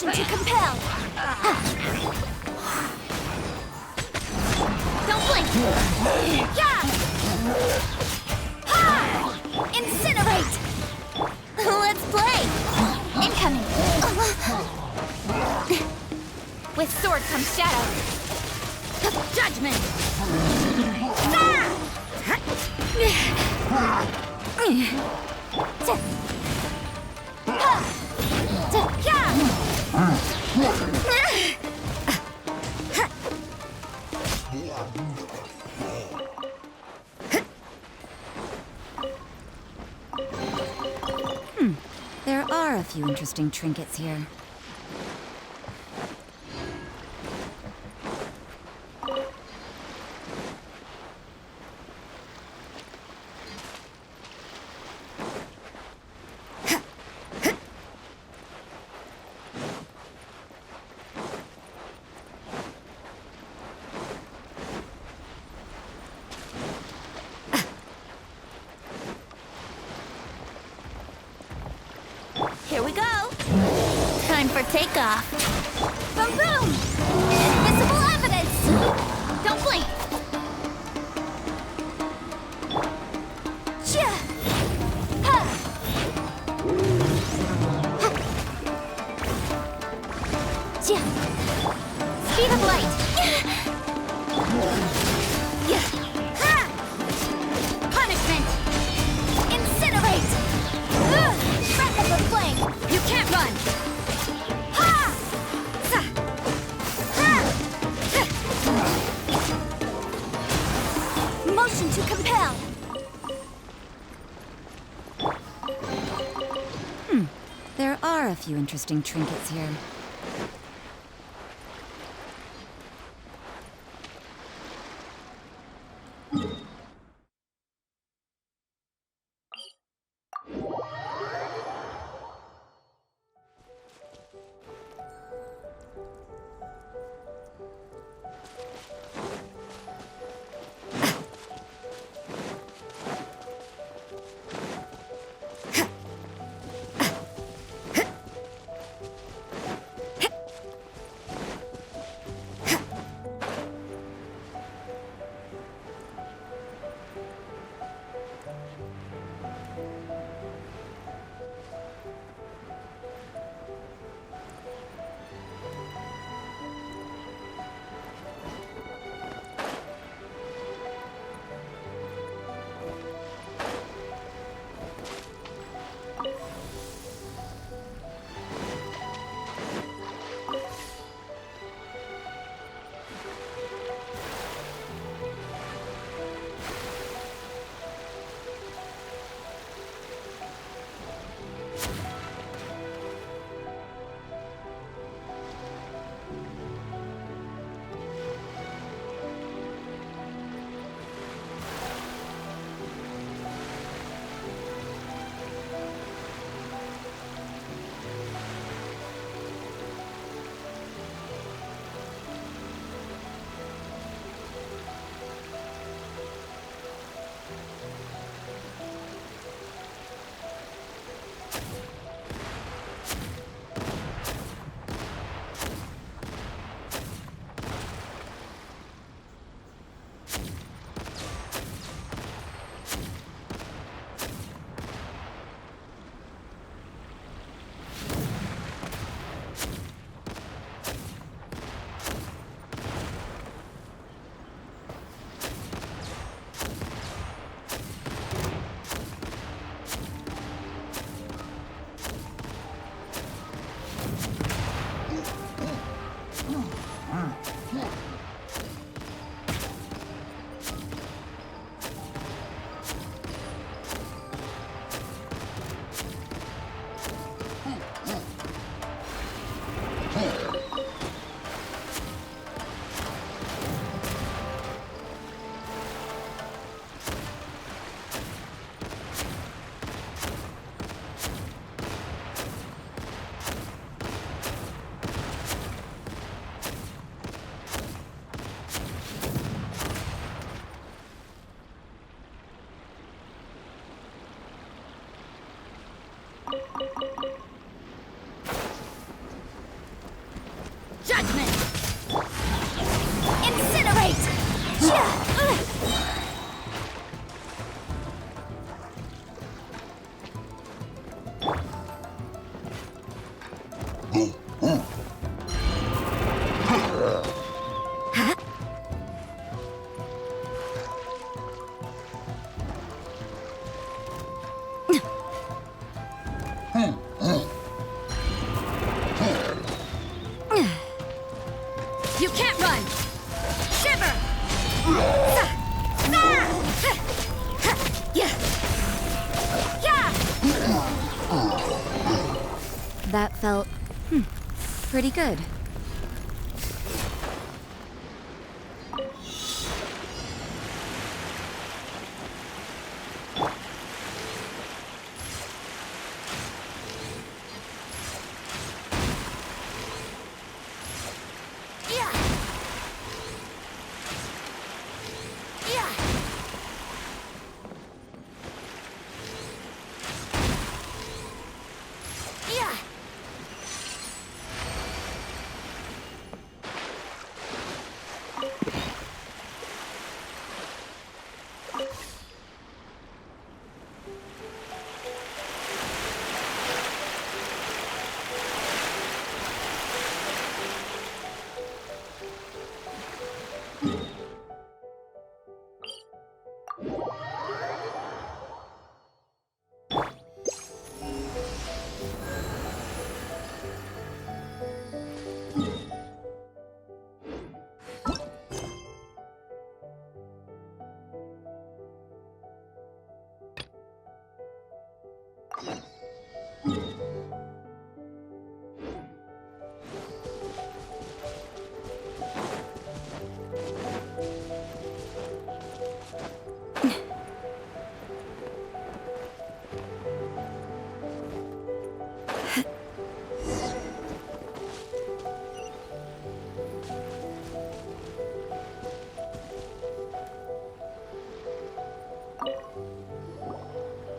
Motion to compel. Don't blink. Yeah. Ha! Incinerate. Let's play. Incoming. With sword comes shadow. Judgment. There are a few interesting trinkets here. Here we go. Time for takeoff. Boom, boom. Invisible evidence. Don't blink. Chia. Ha. Chia. Speed of light. Yeah. Ha. Punishment. Incinerate. Breath of the flame. You can't run. Ha! Sa. Ha! Motion to compel. There are a few interesting trinkets here. You can't run! Shiver! That felt, pretty good.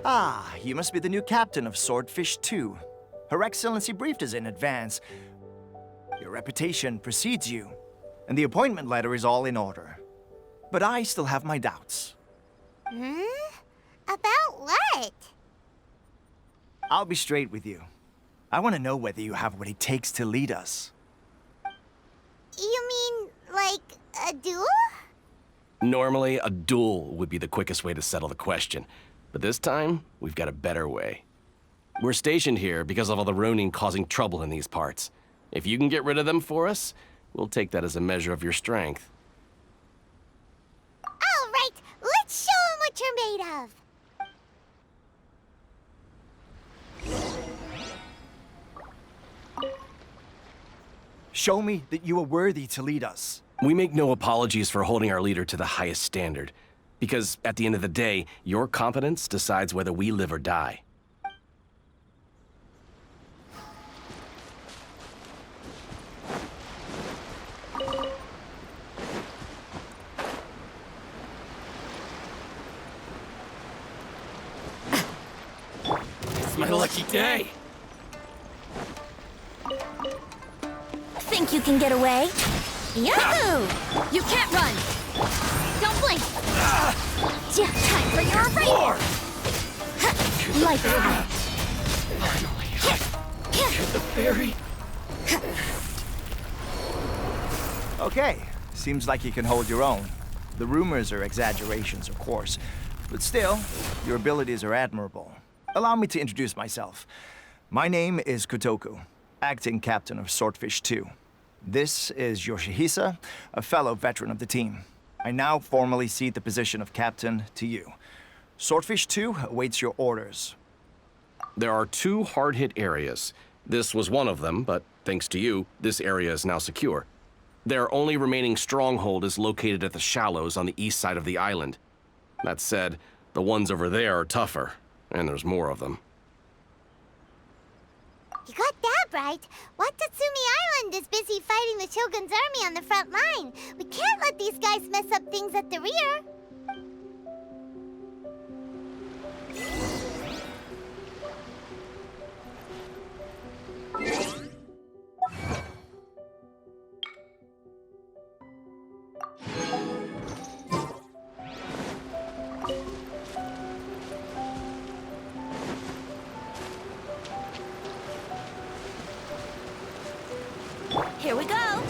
Ah, you must be the new captain of Swordfish 2. Her Excellency briefed us in advance. Your reputation precedes you, and the appointment letter is all in order. But I still have my doubts. About what? I'll be straight with you. I want to know whether you have what it takes to lead us. You mean, like, a duel? Normally, a duel would be the quickest way to settle the question. But this time, we've got a better way. We're stationed here because of all the Ronin causing trouble in these parts. If you can get rid of them for us, we'll take that as a measure of your strength. All right, let's show 'em what you're made of. Show me that you are worthy to lead us. We make no apologies for holding our leader to the highest standard. Because at the end of the day, your competence decides whether we live or die. It's my lucky day! Think you can get away? Yahoo! You can't run! Don't blink! Time for your break! Like that! Finally, get the berry. Okay, seems like you can hold your own. The rumors are exaggerations, of course, but still, your abilities are admirable. Allow me to introduce myself. My name is Kotoku, acting captain of Swordfish 2. This is Yoshihisa, a fellow veteran of the team. I now formally cede the position of captain to you. Swordfish 2 awaits your orders. There are 2 hard-hit areas. This was one of them, but thanks to you, this area is now secure. Their only remaining stronghold is located at the shallows on the east side of the island. That said, the ones over there are tougher, and there's more of them. You got that right. Watasumi Island is busy fighting the Shogun's army on the front line. We can't let these guys mess up things at the rear. Here we go.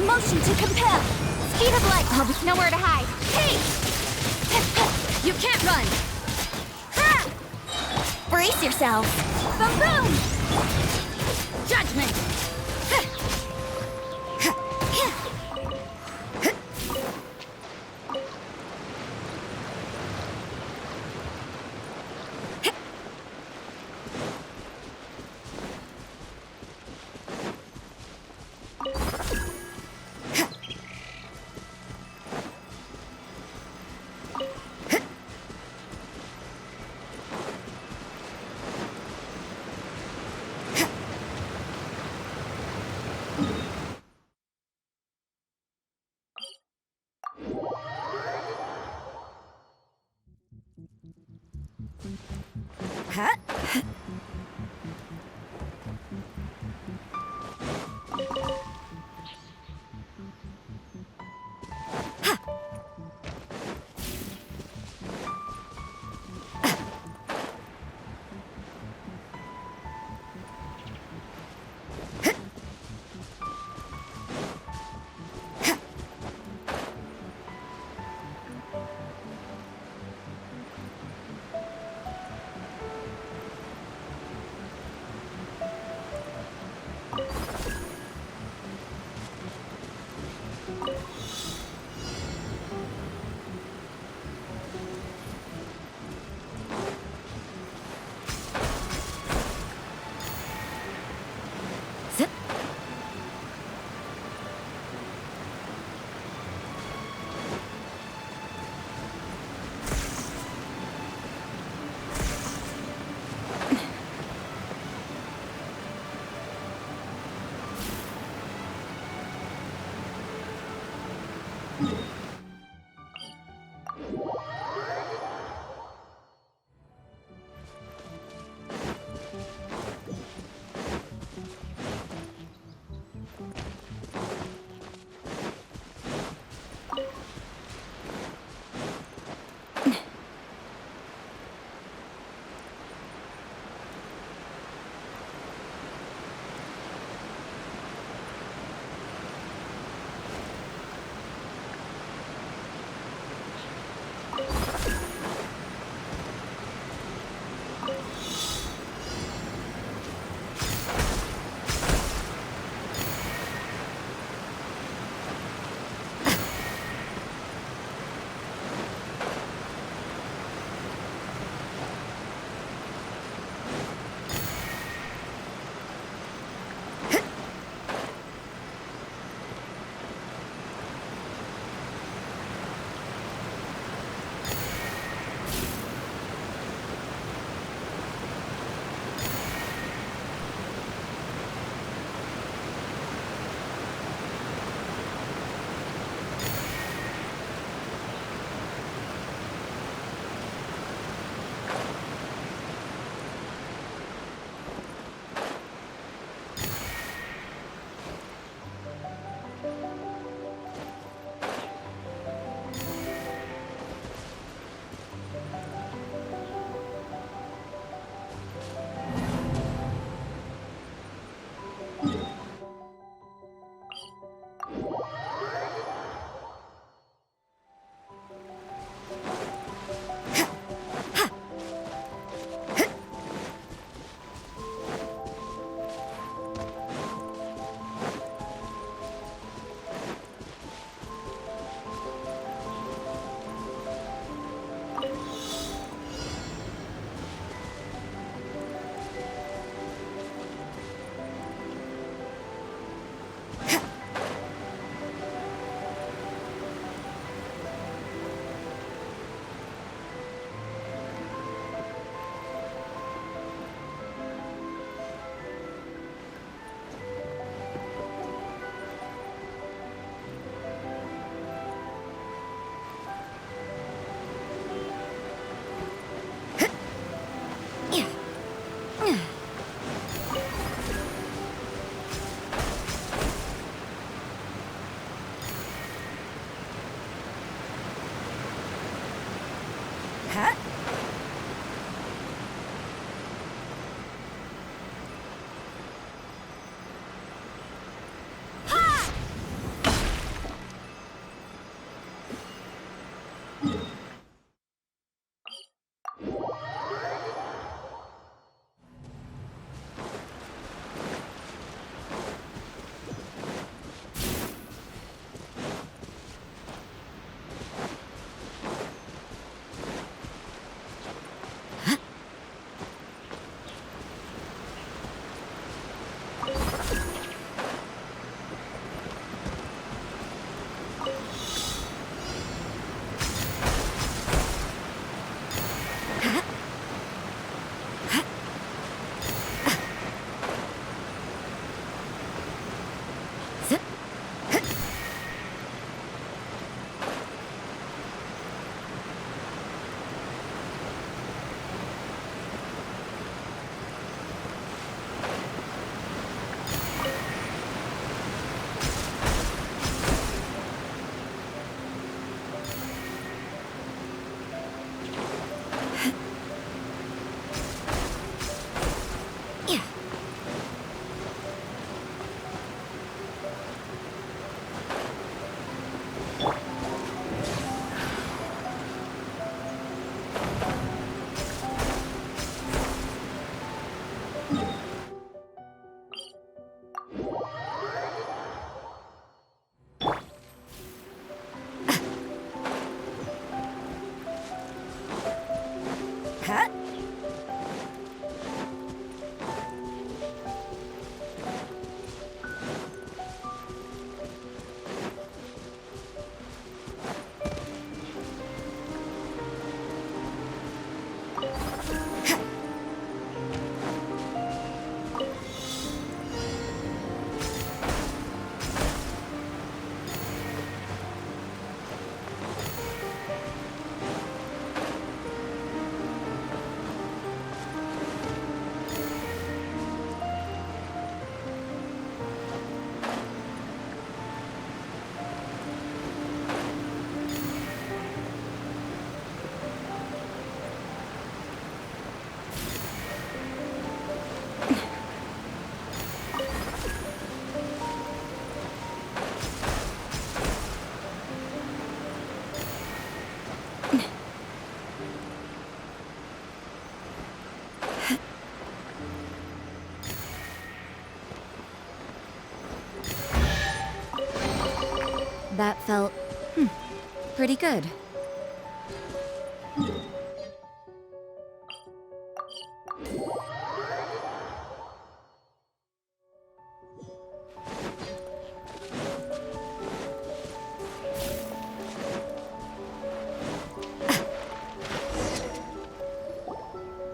Motion to compel. Speed of light. Oh, with nowhere to hide. Hey! You can't run. Ha! Brace yourself. Boom, boom! Judgment! That felt, pretty good.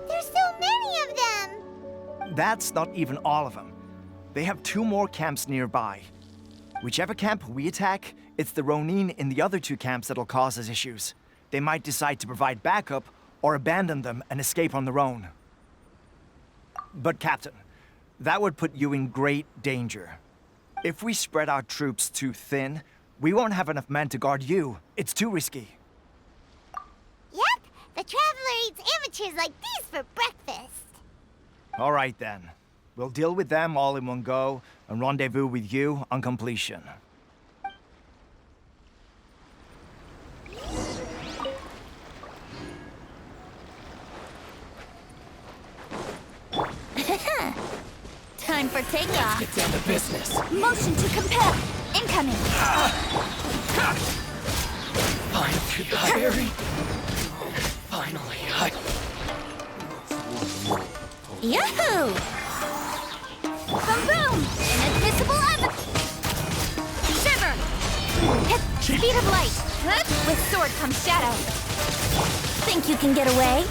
There's so many of them! That's not even all of them. They have 2 more camps nearby. Whichever camp we attack, it's the Ronin in the other 2 camps that'll cause us issues. They might decide to provide backup or abandon them and escape on their own. But Captain, that would put you in great danger. If we spread our troops too thin, we won't have enough men to guard you. It's too risky. Yep, the Traveler eats amateurs like these for breakfast. All right then. We'll deal with them all in one go and rendezvous with you on completion. Time for takeoff. Get down to business. Motion to compel. Incoming. Fine through the Harry. Finally, Yahoo! Boom boom! Invisible evidence! Shiver! Speed of light! With sword comes shadow. Think you can get away?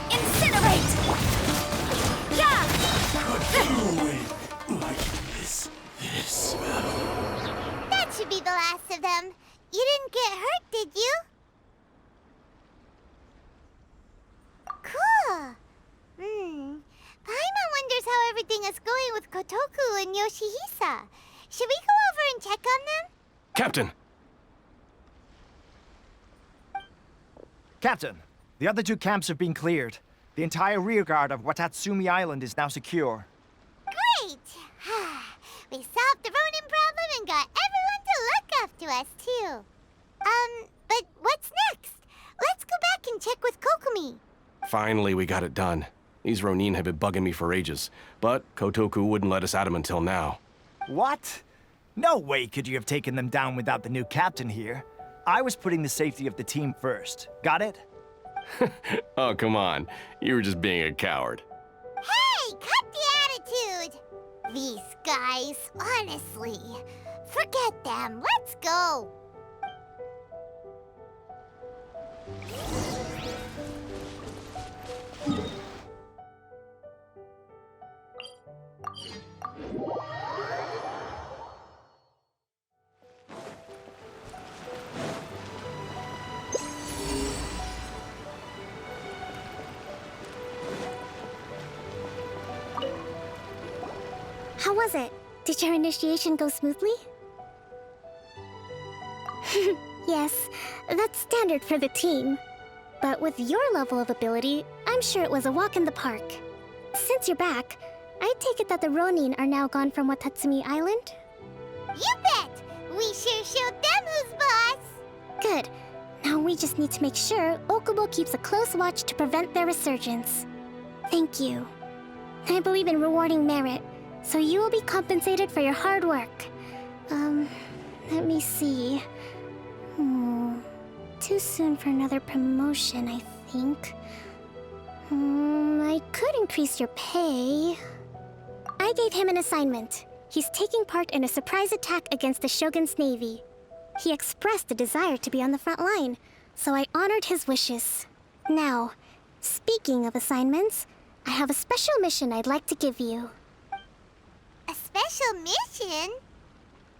Incinerate! Yeah! like this battle. That should be the last of them. You didn't get hurt, did you? Cool. Paimon wonders how everything is going with Kotoku and Yoshihisa. Should we go over and check on them? Captain! Captain, the other two camps have been cleared. The entire rearguard of Watasumi Island is now secure. Great! We solved the Ronin problem and got everyone to look after us, too. But what's next? Let's go back and check with Kokomi. Finally, we got it done. These Ronin have been bugging me for ages, but Kotoku wouldn't let us at them until now. What? No way could you have taken them down without the new captain here. I was putting the safety of the team first. Got it? Oh, come on. You were just being a coward. Hey, cut the attitude! These guys, honestly. Forget them. Let's go. How was it? Did your initiation go smoothly? Yes, that's standard for the team. But with your level of ability, I'm sure it was a walk in the park. Since you're back, I take it that the Ronin are now gone from Watasumi Island? You bet! We sure showed them who's boss! Good. Now we just need to make sure Okubo keeps a close watch to prevent their resurgence. Thank you. I believe in rewarding merit, so you will be compensated for your hard work. Let me see. Too soon for another promotion, I think. I could increase your pay. I gave him an assignment. He's taking part in a surprise attack against the Shogun's navy. He expressed a desire to be on the front line, so I honored his wishes. Now, speaking of assignments, I have a special mission I'd like to give you. A special mission?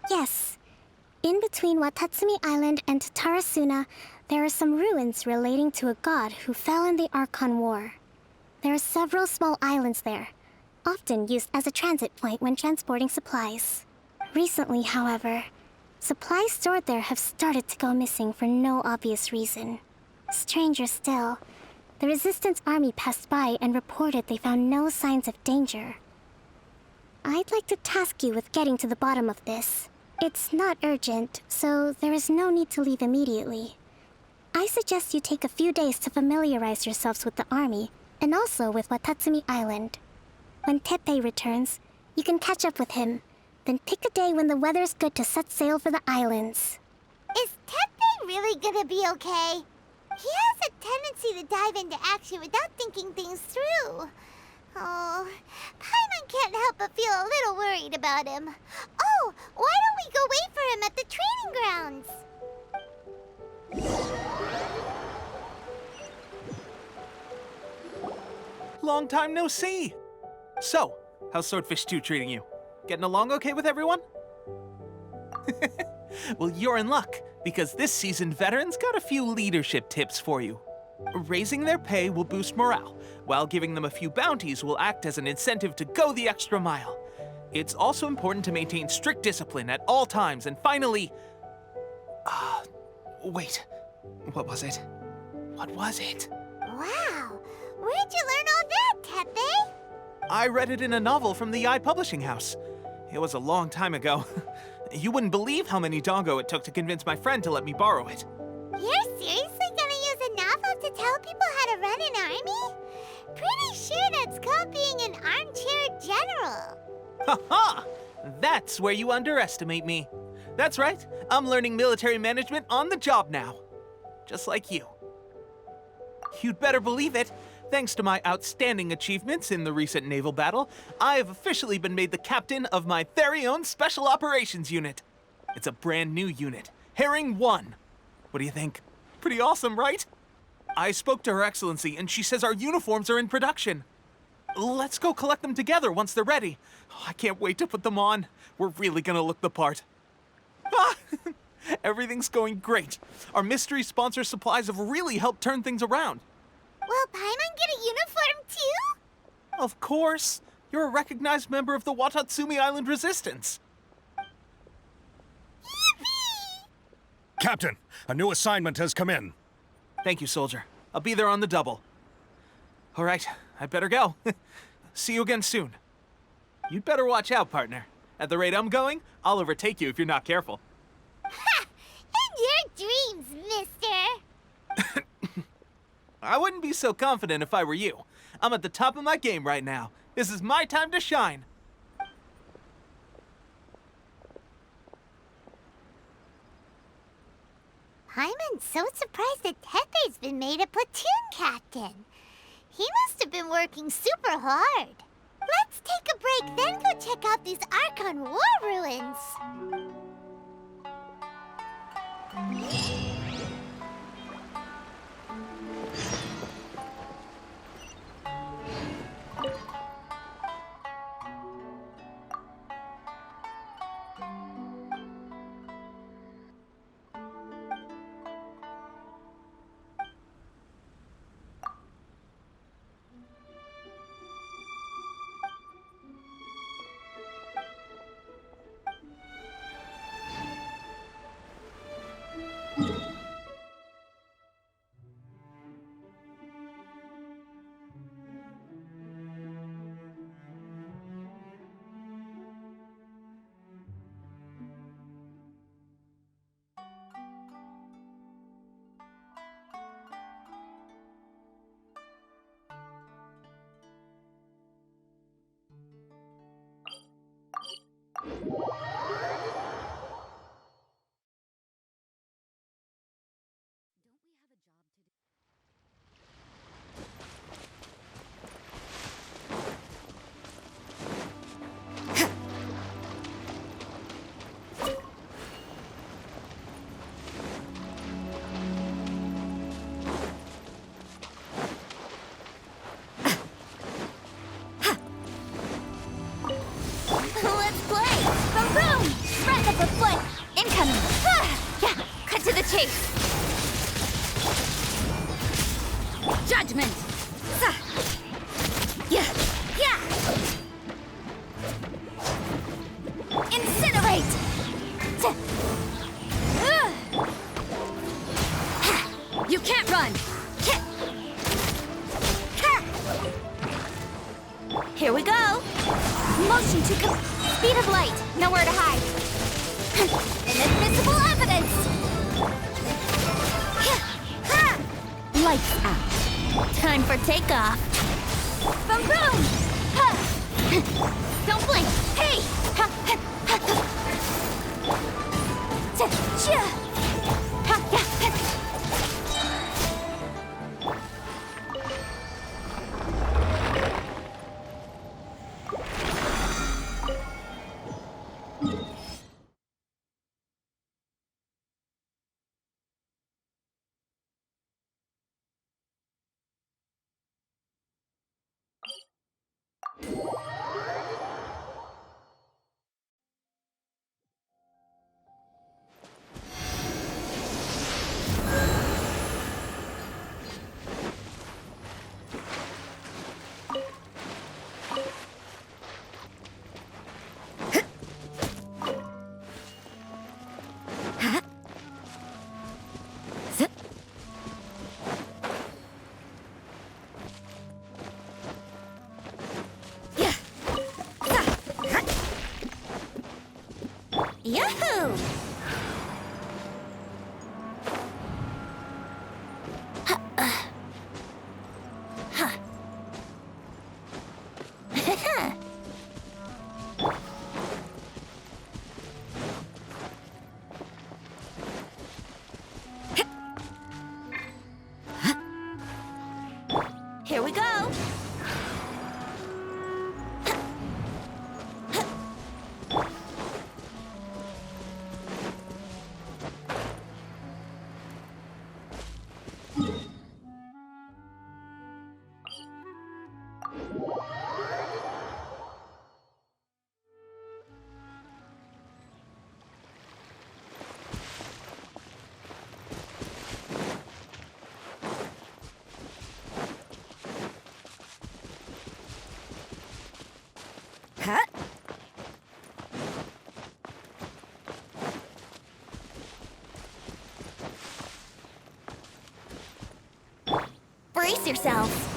Yes. In between Watatsumi Island and Tatarasuna, there are some ruins relating to a god who fell in the Archon War. There are several small islands there, often used as a transit point when transporting supplies. Recently, however, supplies stored there have started to go missing for no obvious reason. Stranger still, the Resistance army passed by and reported they found no signs of danger. I'd like to task you with getting to the bottom of this. It's not urgent, so there is no need to leave immediately. I suggest you take a few days to familiarize yourselves with the army, and also with Watatsumi Island. When Teppei returns, you can catch up with him, then pick a day when the weather's good to set sail for the islands. Is Teppei really gonna be okay? He has a tendency to dive into action without thinking things through. Oh, Paimon can't help but feel a little worried about him. Oh, why don't we go wait for him at the training grounds? Long time no see! So, how's Swordfish 2 treating you? Getting along okay with everyone? Well, you're in luck, because this seasoned veteran's got a few leadership tips for you. Raising their pay will boost morale, while giving them a few bounties will act as an incentive to go the extra mile. It's also important to maintain strict discipline at all times, and finally... wait. What was it? What was it? Wow, where'd you learn all that, Teppei? I read it in a novel from the Yae Publishing House. It was a long time ago. You wouldn't believe how many doggo it took to convince my friend to let me borrow it. You're seriously gonna use a novel to tell people how to run an army? Pretty sure that's called being an armchair general. Ha-ha! That's where you underestimate me. That's right, I'm learning military management on the job now. Just like you. You'd better believe it. Thanks to my outstanding achievements in the recent naval battle, I have officially been made the captain of my very own Special Operations Unit. It's a brand new unit, Herring 1. What do you think? Pretty awesome, right? I spoke to Her Excellency, and she says our uniforms are in production. Let's go collect them together once they're ready. Oh, I can't wait to put them on. We're really gonna look the part. Ah! Everything's going great. Our mystery sponsor supplies have really helped turn things around. Will Paimon get a uniform too? Of course. You're a recognized member of the Watatsumi Island Resistance. Yippee! Captain, a new assignment has come in. Thank you, soldier. I'll be there on the double. All right, I better go. See you again soon. You'd better watch out, partner. At the rate I'm going, I'll overtake you if you're not careful. Ha! In your dreams, mister! I wouldn't be so confident if I were you. I'm at the top of my game right now. This is my time to shine. I'm so surprised that Tepe's been made a platoon captain. He must have been working super hard. Let's take a break, then go check out these Archon War ruins. Chase! Judgment! Yeah! Yeah! Incinerate! You can't run! Here we go! Motion to speed of light! Nowhere to hide! Inadmissible evidence! Lights out. Time for takeoff. Boom boom! Don't blink! Hey! Yahoo! Here we go. Brace yourself.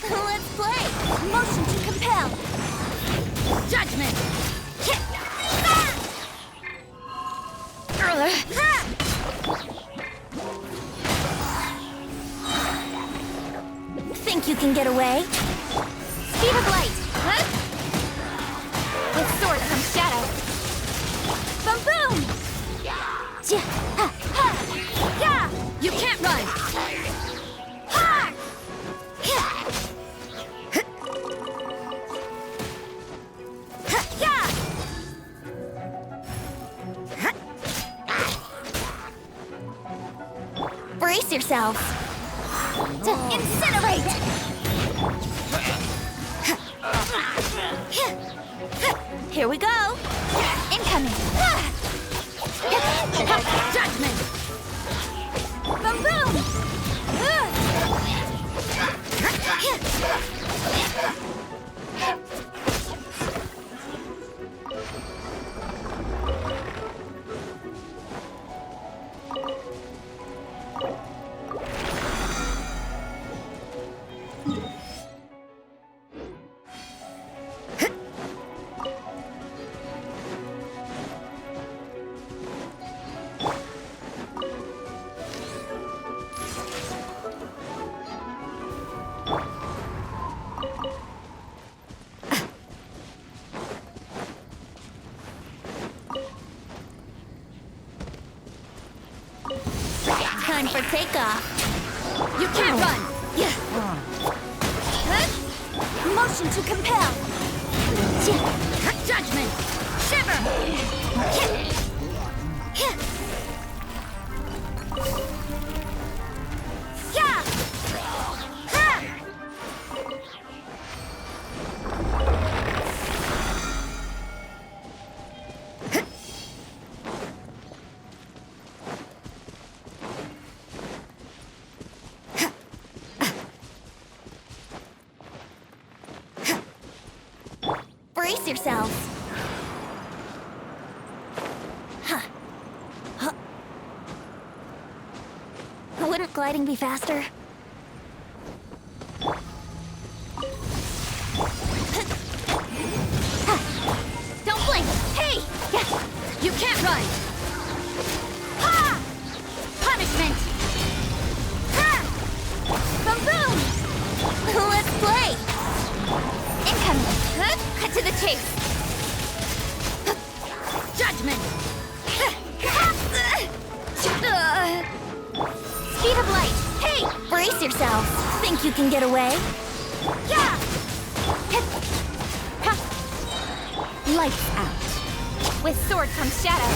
Let's play! Motion to compel! Judgment! Think you can get away? Speed of light! With sword comes shadow! Boom boom! You can't run! Brace yourself! Incinerate! Here we go! Incoming! Judgment! Boom boom! Time for takeoff. You can't run. Motion to compel. Judgment. Shiver. Brace yourself. Wouldn't gliding be faster? Don't blink! Hey! You can't run! Ha! Punishment! Ha! Boom boom! Let's play! Incoming! Cut to the chase! Judgment! Speed of light! Hey! Brace yourself! Think you can get away? Yeah! Lights out. With sword comes shadow.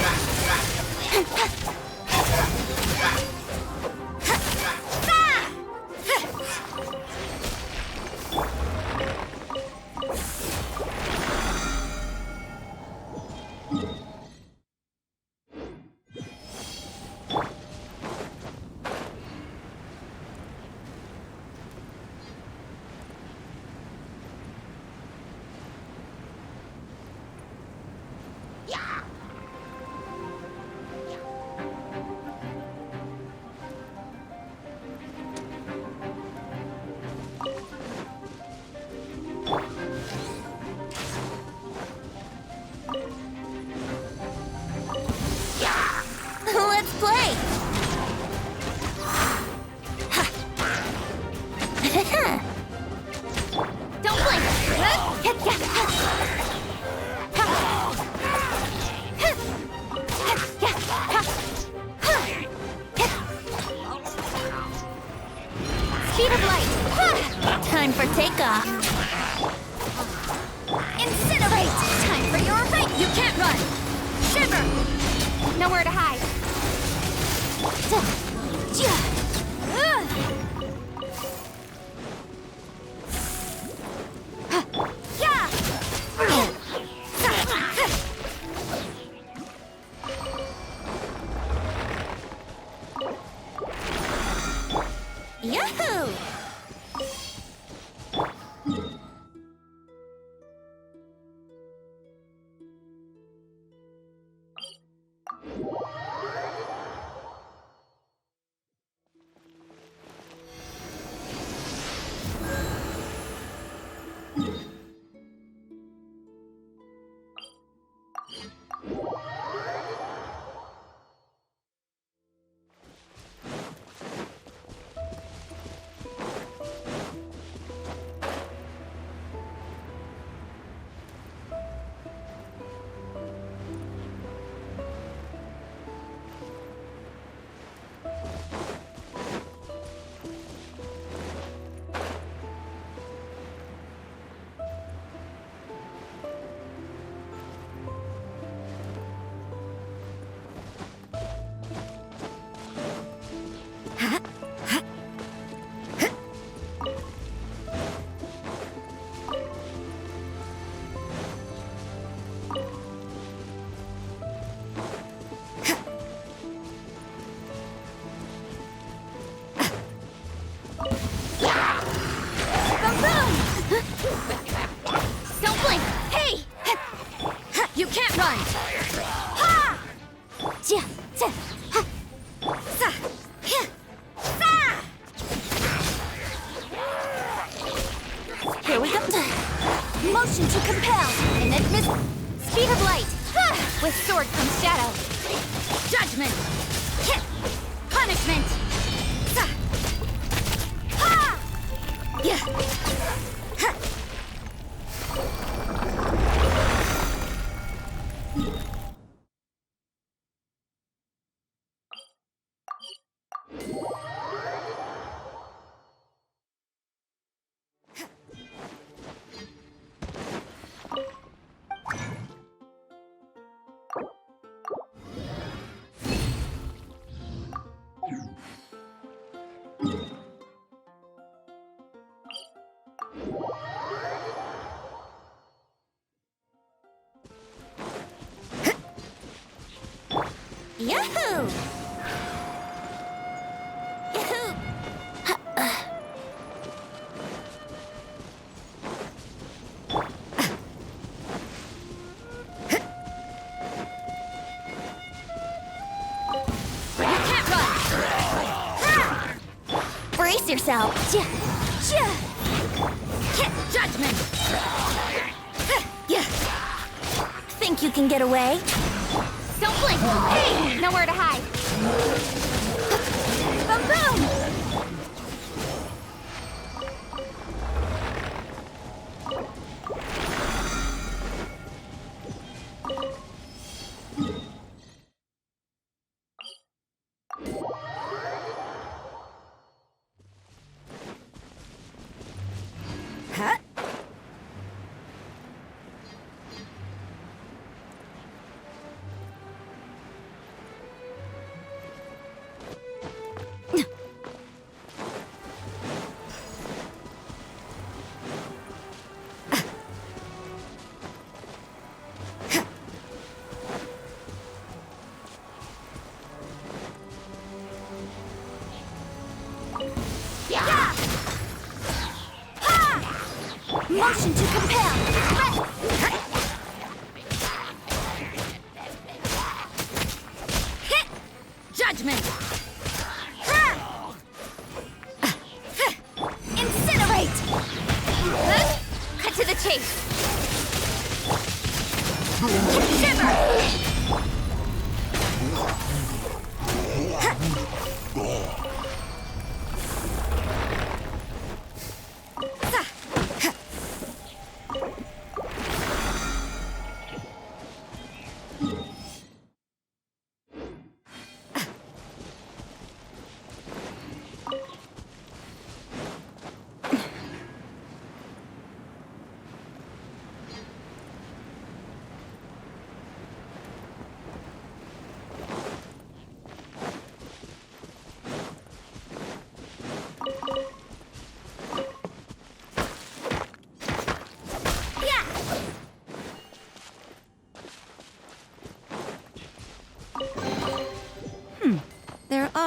nowhere to hide. Yahoo! Don't blink! Hey! You can't run! Ha! Here we go! Motion to compel! And then speed of light! With sword comes shadow! Judgment! Punishment! Yahoo! Yahoo! You can't run! Brace yourself! Judgment! Think you can get away? Don't blink! Hey! Nowhere to hide! Boom boom! Huh? Motion to compel! Hit! Judgment! Incinerate! Cut to the chase! Shimmer!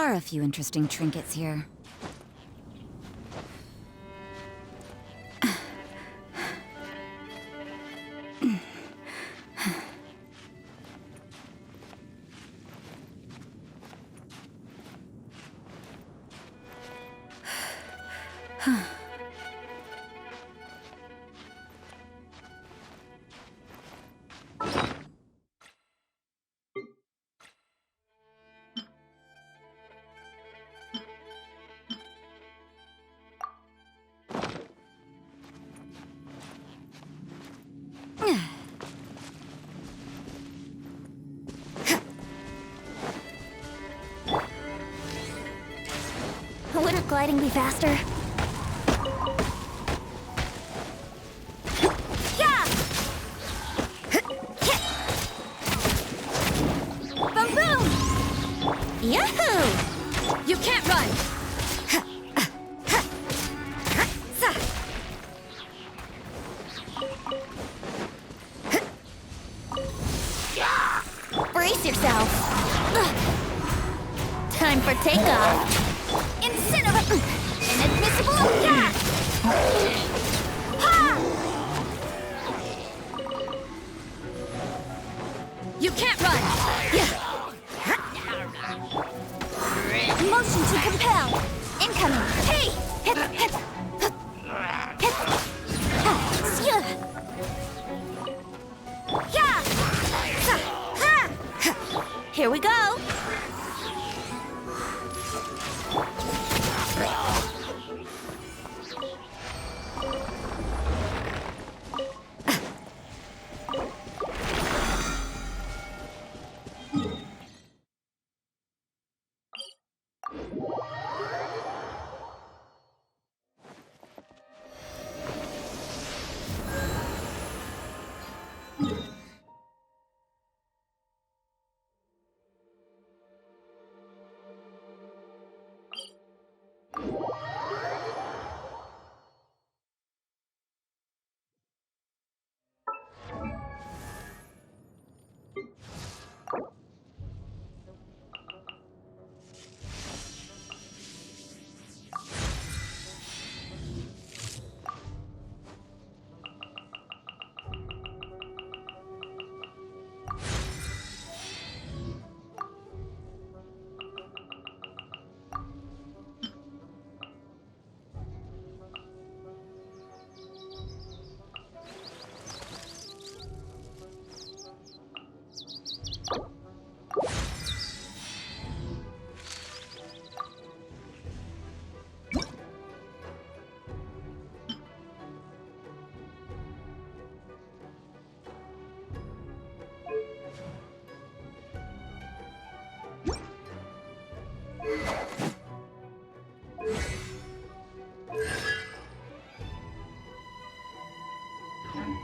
are a few interesting trinkets here. Wouldn't gliding be faster? Yeah! Boom boom! Yahoo! You can't run! Brace yourself! Time for takeoff! Inadmissible! Yeah! Ha! You can't run! Yeah! Motion to compel! Incoming! Hey! Hip! Hip! Hip! Hip! Yeah! Ha! Here we go!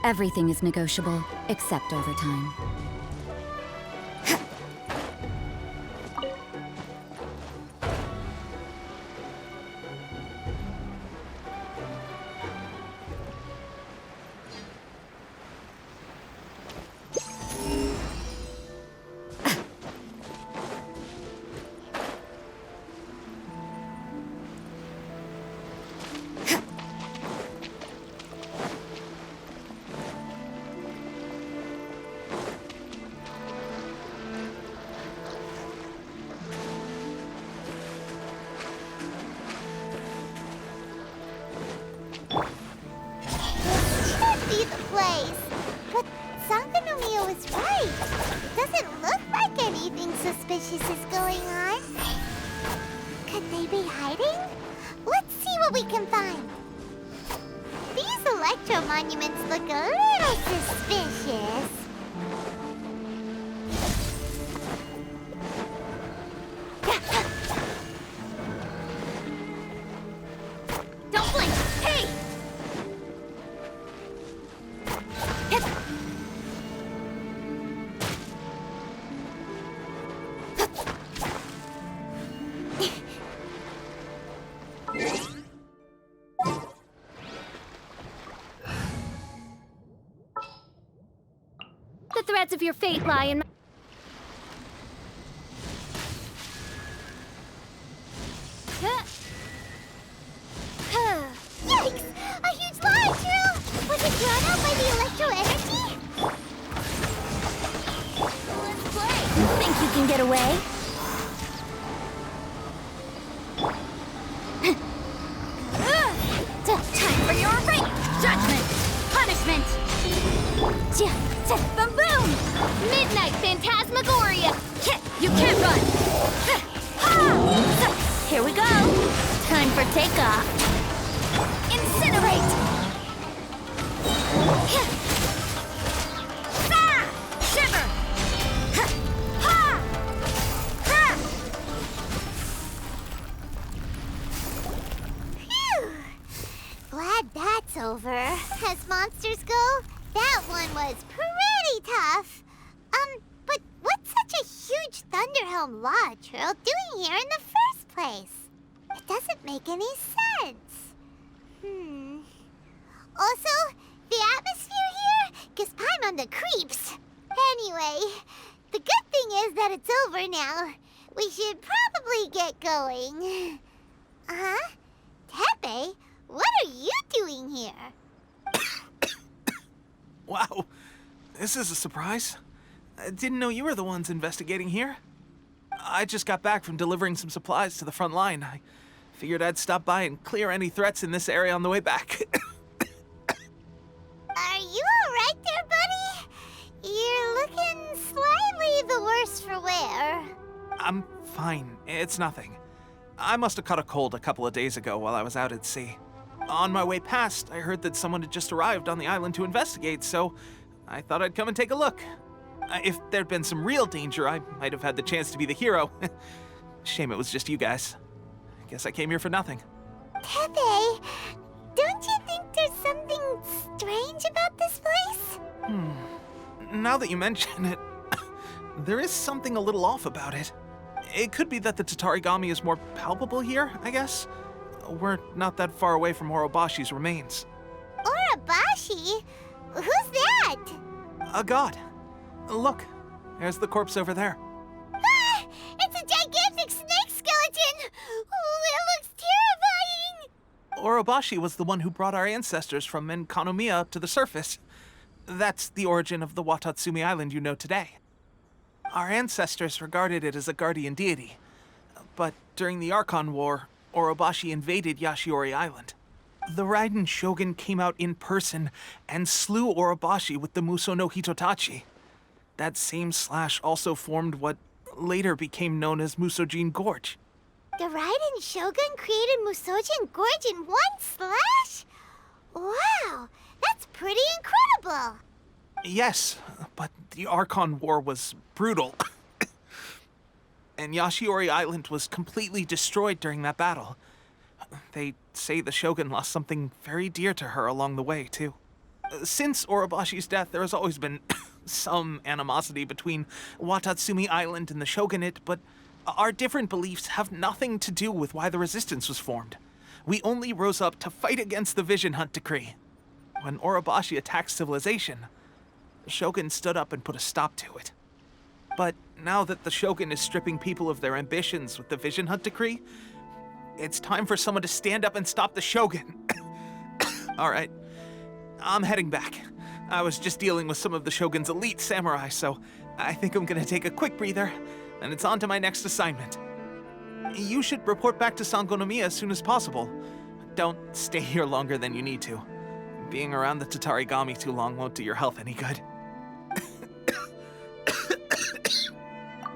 Everything is negotiable, except overtime. Suspicious is going on? Could they be hiding? Let's see what we can find. These electro monuments look a little suspicious. Don't blink! Hey! The threads of your fate lie in can get away? Time for your fate! Judgment! Punishment! Boom boom! Midnight Phantasmagoria! You can't run! Here we go! Time for takeoff! Incinerate! Shiver! Phew! Glad that's over. As monsters go, that one was pretty tough. But what's such a huge Thunderhelm Law Trail doing here in the first place? It doesn't make any sense. Also, the atmosphere here gives Paimon the creeps. Anyway, the good thing is that it's over now. We should probably get going. Tepe, what are you doing here? Wow, this is a surprise. I didn't know you were the ones investigating here. I just got back from delivering some supplies to the front line. I figured I'd stop by and clear any threats in this area on the way back. Are you alright there, buddy? You're looking slightly the worse for wear. I'm fine. It's nothing. I must have caught a cold a couple of days ago while I was out at sea. On my way past, I heard that someone had just arrived on the island to investigate, so I thought I'd come and take a look. If there'd been some real danger, I might have had the chance to be the hero. Shame it was just you guys. I guess I came here for nothing. Tepe, don't you think there's something strange about this place? Now that you mention it, there is something a little off about it. It could be that the Tatarigami is more palpable here, I guess. We're not that far away from Orobashi's remains. Orobashi? Who's that? A god. Look, there's the corpse over there. Ah! It's a gigantic snake skeleton! Oh, it looks terrifying! Orobashi was the one who brought our ancestors from Enkanomiya up to the surface. That's the origin of the Watasumi island you know today. Our ancestors regarded it as a guardian deity. But during the Archon War, Orobashi invaded Yashiori Island. The Raiden Shogun came out in person and slew Orobashi with the Muso no Hitotachi. That same slash also formed what later became known as Musojin Gorge. The Raiden Shogun created Musojin Gorge in one slash? Wow, that's pretty incredible! Yes, but the Archon War was brutal. And Yashiori Island was completely destroyed during that battle. They say the Shogun lost something very dear to her along the way, too. Since Orobashi's death, there has always been some animosity between Watatsumi Island and the Shogunate, but our different beliefs have nothing to do with why the resistance was formed. We only rose up to fight against the Vision Hunt Decree. When Orobashi attacked civilization, the Shogun stood up and put a stop to it. But now that the Shogun is stripping people of their ambitions with the Vision Hunt Decree, it's time for someone to stand up and stop the Shogun. All right, I'm heading back. I was just dealing with some of the Shogun's elite samurai, so I think I'm gonna take a quick breather, and it's on to my next assignment. You should report back to Sangonomiya as soon as possible. Don't stay here longer than you need to. Being around the Tatarigami too long won't do your health any good.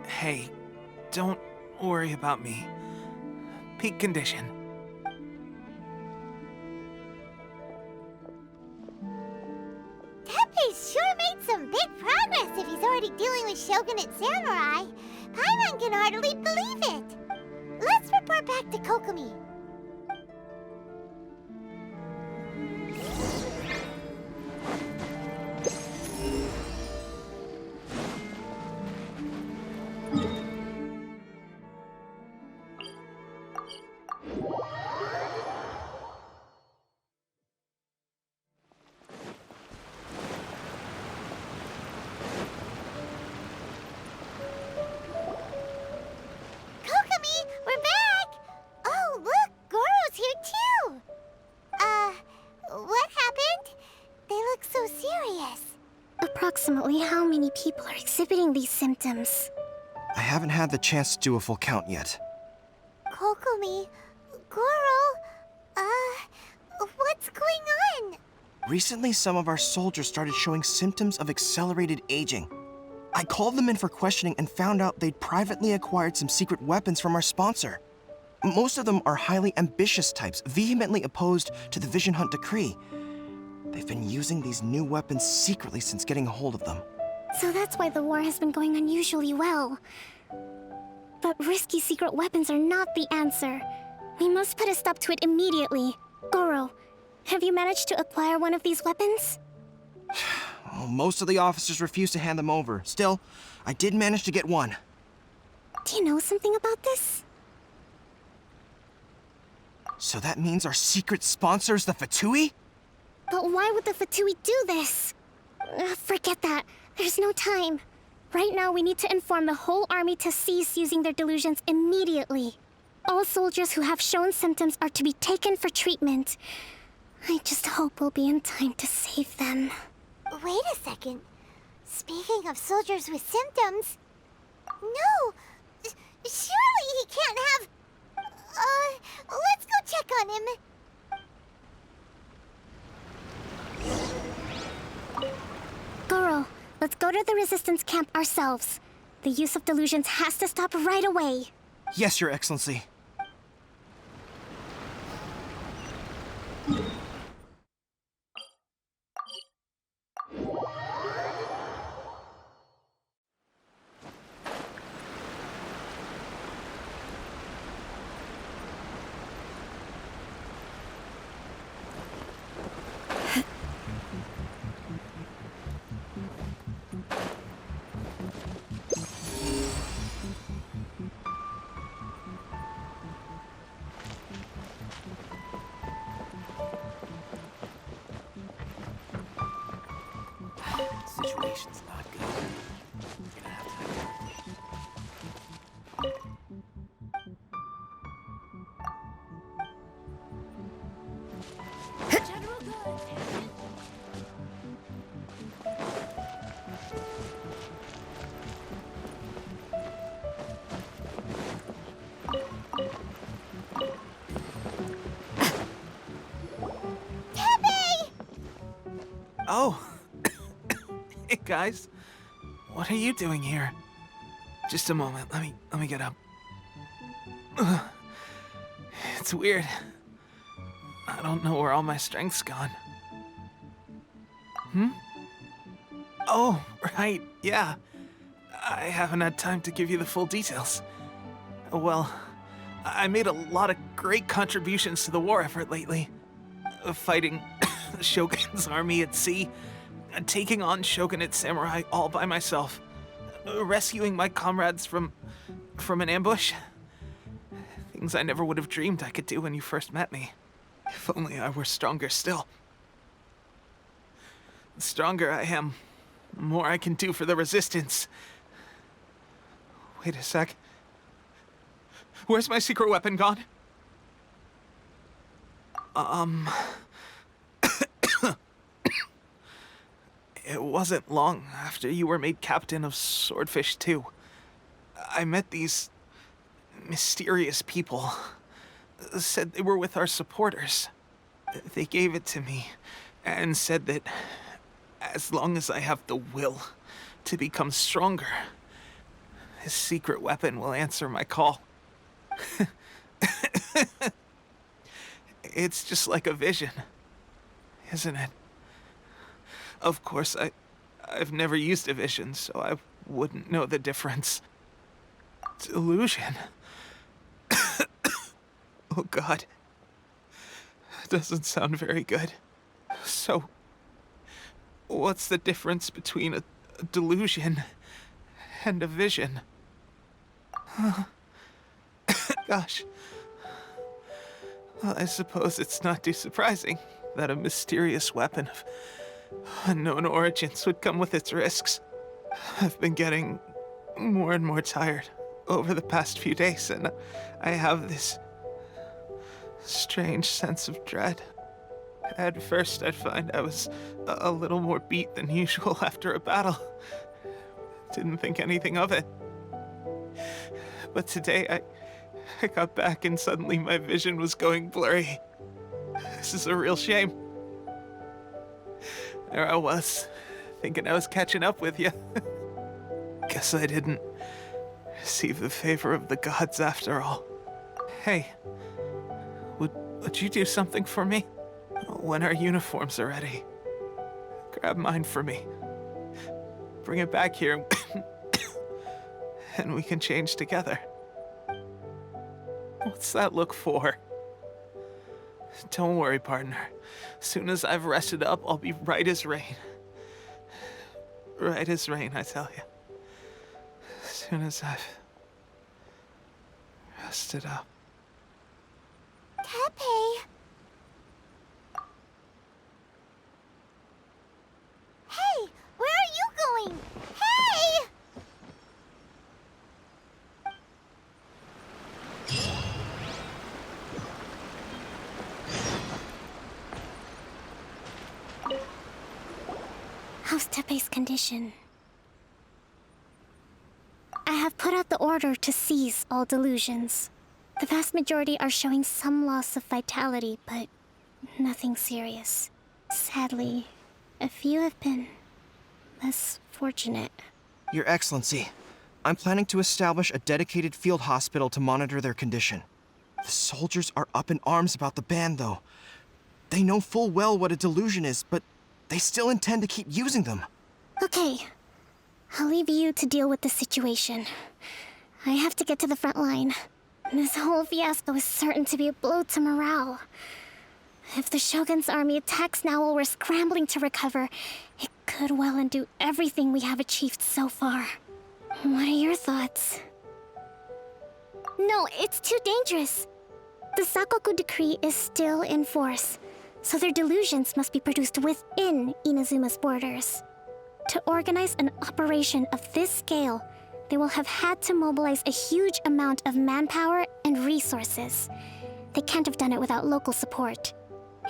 Hey, don't worry about me. Peak condition. Tepe's sure made some big progress if he's already dealing with Shogunate samurai. Paimon can hardly believe it. Let's report back to Kokomi. We're back! Oh, look! Gorou's here too! What happened? They look so serious. Approximately how many people are exhibiting these symptoms? I haven't had the chance to do a full count yet. Kokomi, Gorou, what's going on? Recently, some of our soldiers started showing symptoms of accelerated aging. I called them in for questioning and found out they'd privately acquired some secret weapons from our sponsor. Most of them are highly ambitious types, vehemently opposed to the Vision Hunt decree. They've been using these new weapons secretly since getting a hold of them. So that's why the war has been going unusually well. But risky secret weapons are not the answer. We must put a stop to it immediately. Gorou, have you managed to acquire one of these weapons? Well, most of the officers refuse to hand them over. Still, I did manage to get one. Do you know something about this? So that means our secret sponsor is the Fatui? But why would the Fatui do this? Forget that. There's no time. Right now, we need to inform the whole army to cease using their delusions immediately. All soldiers who have shown symptoms are to be taken for treatment. I just hope we'll be in time to save them. Wait a second. Speaking of soldiers with symptoms... No! Surely he can't have... let's go check on him. Gorou, let's go to the resistance camp ourselves. The use of delusions has to stop right away. Yes, Your Excellency. Situation's not good. We're gonna have Oh. Hey, guys. What are you doing here? Just a moment. Let me get up. Ugh. It's weird. I don't know where all my strength's gone. Oh, right. Yeah. I haven't had time to give you the full details. Well, I made a lot of great contributions to the war effort lately. Fighting the Shogun's army at sea, taking on Shogunate samurai all by myself, rescuing my comrades from an ambush. Things I never would have dreamed I could do when you first met me. If only I were stronger still. The stronger I am, the more I can do for the resistance. Wait a sec. Where's my secret weapon gone? It wasn't long after you were made captain of Swordfish 2. I met these mysterious people. Said they were with our supporters. They gave it to me and said that as long as I have the will to become stronger, this secret weapon will answer my call. It's just like a vision, isn't it? Of course, I've never used a vision, so I wouldn't know the difference. Delusion? Oh God. Doesn't sound very good. So, what's the difference between a delusion and a vision? Gosh. Well, I suppose it's not too surprising that a mysterious weapon of unknown origins would come with its risks. I've been getting more and more tired over the past few days, and I have this strange sense of dread. At first, I'd find I was a little more beat than usual after a battle. Didn't think anything of it. But today, I got back and suddenly my vision was going blurry. This is a real shame. There I was, thinking I was catching up with you. Guess I didn't receive the favor of the gods after all. Hey, would you do something for me? When our uniforms are ready, grab mine for me. Bring it back here, and we can change together. What's that look for? Don't worry, partner. As soon as I've rested up, I'll be right as rain. Right as rain, I tell you. As soon as I've rested up. Teppei! Hey! Where are you going? Hey! How's Teppei's condition? I have put out the order to seize all delusions. The vast majority are showing some loss of vitality, but nothing serious. Sadly, a few have been less fortunate. Your Excellency, I'm planning to establish a dedicated field hospital to monitor their condition. The soldiers are up in arms about the ban, though. They know full well what a delusion is, but they still intend to keep using them. Okay, I'll leave you to deal with the situation. I have to get to the front line. This whole fiasco is certain to be a blow to morale. If the Shogun's army attacks now while we're scrambling to recover, it could well undo everything we have achieved so far. What are your thoughts? No, it's too dangerous. The Sakoku decree is still in force, so their delusions must be produced within Inazuma's borders. To organize an operation of this scale, they will have had to mobilize a huge amount of manpower and resources. They can't have done it without local support.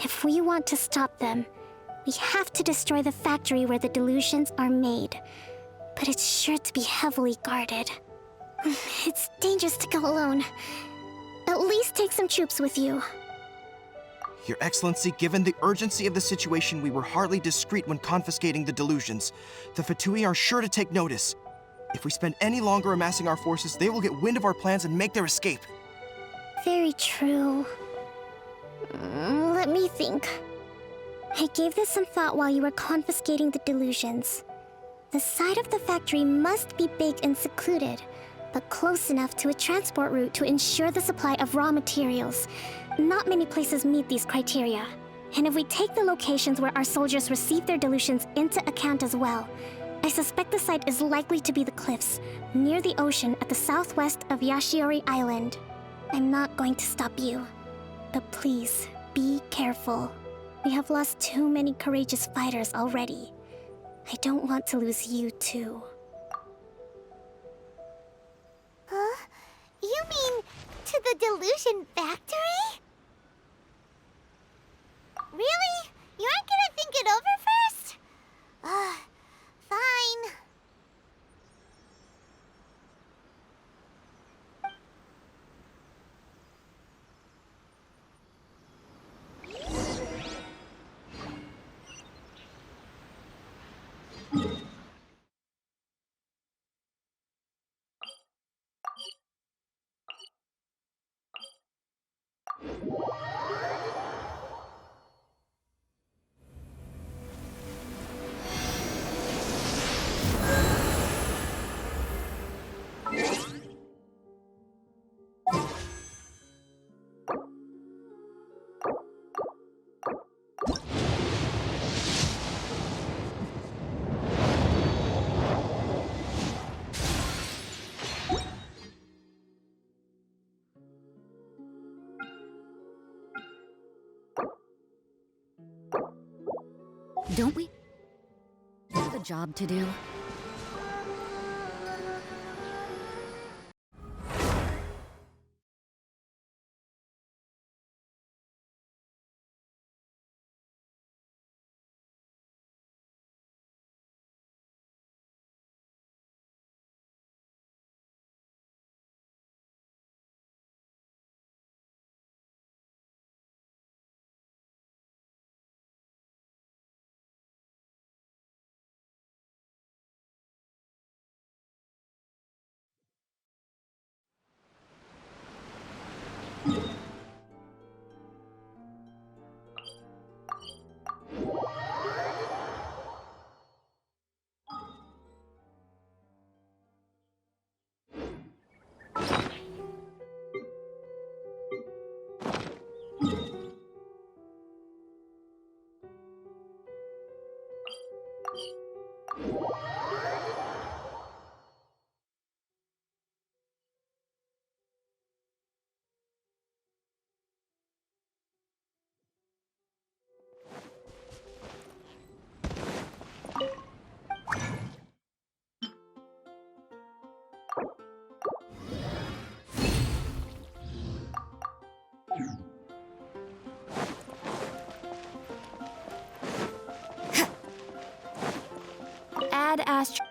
If we want to stop them, we have to destroy the factory where the delusions are made. But it's sure to be heavily guarded. It's dangerous to go alone. At least take some troops with you. Your Excellency, given the urgency of the situation, we were hardly discreet when confiscating the delusions. The Fatui are sure to take notice. If we spend any longer amassing our forces, they will get wind of our plans and make their escape. Very true. Let me think. I gave this some thought while you were confiscating the delusions. The side of the factory must be big and secluded, but close enough to a transport route to ensure the supply of raw materials. Not many places meet these criteria. And if we take the locations where our soldiers receive their delusions into account as well, I suspect the site is likely to be the cliffs, near the ocean at the southwest of Yashiori Island. I'm not going to stop you, but please, be careful. We have lost too many courageous fighters already. I don't want to lose you too. Huh? You mean to the Delusion Factory? Really? You aren't gonna think it over first? Fine. Don't we have a job to do? had asked...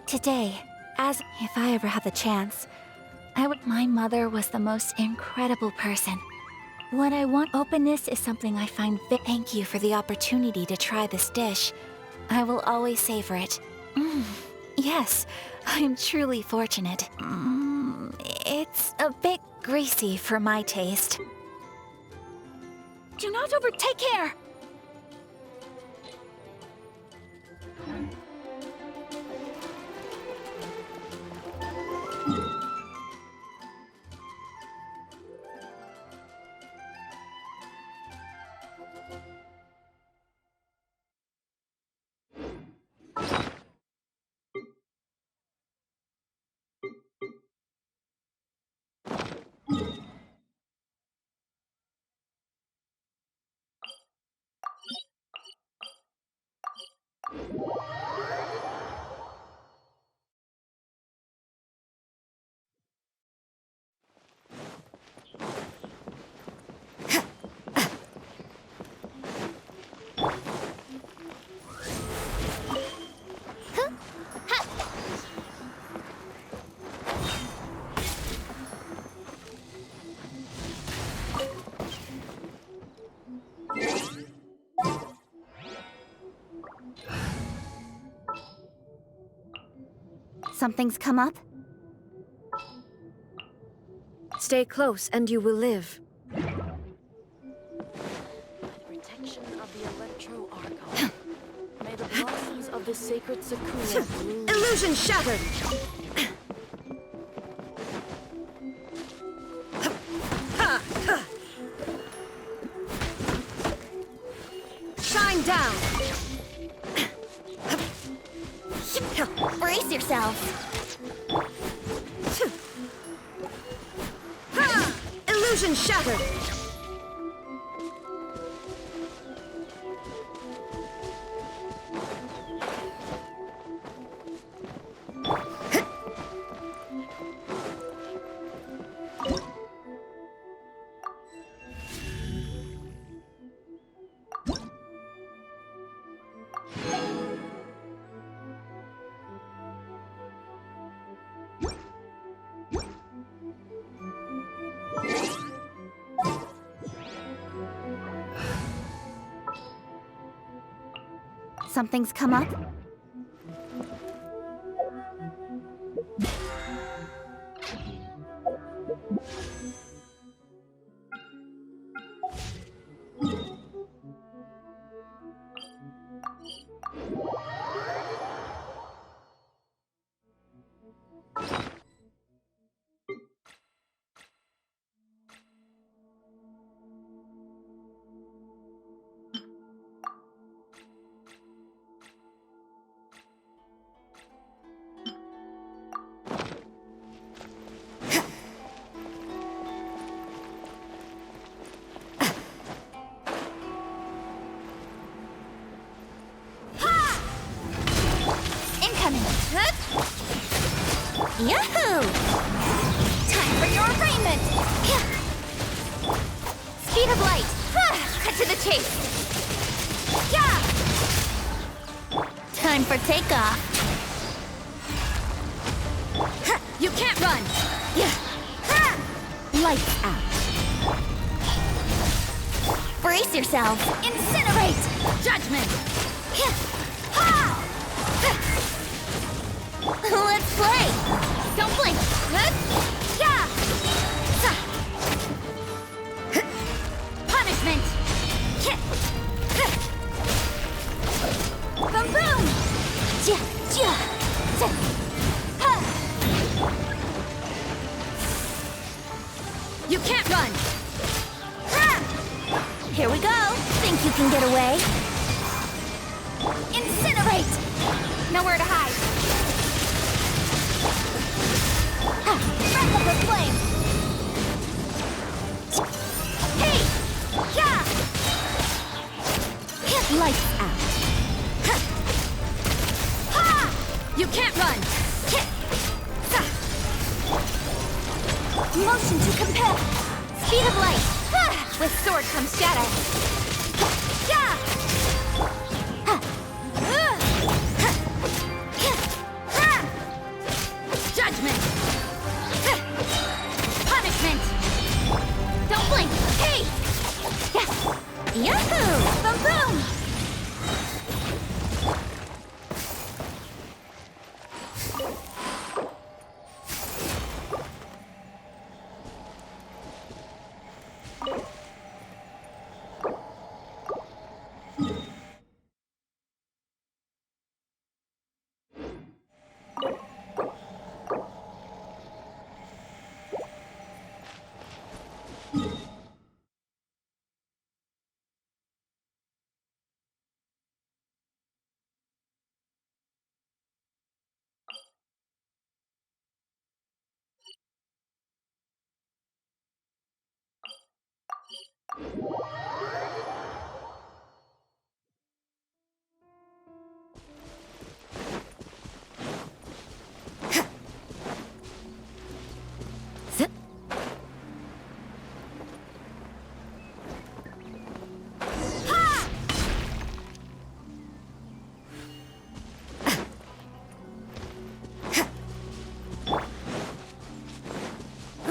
Today, if I ever had the chance, my mother was the most incredible person. What I want openness is something I find Thank you for the opportunity to try this dish. I will always savor it. Yes, I am truly fortunate. It's a bit greasy for my taste. Do not take care! Something's come up? Stay close and you will live. Protection of the Electro Archon. May the blossoms of the sacred Sakura bloom. Illusion shattered! Shine down! Brace yourself! Illusion shattered! Something's come up? Yahoo! Time for your arraignment! Speed of light! Cut to the chase! Yeah! Time for takeoff! You can't run! Yeah! Lights out. Brace yourself! Incinerate! Judgment! Let's play! Don't blink! Yeah! Punishment! Boom boom! You can't run! Here we go! Think you can get away? Incinerate! Nowhere to hide! Breath of the flame! Hey! Yeah! Lights out. Ha! You can't run! Motion to compel! Speed of light! With sword comes shadow! Yeah!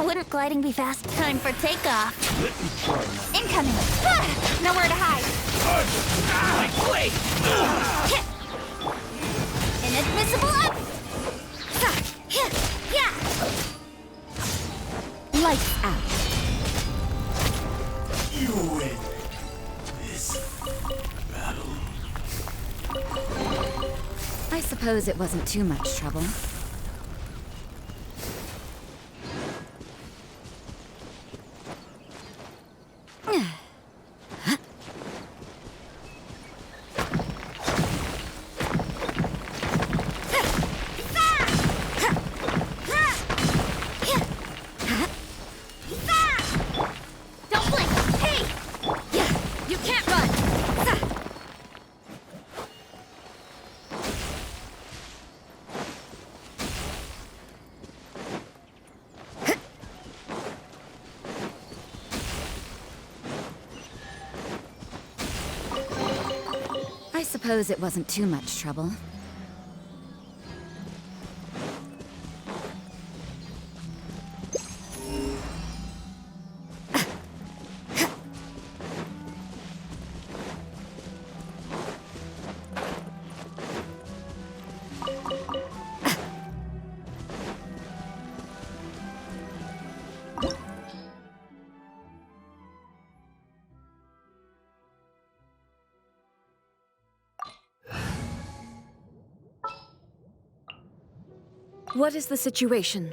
Wouldn't gliding be fast? Time for takeoff. Incoming. Nowhere to hide. Inadmissible up. Lights out. You win this battle. I suppose it wasn't too much trouble. Don't blink. Hey! You can't run. I suppose it wasn't too much trouble. What is the situation?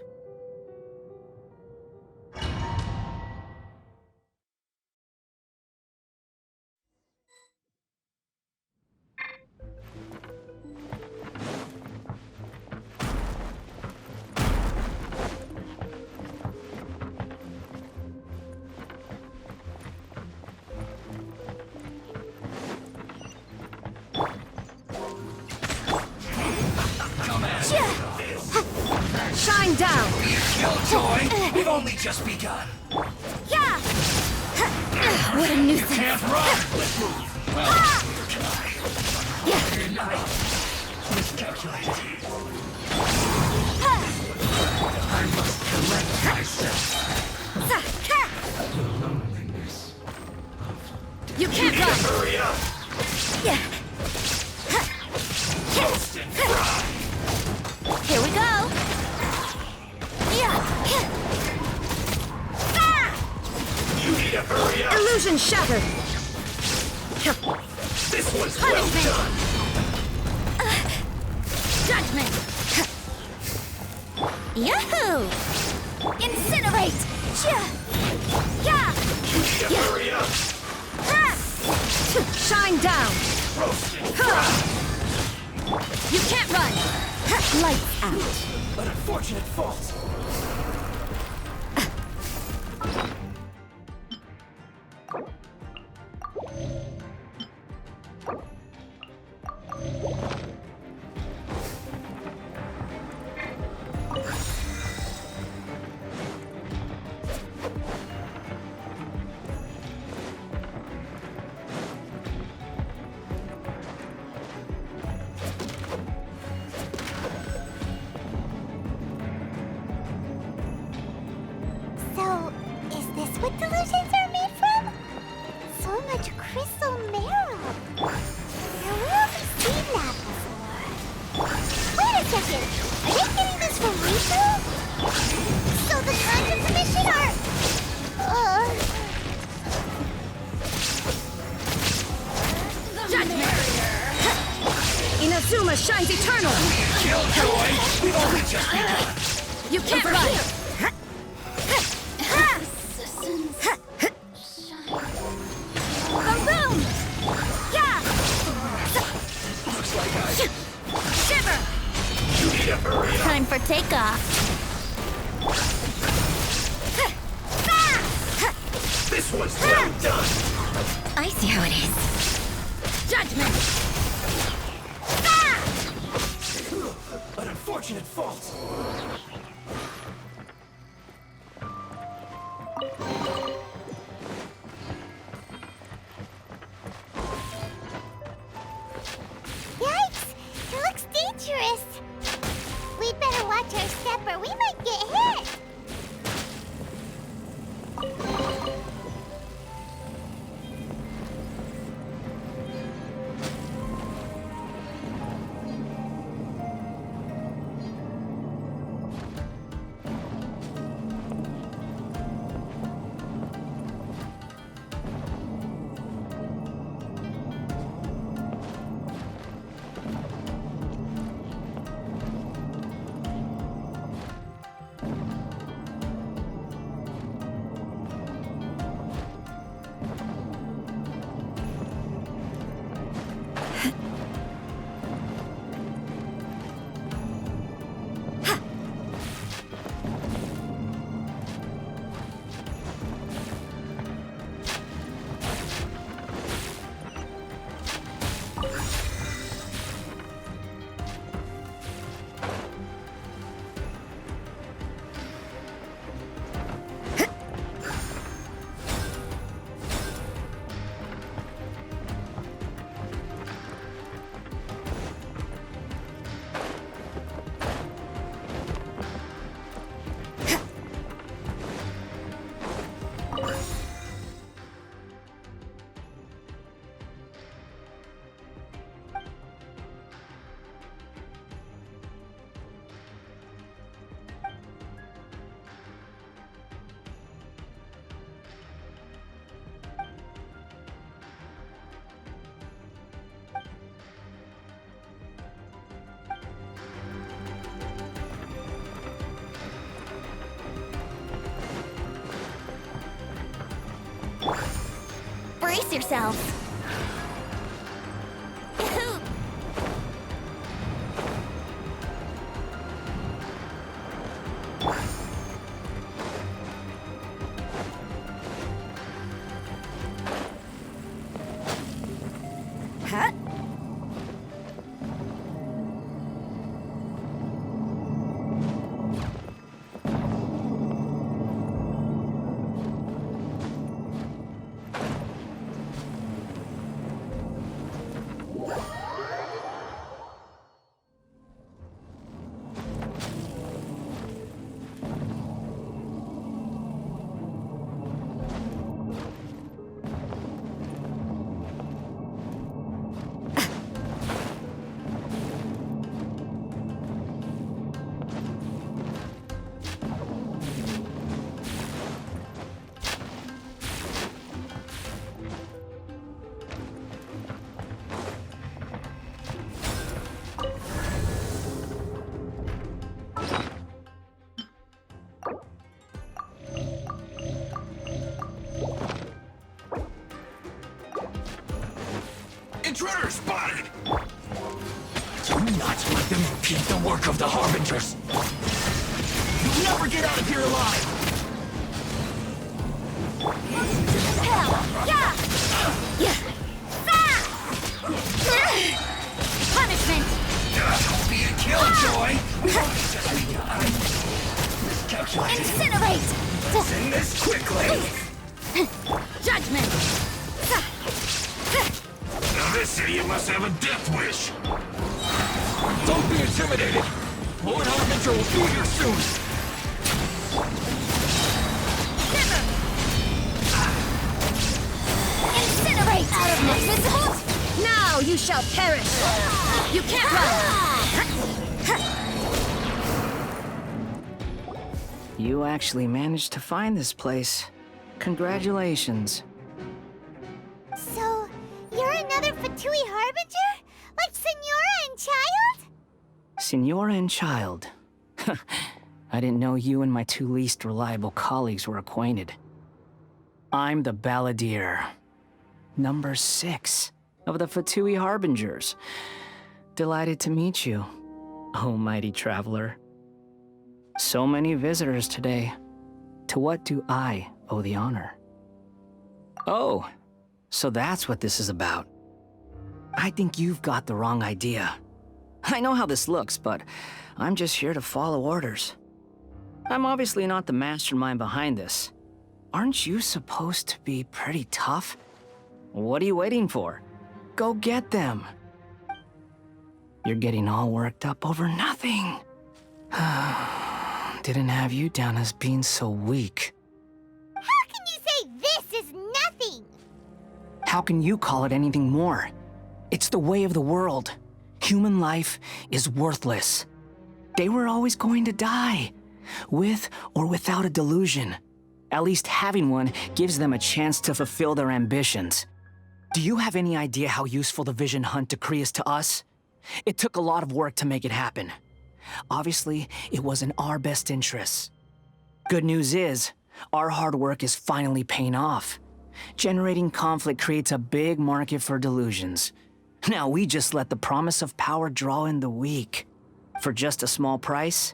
Shine down! Killjoy, we've only just begun. Yeah! What a nuisance. Can't run. Let's move. Well, you're not miscalculated. I must collect myself. You can't run! Hurry up. Toast and fry. Here we go! You need to hurry up. Illusion shattered! This was well done. Judgment! Yahoo! Incinerate! Yeah! You need to hurry up. Shine down! Roast and fry. You can't run! Lights out. An unfortunate fault. So, is this what delusions are made from? So much crystal marrow. Now, where have we seen that before? Wait a second! Are they getting this from Heizou? So the times of the mission are... Inazuma shines eternal! Killjoy, we've only just begun. You can't run! Boom boom! Yeah! Looks like I... Shiver! You need to hurry up. Time for takeoff. This This was well done! I see how it is. Judgment! An unfortunate fault. Yikes! It looks dangerous. We'd better watch our step or we might get hit. Brace yourself. Huh? Intruder spotted! Do not let them impede the work of the Harbingers! You'll never get out of here alive! Hell! Yeah! Yeah! Punishment! Don't be a killjoy! Just begun. Miscalculated. Incinerate! Send this quickly! Judgment! Now this idiot must have a death wish! Don't be intimidated! Lord Harbinger will be here soon! Incinerate! Out of my visible! Now you shall perish! You can't run! You actually managed to find this place. Congratulations. So, you're another Fatui Harbinger? Like Signora and Child? Signora and Child. I didn't know you and my two least reliable colleagues were acquainted. I'm the Balladeer. Number 6 of the Fatui Harbingers. Delighted to meet you, oh mighty traveler. So many visitors today. To what do I owe the honor? Oh, so that's what this is about. I think you've got the wrong idea. I know how this looks, but I'm just here to follow orders. I'm obviously not the mastermind behind this. Aren't you supposed to be pretty tough? What are you waiting for? Go get them. You're getting all worked up over nothing. Didn't have you down as being so weak. How can you say this is nothing? How can you call it anything more? It's the way of the world. Human life is worthless. They were always going to die, with or without a delusion. At least having one gives them a chance to fulfill their ambitions. Do you have any idea how useful the Vision Hunt decree is to us? It took a lot of work to make it happen. Obviously, it was in our best interests. Good news is, our hard work is finally paying off. Generating conflict creates a big market for delusions. Now we just let the promise of power draw in the weak. For just a small price,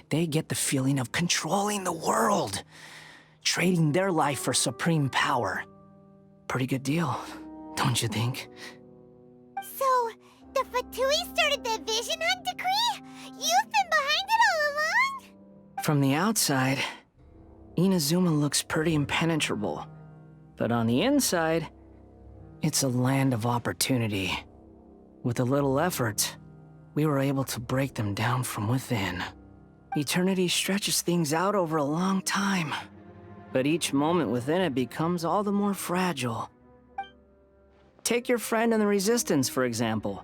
they get the feeling of controlling the world, trading their life for supreme power. Pretty good deal, don't you think? So, the Fatui started the Vision Hunt decree? You've been behind it all along? From the outside, Inazuma looks pretty impenetrable. But on the inside, it's a land of opportunity. With a little effort, we were able to break them down from within. Eternity stretches things out over a long time, but each moment within it becomes all the more fragile. Take your friend in the Resistance, for example.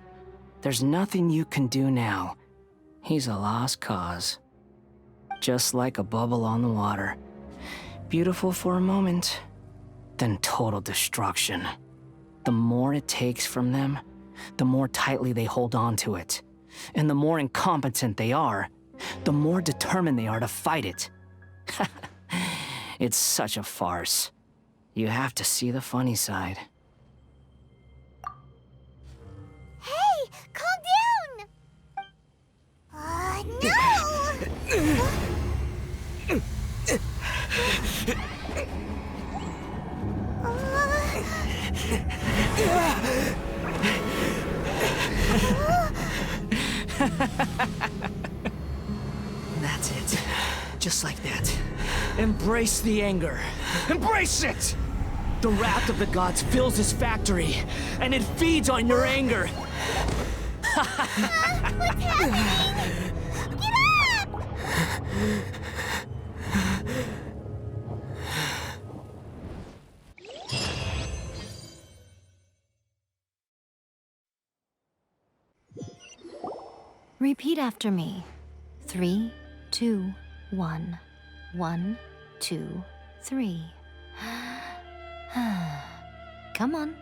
There's nothing you can do now. He's a lost cause. Just like a bubble on the water. Beautiful for a moment, then total destruction. The more it takes from them, the more tightly they hold on to it. And the more incompetent they are, the more determined they are to fight it. It's such a farce. You have to see the funny side. Hey, calm down! No! That's it. Just like that. Embrace the anger. Embrace it! The wrath of the gods fills this factory, and it feeds on your anger. What's happening? Get up! Repeat after me. 3, 2, 1. 1, 2, 3. Come on.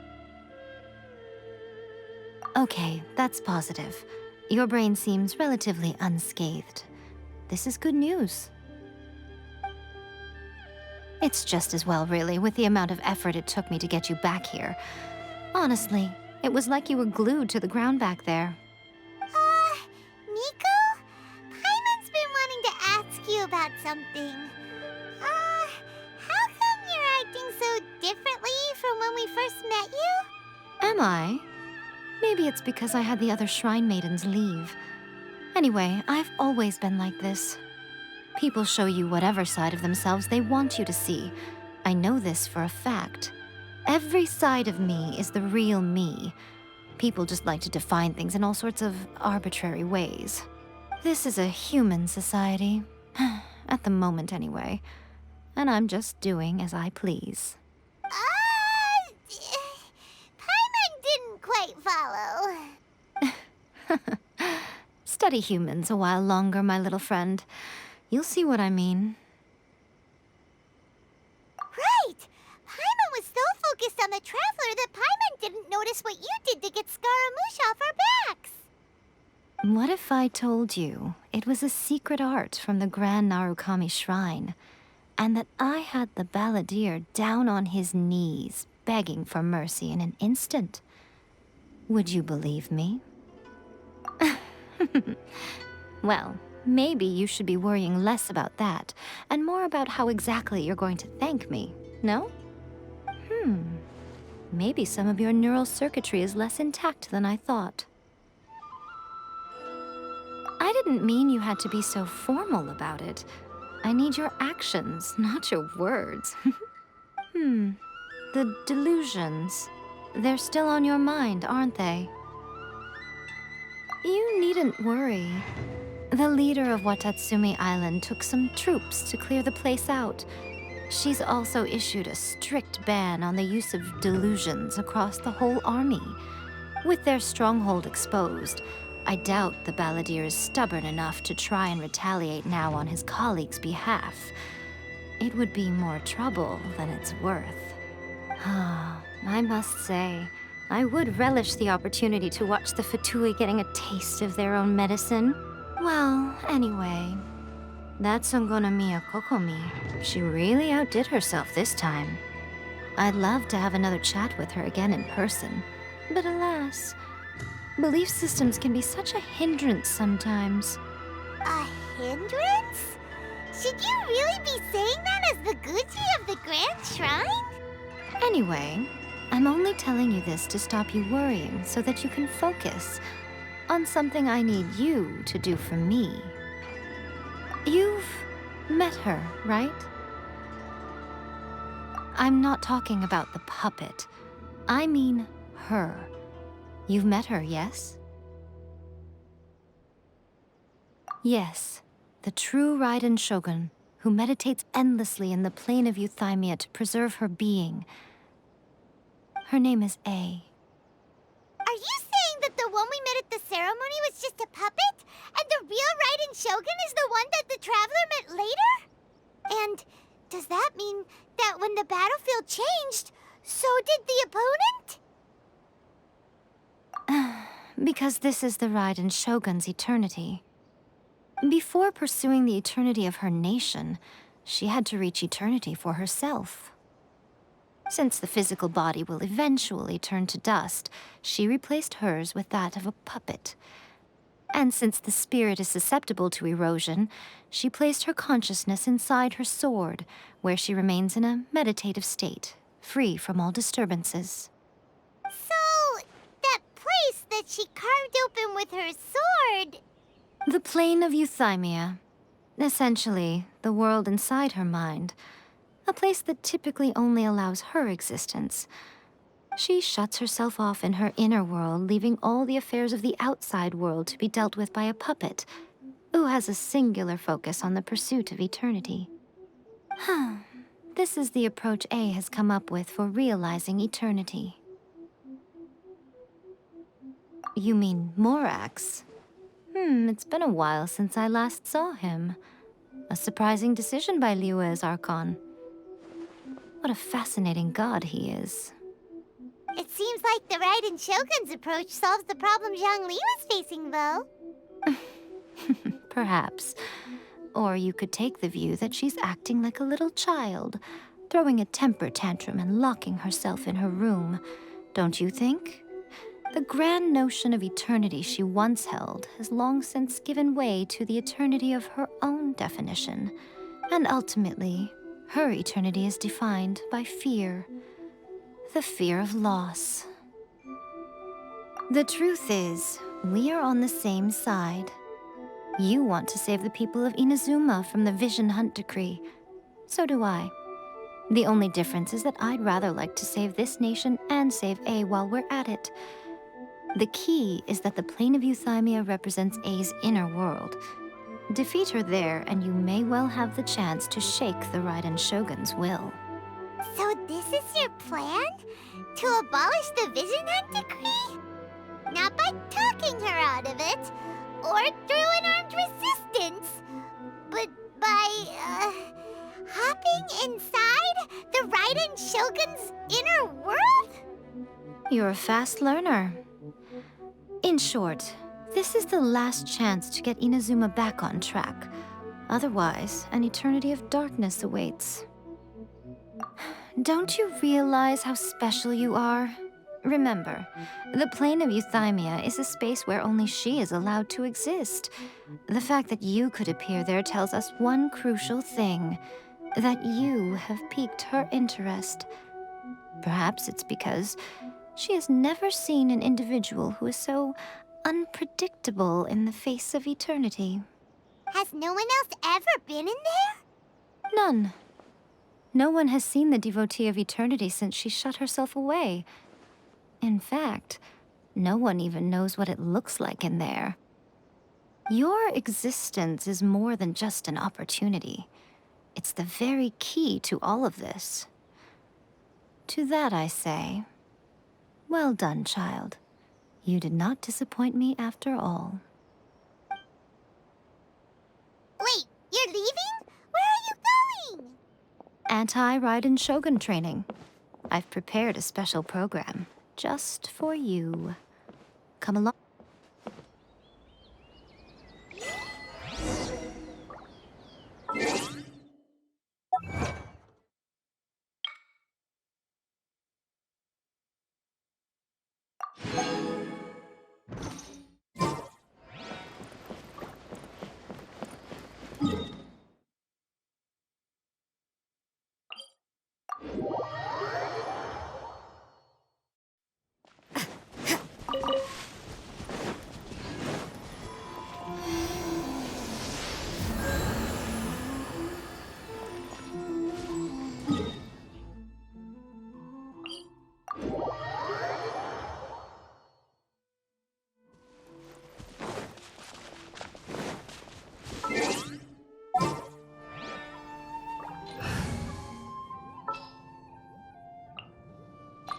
Okay, that's positive. Your brain seems relatively unscathed. This is good news. It's just as well, really, with the amount of effort it took me to get you back here. Honestly, it was like you were glued to the ground back there. Miko? Paimon's been wanting to ask you about something. How come you're acting so differently from when we first met you? Am I? Maybe it's because I had the other Shrine Maidens leave. Anyway, I've always been like this. People show you whatever side of themselves they want you to see. I know this for a fact. Every side of me is the real me. People just like to define things in all sorts of arbitrary ways. This is a human society. At the moment, anyway. And I'm just doing as I please. Paimon didn't quite follow. Study humans a while longer, my little friend. You'll see what I mean. Right! Paimon was so focused on the Traveler that Paimon didn't notice what you did to get Scaramouche off our backs. What if I told you it was a secret art from the Grand Narukami Shrine, and that I had the balladeer down on his knees, begging for mercy in an instant? Would you believe me? Well, maybe you should be worrying less about that, and more about how exactly you're going to thank me, no? Maybe some of your neural circuitry is less intact than I thought. I didn't mean you had to be so formal about it. I need your actions, not your words. The delusions. They're still on your mind, aren't they? You needn't worry. The leader of Watasumi Island took some troops to clear the place out. She's also issued a strict ban on the use of delusions across the whole army. With their stronghold exposed, I doubt the balladeer is stubborn enough to try and retaliate now on his colleagues' behalf. It would be more trouble than it's worth. I must say, I would relish the opportunity to watch the Fatui getting a taste of their own medicine. Well, anyway, that Songonomiya Kokomi, she really outdid herself this time. I'd love to have another chat with her again in person, but alas, belief systems can be such a hindrance sometimes. A hindrance? Should you really be saying that as the Gucci of the Grand Shrine? Anyway, I'm only telling you this to stop you worrying so that you can focus on something I need you to do for me. You've met her, right? I'm not talking about the puppet. I mean her. You've met her, yes? Yes, the true Raiden Shogun, who meditates endlessly in the plane of Euthymia to preserve her being. Her name is A. Are you saying that the one we met at the ceremony was just a puppet? And the real Raiden Shogun is the one that the Traveler met later? And does that mean that when the battlefield changed, so did the opponent? Because this is the Raiden Shogun's eternity. Before pursuing the eternity of her nation, she had to reach eternity for herself. Since the physical body will eventually turn to dust, she replaced hers with that of a puppet. And since the spirit is susceptible to erosion, she placed her consciousness inside her sword, where she remains in a meditative state, free from all disturbances. So, that place that she carved open with her sword... The plane of Euthymia. Essentially, the world inside her mind. A place that typically only allows her existence. She shuts herself off in her inner world, leaving all the affairs of the outside world to be dealt with by a puppet, who has a singular focus on the pursuit of eternity. This is the approach A has come up with for realizing eternity. You mean Morax? It's been a while since I last saw him. A surprising decision by Liyue's Archon. What a fascinating god he is. It seems like the Raiden Shogun's approach solves the problem Zhongli was facing, though. Perhaps. Or you could take the view that she's acting like a little child, throwing a temper tantrum and locking herself in her room. Don't you think? The grand notion of eternity she once held has long since given way to the eternity of her own definition. And ultimately, her eternity is defined by fear. The fear of loss. The truth is, we are on the same side. You want to save the people of Inazuma from the Vision Hunt decree. So do I. The only difference is that I'd rather like to save this nation and save A while we're at it. The key is that the plane of Euthymia represents A's inner world. Defeat her there, and you may well have the chance to shake the Raiden Shogun's will. So this is your plan? To abolish the Vision Hunt decree? Not by talking her out of it, or through an armed resistance, but by, hopping inside the Raiden Shogun's inner world? You're a fast learner. In short, this is the last chance to get Inazuma back on track. Otherwise, an eternity of darkness awaits. Don't you realize how special you are? Remember, the plane of Euthymia is a space where only she is allowed to exist. The fact that you could appear there tells us one crucial thing, that you have piqued her interest. Perhaps it's because she has never seen an individual who is so unpredictable in the face of eternity. Has no one else ever been in there? None. No one has seen the devotee of eternity since she shut herself away. In fact, no one even knows what it looks like in there. Your existence is more than just an opportunity. It's the very key to all of this. To that I say, well done, child. You did not disappoint me after all. Wait, you're leaving? Where are you going? Anti-Raiden Shogun training. I've prepared a special program just for you. Come along.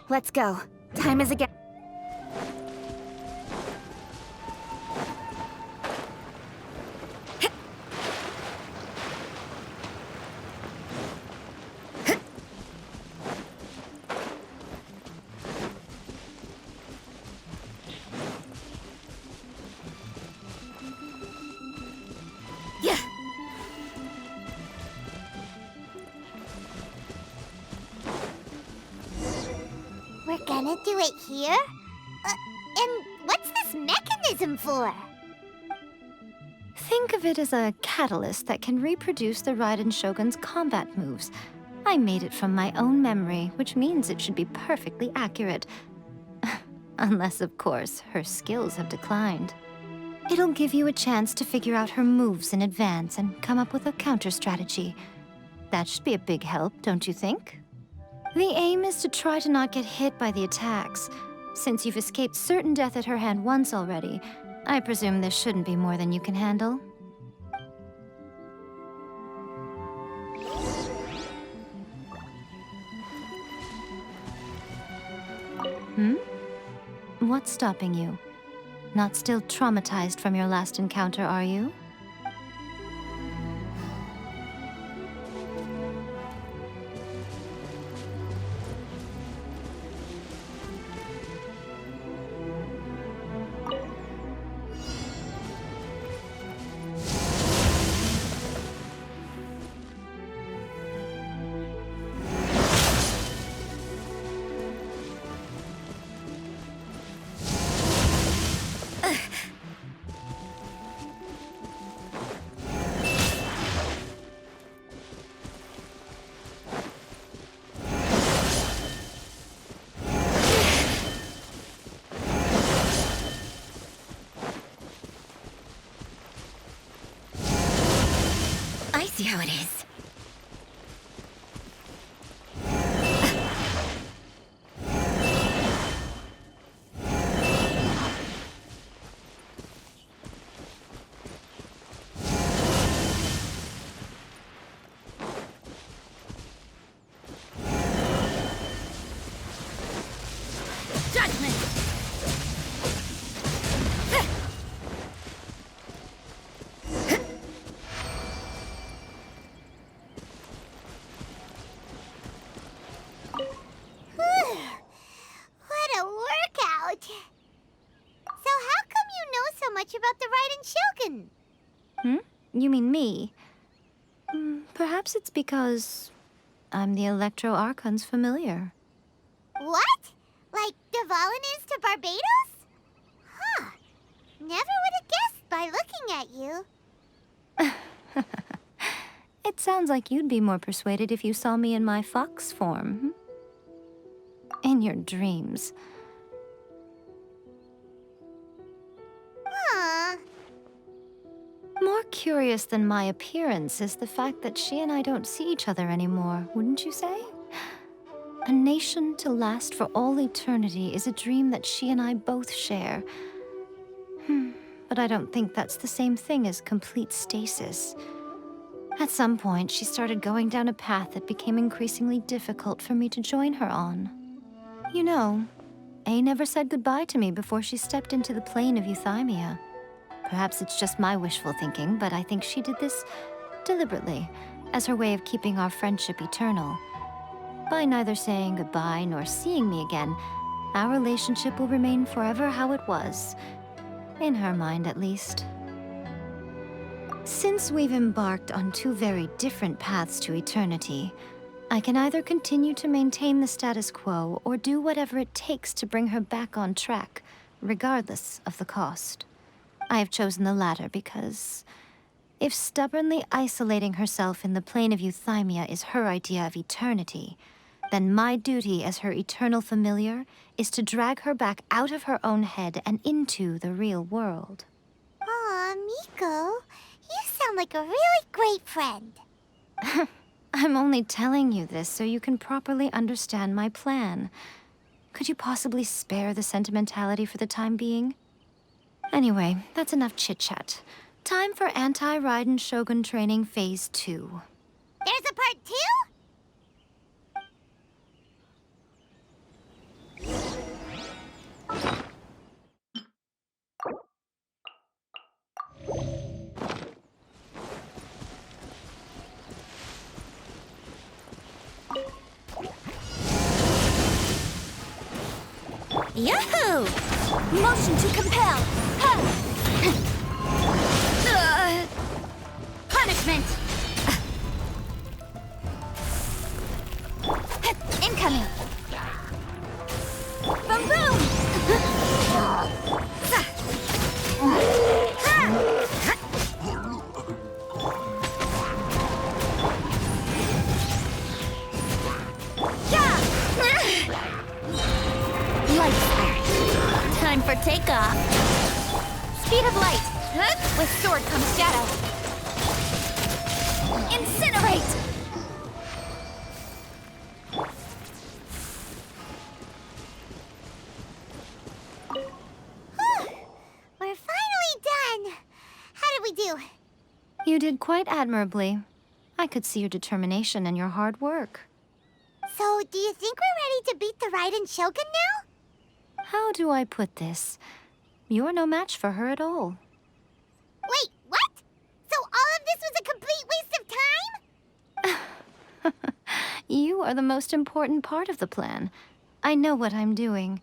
Let's go. Time is again. We're gonna do it here? And what's this mechanism for? Think of it as a catalyst that can reproduce the Raiden Shogun's combat moves. I made it from my own memory, which means it should be perfectly accurate. Unless, of course, her skills have declined. It'll give you a chance to figure out her moves in advance and come up with a counter strategy. That should be a big help, don't you think? The aim is to try to not get hit by the attacks. Since you've escaped certain death at her hand once already, I presume this shouldn't be more than you can handle. What's stopping you? Not still traumatized from your last encounter, are you? I see how it is. Judgment! What a workout! So how come you know so much about the Raiden Shogun? You mean me? Perhaps it's because I'm the Electro Archon's familiar. What? Like Devalin is to Barbados? Huh. Never would have guessed by looking at you. It sounds like you'd be more persuaded if you saw me in my fox form. In your dreams. Aww. More curious than my appearance is the fact that she and I don't see each other anymore, wouldn't you say? A nation to last for all eternity is a dream that she and I both share. But I don't think that's the same thing as complete stasis. At some point, she started going down a path that became increasingly difficult for me to join her on. You know, Yae never said goodbye to me before she stepped into the plane of Euthymia. Perhaps it's just my wishful thinking, but I think she did this deliberately, as her way of keeping our friendship eternal. By neither saying goodbye nor seeing me again, our relationship will remain forever how it was. In her mind, at least. Since we've embarked on two very different paths to eternity, I can either continue to maintain the status quo or do whatever it takes to bring her back on track, regardless of the cost. I have chosen the latter because if stubbornly isolating herself in the plane of Euthymia is her idea of eternity, then my duty as her eternal familiar is to drag her back out of her own head and into the real world. Aw, Miko, you sound like a really great friend. I'm only telling you this so you can properly understand my plan. Could you possibly spare the sentimentality for the time being? Anyway, that's enough chit-chat. Time for anti-Raiden Shogun training Phase 2. There's a part 2? Yahoo! Motion to compel! Punishment! Incoming! Boom boom! Time for takeoff. Speed of light. With sword comes shadow. Incinerate! We're finally done. How did we do? You did quite admirably. I could see your determination and your hard work. So, do you think we're ready to beat the Raiden Shogun now? How do I put this? You're no match for her at all. Wait, what? So all of this was a complete waste of time? You are the most important part of the plan. I know what I'm doing.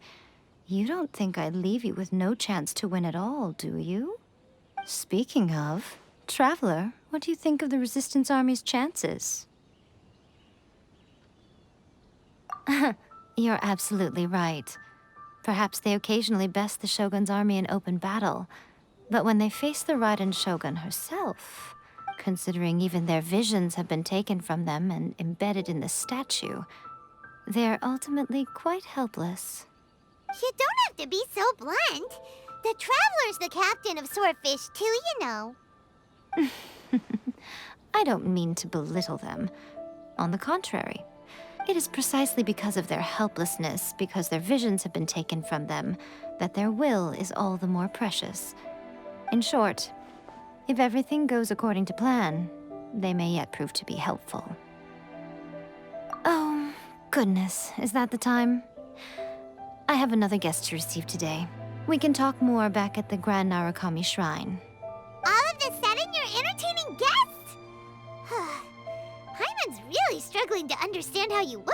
You don't think I'd leave you with no chance to win at all, do you? Speaking of, Traveler, what do you think of the Resistance Army's chances? You're absolutely right. Perhaps they occasionally best the Shogun's army in open battle, but when they face the Raiden Shogun herself, considering even their visions have been taken from them and embedded in the statue, they're ultimately quite helpless. You don't have to be so blunt. The Traveler's the captain of Swordfish too, you know. I don't mean to belittle them. On the contrary. It is precisely because of their helplessness, because their visions have been taken from them, that their will is all the more precious. In short, if everything goes according to plan, they may yet prove to be helpful. Oh, goodness, is that the time? I have another guest to receive today. We can talk more back at the Grand Narukami Shrine. All of a sudden, you're entertaining guests? Hyman's really struggling to understand how you work.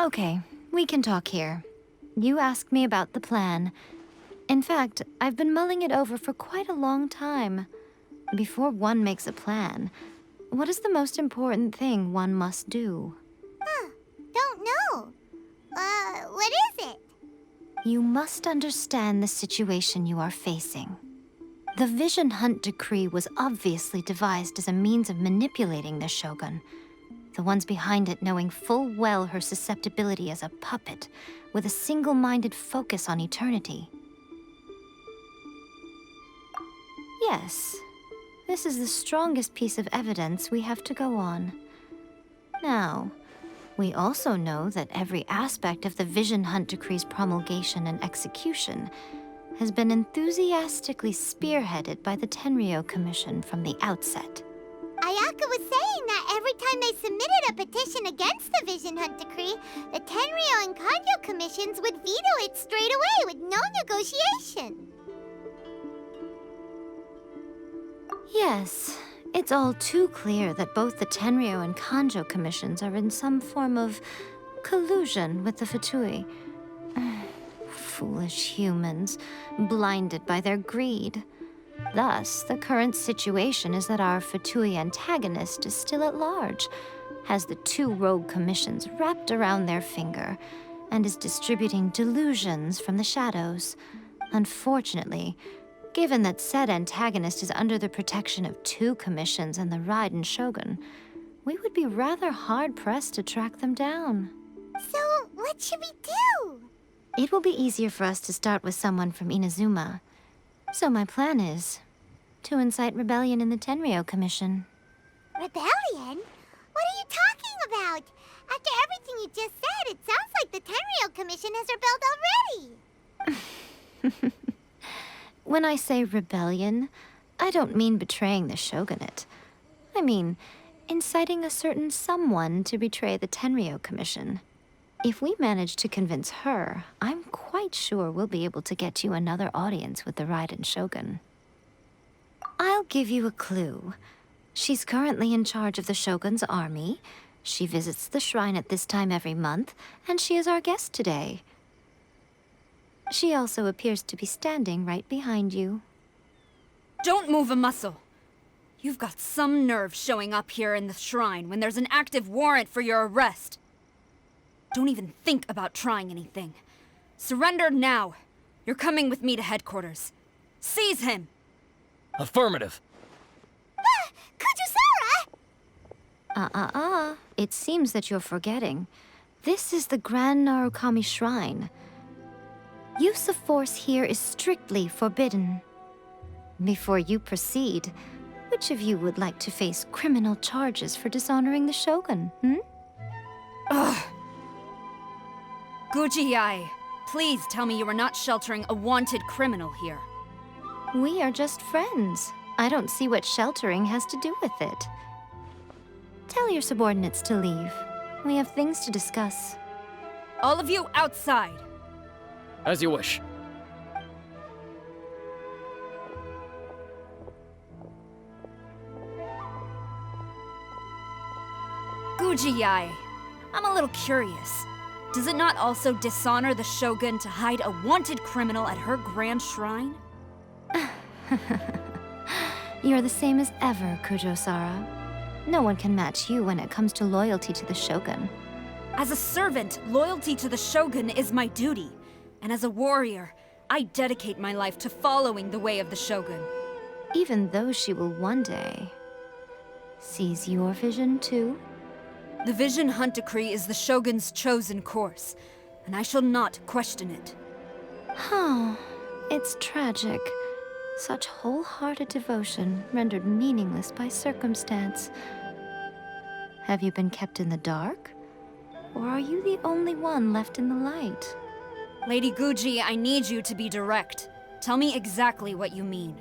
Okay, we can talk here. You asked me about the plan. In fact, I've been mulling it over for quite a long time. Before one makes a plan, what is the most important thing one must do? Don't know. What is it? You must understand the situation you are facing. The Vision Hunt Decree was obviously devised as a means of manipulating the Shogun. The ones behind it knowing full well her susceptibility as a puppet, with a single-minded focus on eternity. Yes, this is the strongest piece of evidence we have to go on. Now, we also know that every aspect of the Vision Hunt Decree's promulgation and execution has been enthusiastically spearheaded by the Tenryou Commission from the outset. Ayaka was saying that every time they submitted a petition against the Vision Hunt Decree, the Tenryou and Kujou commissions would veto it straight away with no negotiation. Yes, it's all too clear that both the Tenryou and Kujou commissions are in some form of collusion with the Fatui. Foolish humans, blinded by their greed. Thus, the current situation is that our Fatui antagonist is still at large, has the two rogue commissions wrapped around their finger, and is distributing delusions from the shadows. Unfortunately, given that said antagonist is under the protection of two commissions and the Raiden Shogun, we would be rather hard-pressed to track them down. So, what should we do? It will be easier for us to start with someone from Inazuma. So my plan is to incite rebellion in the Tenryou Commission. Rebellion? What are you talking about? After everything you just said, it sounds like the Tenryou Commission has rebelled already. When I say rebellion, I don't mean betraying the shogunate. I mean inciting a certain someone to betray the Tenryou Commission. If we manage to convince her, I'm quite sure we'll be able to get you another audience with the Raiden Shogun. I'll give you a clue. She's currently in charge of the Shogun's army. She visits the shrine at this time every month, and she is our guest today. She also appears to be standing right behind you. Don't move a muscle. You've got some nerve showing up here in the shrine when there's an active warrant for your arrest. Don't even think about trying anything. Surrender now. You're coming with me to headquarters. Seize him! Affirmative. Kujou Sara! It seems that you're forgetting. This is the Grand Narukami Shrine. Use of force here is strictly forbidden. Before you proceed, which of you would like to face criminal charges for dishonoring the Shogun, Ugh! Yae, please tell me you are not sheltering a wanted criminal here. We are just friends. I don't see what sheltering has to do with it. Tell your subordinates to leave. We have things to discuss. All of you outside! As you wish. Yae, I'm a little curious. Does it not also dishonor the Shogun to hide a wanted criminal at her grand shrine? You're the same as ever, Kujou Sara. No one can match you when it comes to loyalty to the Shogun. As a servant, loyalty to the Shogun is my duty. And as a warrior, I dedicate my life to following the way of the Shogun. Even though she will one day seize your vision too? The Vision Hunt Decree is the Shogun's chosen course, and I shall not question it. It's tragic. Such wholehearted devotion rendered meaningless by circumstance. Have you been kept in the dark? Or are you the only one left in the light? Lady Guji, I need you to be direct. Tell me exactly what you mean.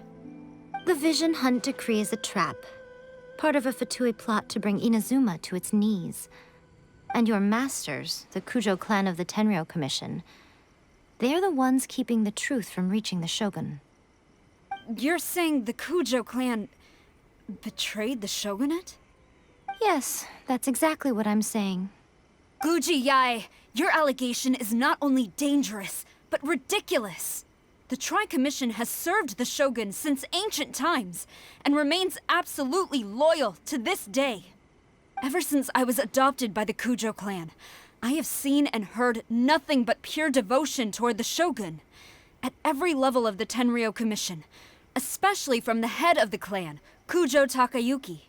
The Vision Hunt Decree is a trap. Part of a Fatui plot to bring Inazuma to its knees. And your masters, the Kujou clan of the Tenryou Commission, they're the ones keeping the truth from reaching the Shogun. You're saying the Kujou clan betrayed the Shogunate? Yes, that's exactly what I'm saying. Guji Yae, your allegation is not only dangerous, but ridiculous. The Tri-Commission has served the Shogun since ancient times, and remains absolutely loyal to this day. Ever since I was adopted by the Kujou clan, I have seen and heard nothing but pure devotion toward the Shogun. At every level of the Tenryou Commission, especially from the head of the clan, Kujou Takayuki.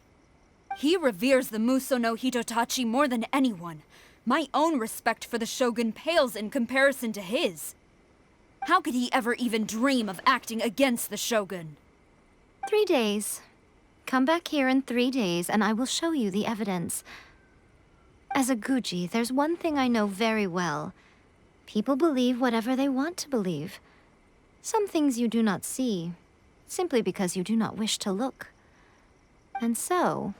He reveres the Muso no Hitotachi more than anyone. My own respect for the Shogun pales in comparison to his. How could he ever even dream of acting against the Shogun? 3 days. Come back here in 3 days and I will show you the evidence. As a Guji, there's one thing I know very well. People believe whatever they want to believe. Some things you do not see, simply because you do not wish to look. And so,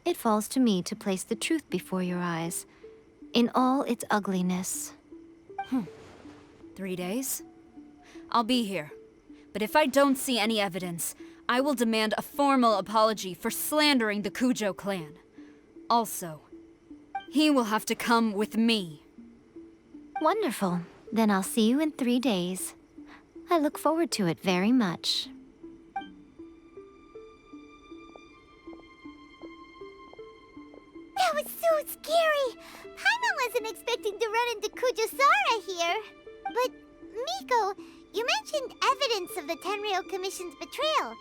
it falls to me to place the truth before your eyes, in all its ugliness. 3 days? I'll be here. But if I don't see any evidence, I will demand a formal apology for slandering the Kujou clan. Also, he will have to come with me. Wonderful. Then I'll see you in 3 days. I look forward to it very much. That was so scary! Paimon wasn't expecting to run into Kujou Sara here. But, Miko, you mentioned evidence of the Tenryou Commission's betrayal.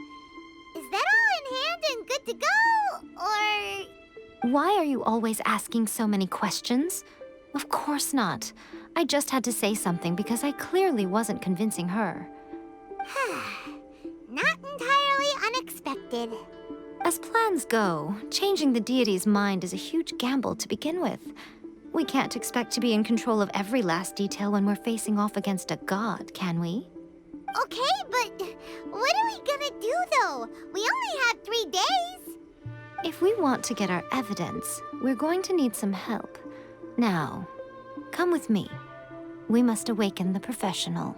Is that all in hand and good to go, or...? Why are you always asking so many questions? Of course not. I just had to say something because I clearly wasn't convincing her. Not entirely unexpected. As plans go, changing the deity's mind is a huge gamble to begin with. We can't expect to be in control of every last detail when we're facing off against a god, can we? Okay, but what are we gonna do, though? We only have 3 days. If we want to get our evidence, we're going to need some help. Now, come with me. We must awaken the professional.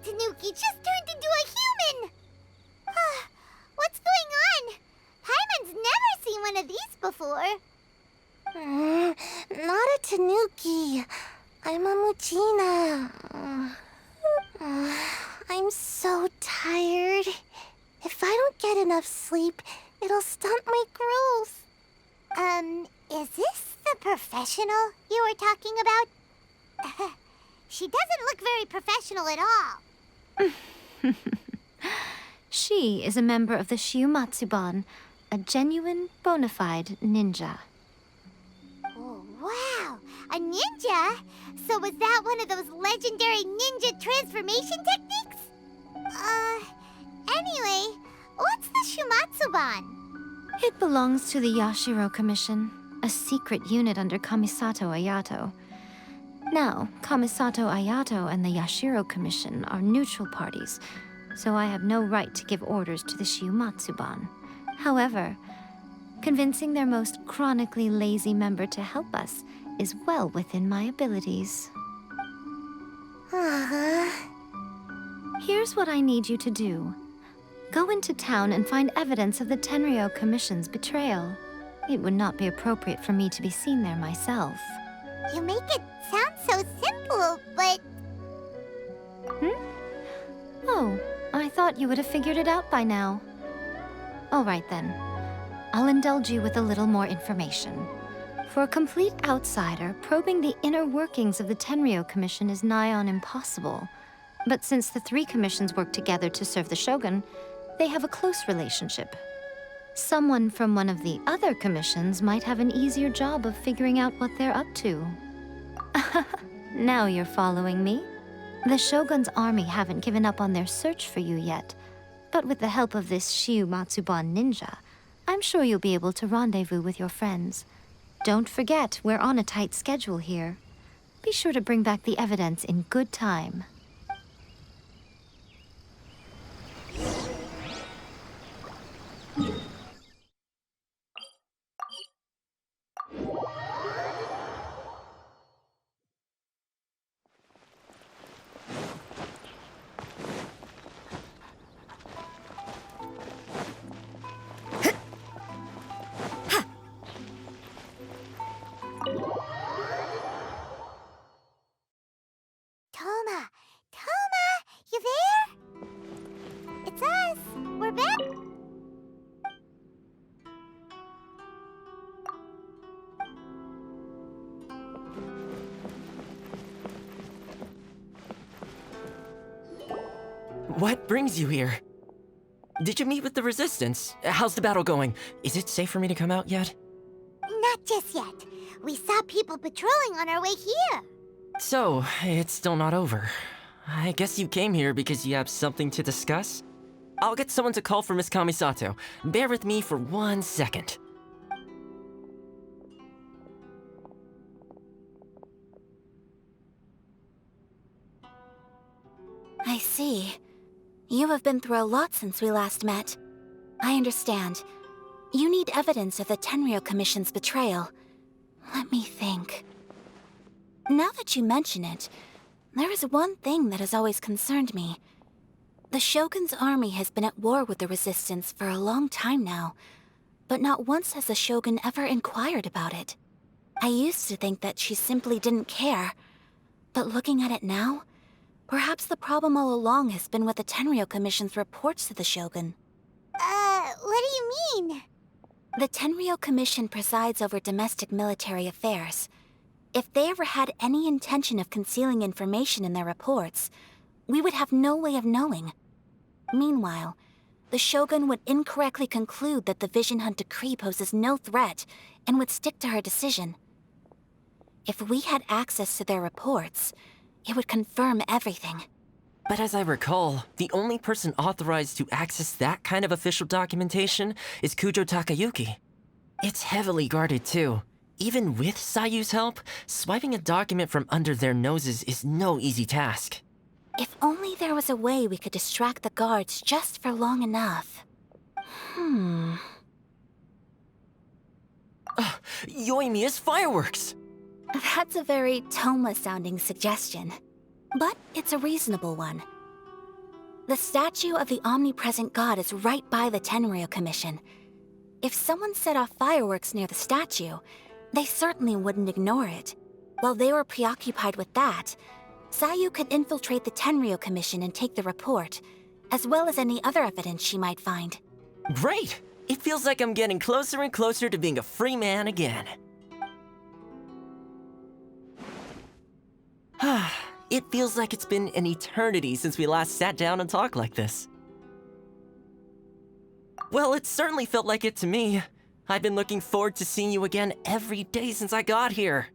Tanuki just turned into a human! What's going on? Paimon's never seen one of these before. Not a Tanuki. I'm a Muchina. I'm so tired. If I don't get enough sleep, it'll stunt my growth. Is this the professional you were talking about? She doesn't look very professional at all. She is a member of the Shiumatsuban, a genuine, bona fide ninja. Oh, wow! A ninja? So was that one of those legendary ninja transformation techniques? Anyway, what's the Shiumatsuban? It belongs to the Yashiro Commission, a secret unit under Kamisato Ayato. Now, Kamisato Ayato and the Yashiro Commission are neutral parties, so I have no right to give orders to the Shiumatsuban. However, convincing their most chronically lazy member to help us is well within my abilities. Here's what I need you to do. Go into town and find evidence of the Tenryou Commission's betrayal. It would not be appropriate for me to be seen there myself. You make it sound so simple, but... Oh, I thought you would have figured it out by now. All right then. I'll indulge you with a little more information. For a complete outsider, probing the inner workings of the Tenryou Commission is nigh on impossible. But since the three commissions work together to serve the Shogun, they have a close relationship. Someone from one of the other commissions might have an easier job of figuring out what they're up to. Now you're following me. The Shogun's army haven't given up on their search for you yet, but with the help of this Shiumatsuban ninja, I'm sure you'll be able to rendezvous with your friends. Don't forget, we're on a tight schedule here. Be sure to bring back the evidence in good time. Toma, you there? It's us. We're back. What brings you here? Did you meet with the Resistance? How's the battle going? Is it safe for me to come out yet? Not just yet. We saw people patrolling on our way here. So, it's still not over. I guess you came here because you have something to discuss? I'll get someone to call for Miss Kamisato. Bear with me for 1 second. I see. You have been through a lot since we last met. I understand. You need evidence of the Tenryou Commission's betrayal. Let me think. Now that you mention it, there is one thing that has always concerned me. The Shogun's army has been at war with the Resistance for a long time now, but not once has the Shogun ever inquired about it. I used to think that she simply didn't care, but looking at it now, perhaps the problem all along has been with the Tenryou Commission's reports to the Shogun. What do you mean? The Tenryou Commission presides over domestic military affairs. If they ever had any intention of concealing information in their reports, we would have no way of knowing. Meanwhile, the Shogun would incorrectly conclude that the Vision Hunt decree poses no threat and would stick to her decision. If we had access to their reports, it would confirm everything. But as I recall, the only person authorized to access that kind of official documentation is Kujou Takayuki. It's heavily guarded too. Even with Sayu's help, swiping a document from under their noses is no easy task. If only there was a way we could distract the guards just for long enough. Yoimiya's fireworks! That's a very Toma-sounding suggestion. But it's a reasonable one. The statue of the omnipresent god is right by the Tenryou Commission. If someone set off fireworks near the statue, they certainly wouldn't ignore it. While they were preoccupied with that, Sayu could infiltrate the Tenryou Commission and take the report, as well as any other evidence she might find. Great! It feels like I'm getting closer and closer to being a free man again. It feels like it's been an eternity since we last sat down and talked like this. Well, it certainly felt like it to me. I've been looking forward to seeing you again every day since I got here.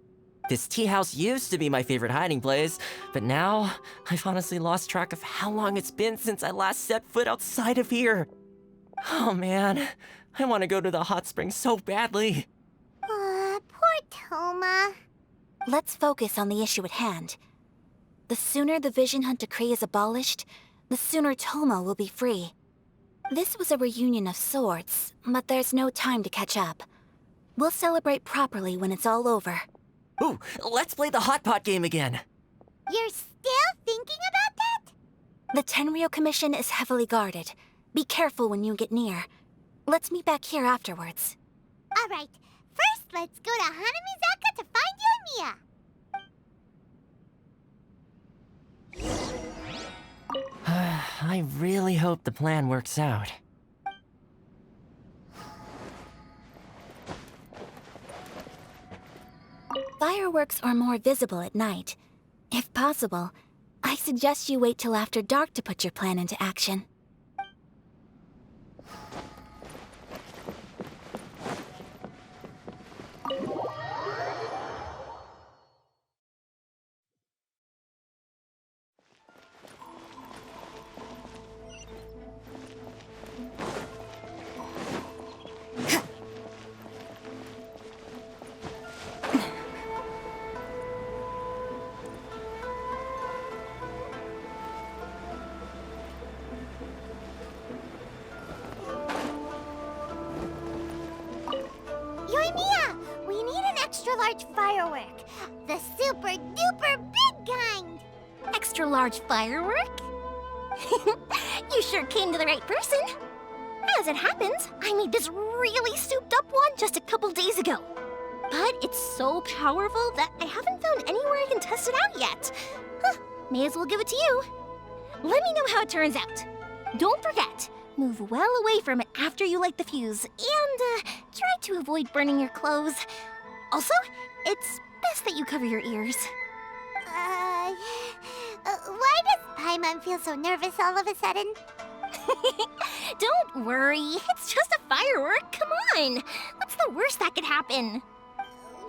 This tea house used to be my favorite hiding place, but now I've honestly lost track of how long it's been since I last set foot outside of here. Oh man, I want to go to the hot springs so badly. Poor Toma. Let's focus on the issue at hand. The sooner the Vision Hunt Decree is abolished, the sooner Tomo will be free. This was a reunion of sorts, but there's no time to catch up. We'll celebrate properly when it's all over. Ooh, let's play the hot pot game again. You're still thinking about that? The Tenryou Commission is heavily guarded. Be careful when you get near. Let's meet back here afterwards. Alright, first let's go to Hanamizaka to find Yoimiya. I really hope the plan works out. Fireworks are more visible at night. If possible, I suggest you wait till after dark to put your plan into action. Yoimiya, we need an extra-large firework. The super-duper big kind. Extra-large firework? You sure came to the right person. As it happens, I made this really souped-up one just a couple days ago. But it's so powerful that I haven't found anywhere I can test it out yet. Huh, may as well give it to you. Let me know how it turns out. Don't forget, move well away from it after you light the fuse, and try to avoid burning your clothes. Also, it's best that you cover your ears. Why does Paimon feel so nervous all of a sudden? Don't worry, it's just a firework, come on! What's the worst that could happen?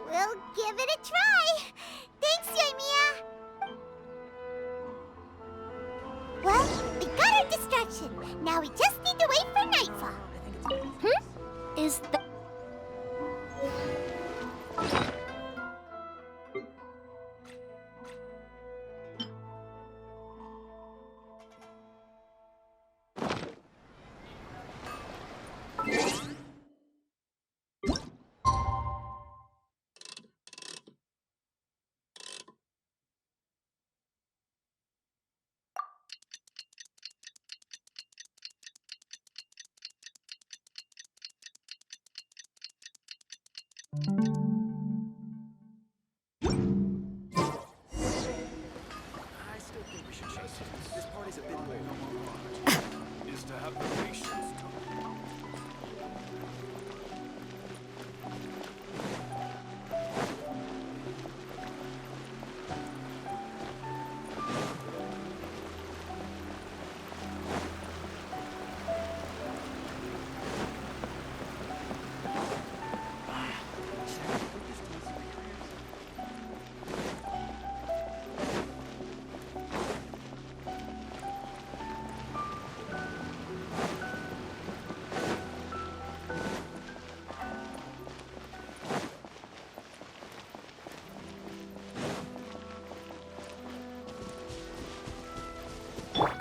We'll give it a try. Thanks, Yoimiya. Well, we got our distraction. Now we just need to wait for nightfall. Is the... I still think we should chase it. This party's a bit more is to have the patience to...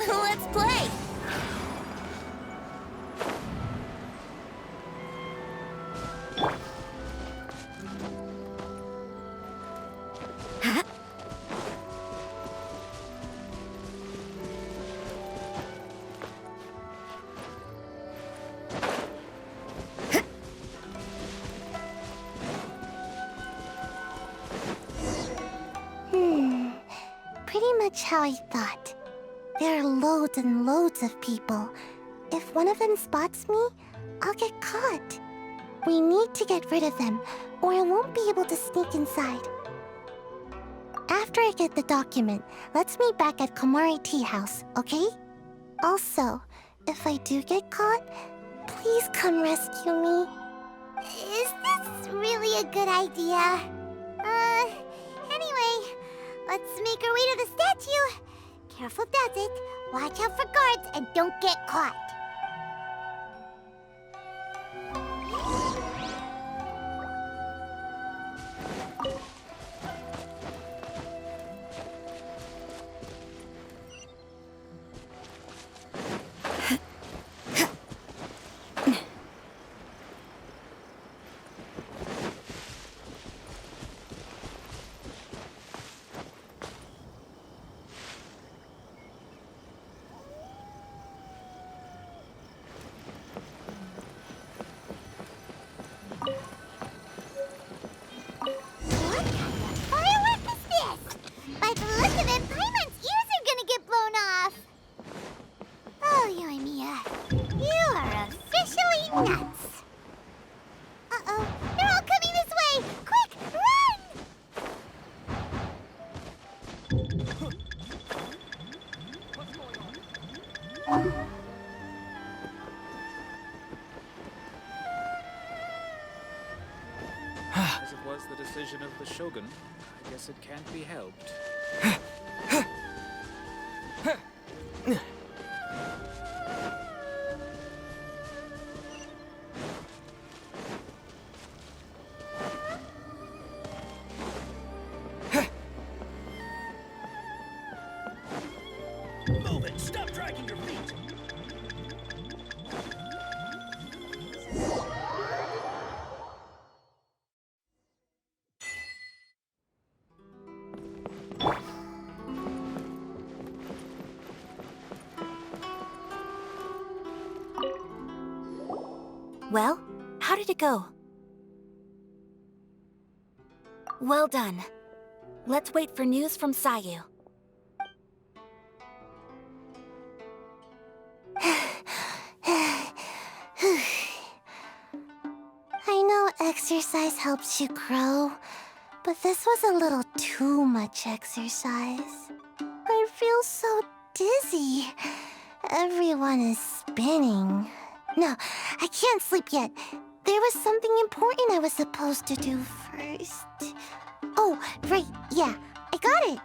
Let's play! Pretty much how I thought. There are loads and loads of people. If one of them spots me, I'll get caught. We need to get rid of them, or I won't be able to sneak inside. After I get the document, let's meet back at Komari Tea House, okay? Also, if I do get caught, please come rescue me. Is this really a good idea? Anyway, let's make our way to the statue. Careful does it. Watch out for guards and don't get caught. it's the decision of the Shogun, I guess it can't be helped. Move it! Stop dragging your feet! Well, how did it go? Well done. Let's wait for news from Sayu. I know exercise helps you grow, but this was a little too much exercise. I feel so dizzy. Everyone is spinning. No, I can't sleep yet. There was something important I was supposed to do first. Oh, right, yeah, I got it.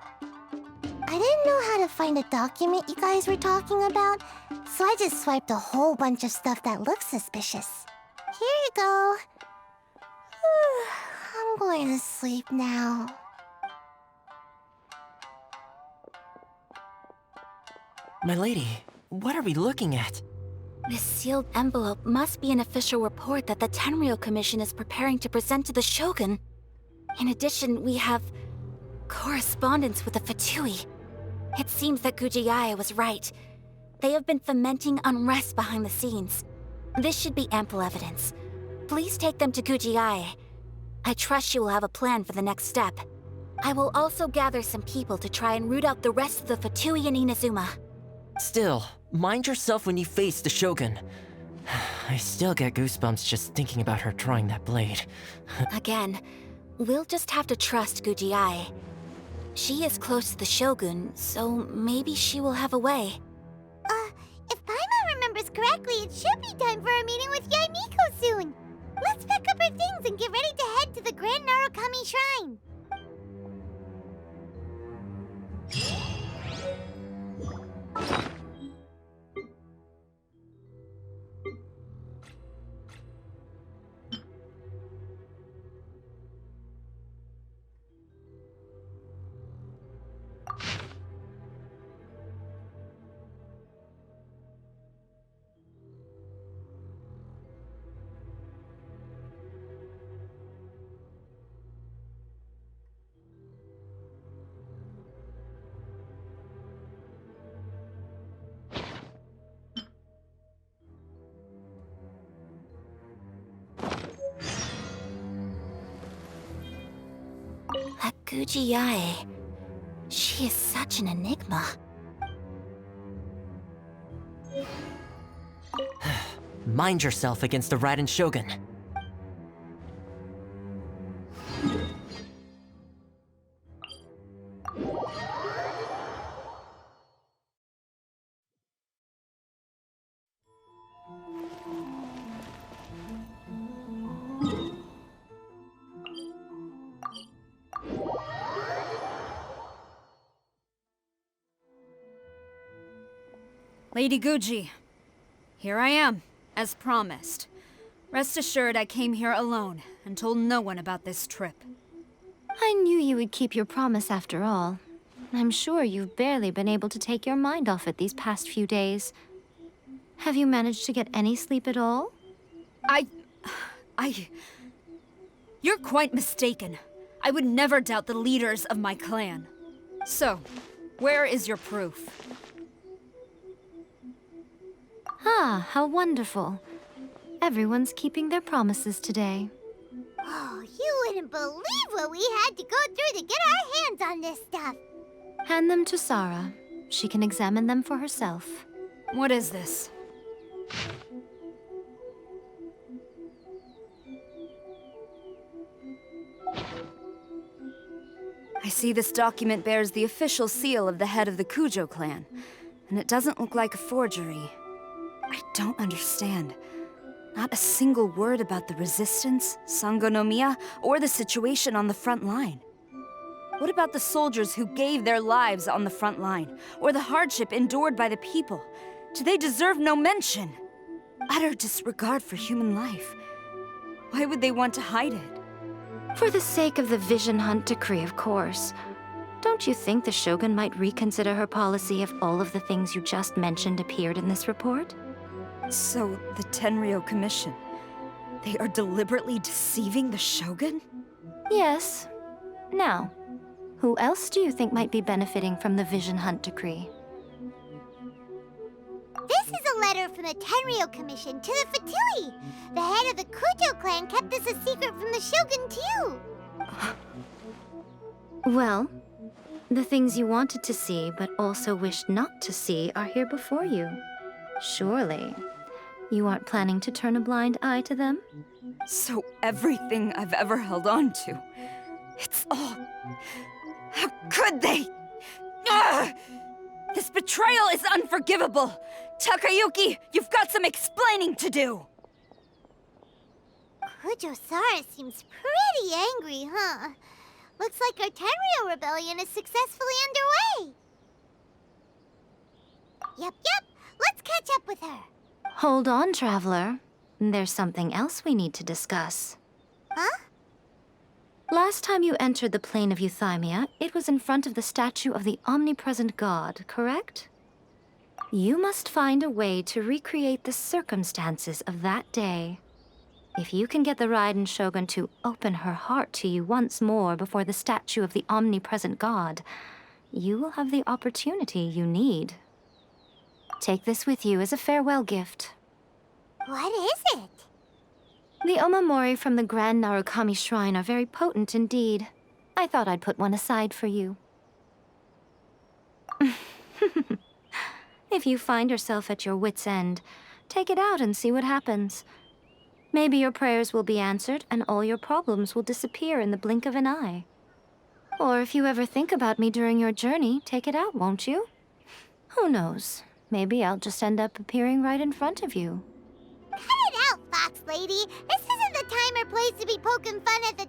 I didn't know how to find a document you guys were talking about, so I just swiped a whole bunch of stuff that looks suspicious. Here you go. I'm going to sleep now. My lady, what are we looking at? This sealed envelope must be an official report that the Tenryou Commission is preparing to present to the Shogun. In addition, we have correspondence with the Fatui. It seems that Yae was right. They have been fomenting unrest behind the scenes. This should be ample evidence. Please take them to Yae. I trust she will have a plan for the next step. I will also gather some people to try and root out the rest of the Fatui in Inazuma. Still, mind yourself when you face the Shogun. I still get goosebumps just thinking about her drawing that blade. Again, we'll just have to trust Yae. She is close to the Shogun, so maybe she will have a way. If Paimon remembers correctly, it should be time for a meeting with Yae Miko soon. Let's pack up our things and get ready to head to the Grand Narukami Shrine. That Yae, she is such an enigma. Mind yourself against the Raiden Shogun. Lady Guji, here I am, as promised. Rest assured I came here alone and told no one about this trip. I knew you would keep your promise after all. I'm sure you've barely been able to take your mind off it these past few days. Have you managed to get any sleep at all? You're quite mistaken. I would never doubt the leaders of my clan. So, where is your proof? Ah, how wonderful. Everyone's keeping their promises today. Oh, you wouldn't believe what we had to go through to get our hands on this stuff. Hand them to Sara. She can examine them for herself. What is this? I see this document bears the official seal of the head of the Kujou clan, and it doesn't look like a forgery. I don't understand. Not a single word about the resistance, Sangonomiya, or the situation on the front line. What about the soldiers who gave their lives on the front line, or the hardship endured by the people? Do they deserve no mention? Utter disregard for human life. Why would they want to hide it? For the sake of the Vision Hunt decree, of course. Don't you think the Shogun might reconsider her policy if all of the things you just mentioned appeared in this report? So, the Tenryou Commission, they are deliberately deceiving the Shogun? Yes. Now, who else do you think might be benefiting from the Vision Hunt decree? This is a letter from the Tenryou Commission to the Fatui. The head of the Kujou clan kept this a secret from the Shogun, too. Well, the things you wanted to see but also wished not to see are here before you. Surely, you aren't planning to turn a blind eye to them? So everything I've ever held on to, it's all... How could they? Ugh! This betrayal is unforgivable! Takayuki, you've got some explaining to do! Kujou Sara seems pretty angry, huh? Looks like our Tenryou rebellion is successfully underway. Yep. Let's catch up with her. Hold on, Traveler. There's something else we need to discuss. Huh? Last time you entered the plane of Euthymia, it was in front of the statue of the omnipresent god, correct? You must find a way to recreate the circumstances of that day. If you can get the Raiden Shogun to open her heart to you once more before the statue of the omnipresent god, you will have the opportunity you need. Take this with you as a farewell gift. What is it? The omamori from the Grand Narukami Shrine are very potent indeed. I thought I'd put one aside for you. If you find yourself at your wit's end, take it out and see what happens. Maybe your prayers will be answered and all your problems will disappear in the blink of an eye. Or if you ever think about me during your journey, take it out, won't you? Who knows? Maybe I'll just end up appearing right in front of you. Cut it out, Fox Lady! This isn't the time or place to be poking fun at the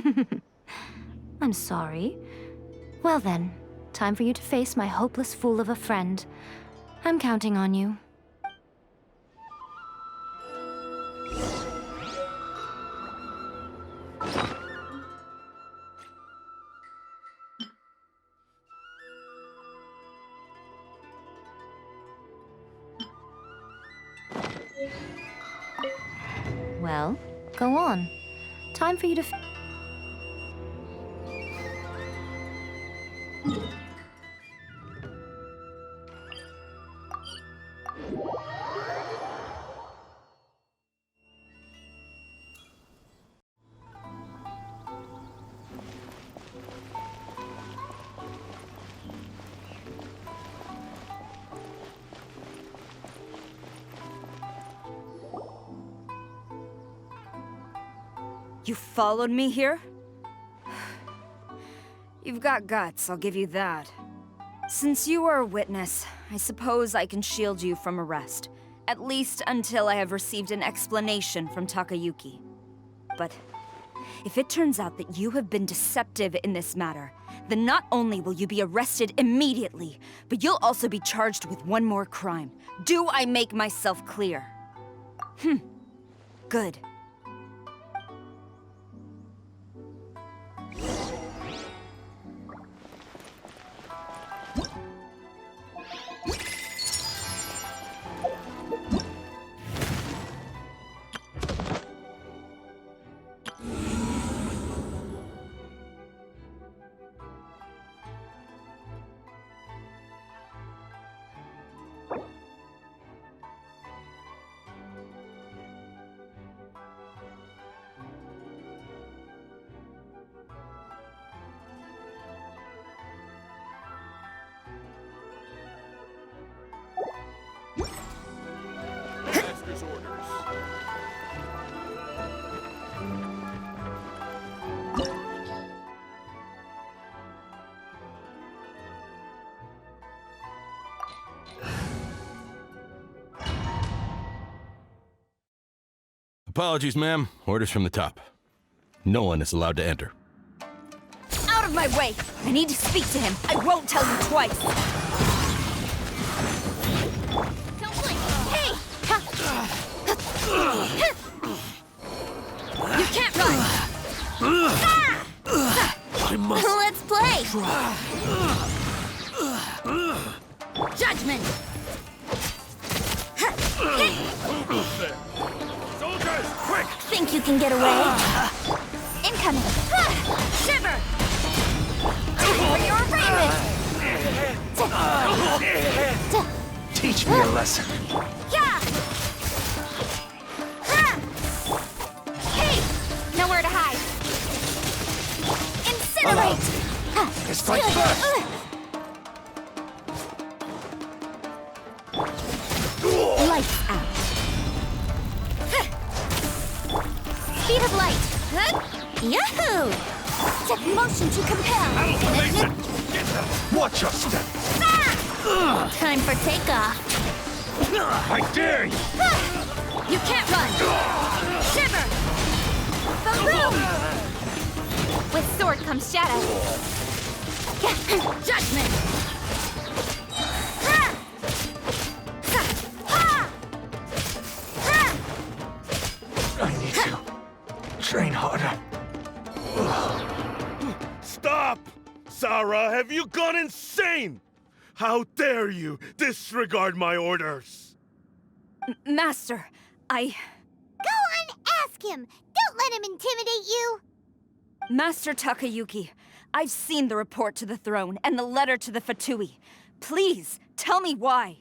Traveler! I'm sorry. Well then, time for you to face my hopeless fool of a friend. I'm counting on you. Well, go on. Time for you to You followed me here? You've got guts, I'll give you that. Since you are a witness, I suppose I can shield you from arrest. At least until I have received an explanation from Takayuki. But if it turns out that you have been deceptive in this matter, then not only will you be arrested immediately, but you'll also be charged with one more crime. Do I make myself clear? Good. Apologies, ma'am. Orders from the top. No one is allowed to enter. Out of my way! I need to speak to him. I won't tell you twice. Don't blink! Hey! You can't run! I must Let's play! try. Judgment! Soldiers, quick! Think you can get away? Incoming! Shiver! Time for your arraignment! Teach me a lesson. Yeah! Hey! Nowhere to hide! Incinerate! Strike first! Lights out. Speed of light. Yahoo! Set motion to compel. Watch your step. Time for takeoff. I dare you! You can't run! Shiver! Boom! With sword comes shadow. Judgment! I need to train harder. Stop! Sara, have you gone insane? How dare you disregard my orders? Master, Go on, ask him! Don't let him intimidate you! Master Takayuki, I've seen the report to the throne and the letter to the Fatui. Please, tell me why.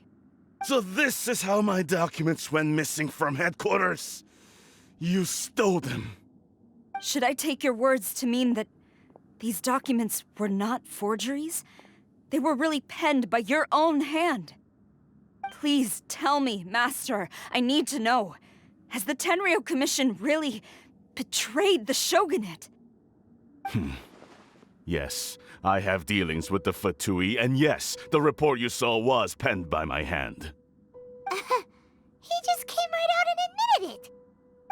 So this is how my documents went missing from headquarters? You stole them. Should I take your words to mean that these documents were not forgeries? They were really penned by your own hand. Please tell me, Master. I need to know. Has the Tenryou Commission really betrayed the Shogunate? Yes, I have dealings with the Fatui, and yes, the report you saw was penned by my hand. He just came right out and admitted it!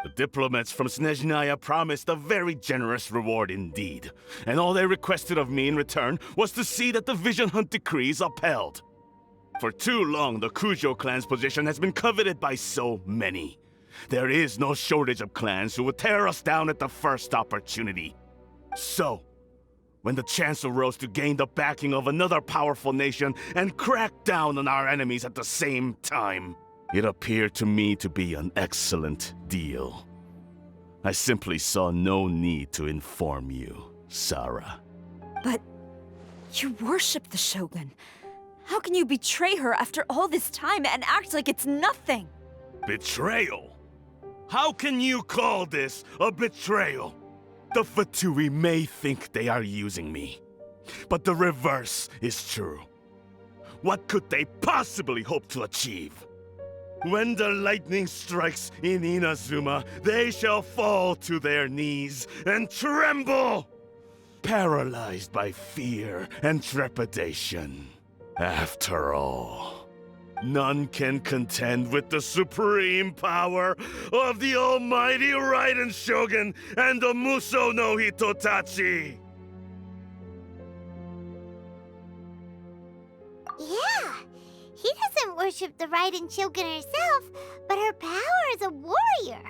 The diplomats from Snezhnaya promised a very generous reward indeed, and all they requested of me in return was to see that the Vision Hunt decree is upheld. For too long, the Kujou clan's position has been coveted by so many. There is no shortage of clans who would tear us down at the first opportunity. So, when the chance arose to gain the backing of another powerful nation and crack down on our enemies at the same time, it appeared to me to be an excellent deal. I simply saw no need to inform you, Sara. But you worship the Shogun. How can you betray her after all this time and act like it's nothing? Betrayal? How can you call this a betrayal? The Fatui may think they are using me, but the reverse is true. What could they possibly hope to achieve? When the lightning strikes in Inazuma, they shall fall to their knees and tremble, paralyzed by fear and trepidation. After all, none can contend with the supreme power of the almighty Raiden Shogun and the Muso no Hitotachi! Yeah, he doesn't worship the Raiden Shogun herself, but her power as a warrior,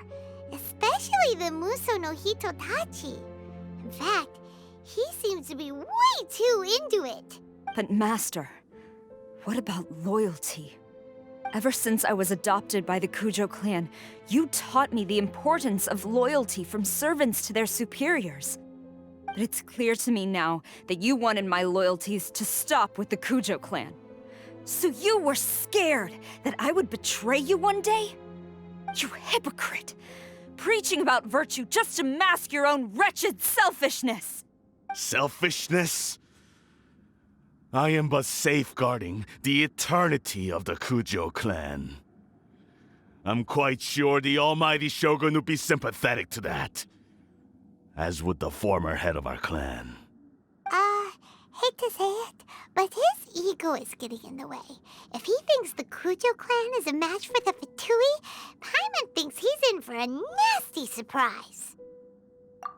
especially the Muso no Hitotachi. In fact, he seems to be way too into it. But Master, what about loyalty? Ever since I was adopted by the Kujou clan, you taught me the importance of loyalty from servants to their superiors. But it's clear to me now that you wanted my loyalties to stop with the Kujou clan. So you were scared that I would betray you one day? You hypocrite! Preaching about virtue just to mask your own wretched selfishness! Selfishness? I am but safeguarding the eternity of the Kujou clan. I'm quite sure the almighty Shogun would be sympathetic to that. As would the former head of our clan. Hate to say it, But his ego is getting in the way. If he thinks the Kujou clan is a match for the Fatui, Paimon thinks he's in for a nasty surprise.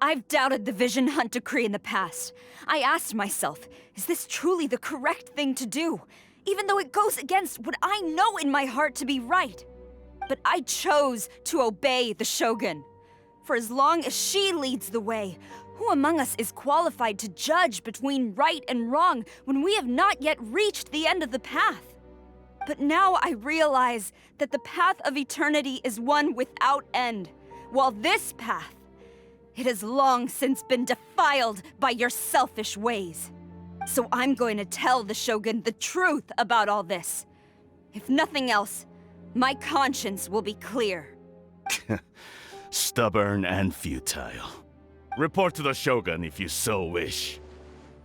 I've doubted the Vision Hunt decree in the past. I asked myself, is this truly the correct thing to do? Even though it goes against what I know in my heart to be right. But I chose to obey the Shogun. For as long as she leads the way, who among us is qualified to judge between right and wrong when we have not yet reached the end of the path? But now I realize that the path of eternity is one without end, while this path, it has long since been defiled by your selfish ways. So I'm going to tell the Shogun the truth about all this. If nothing else, my conscience will be clear. Stubborn and futile. Report to the Shogun if you so wish.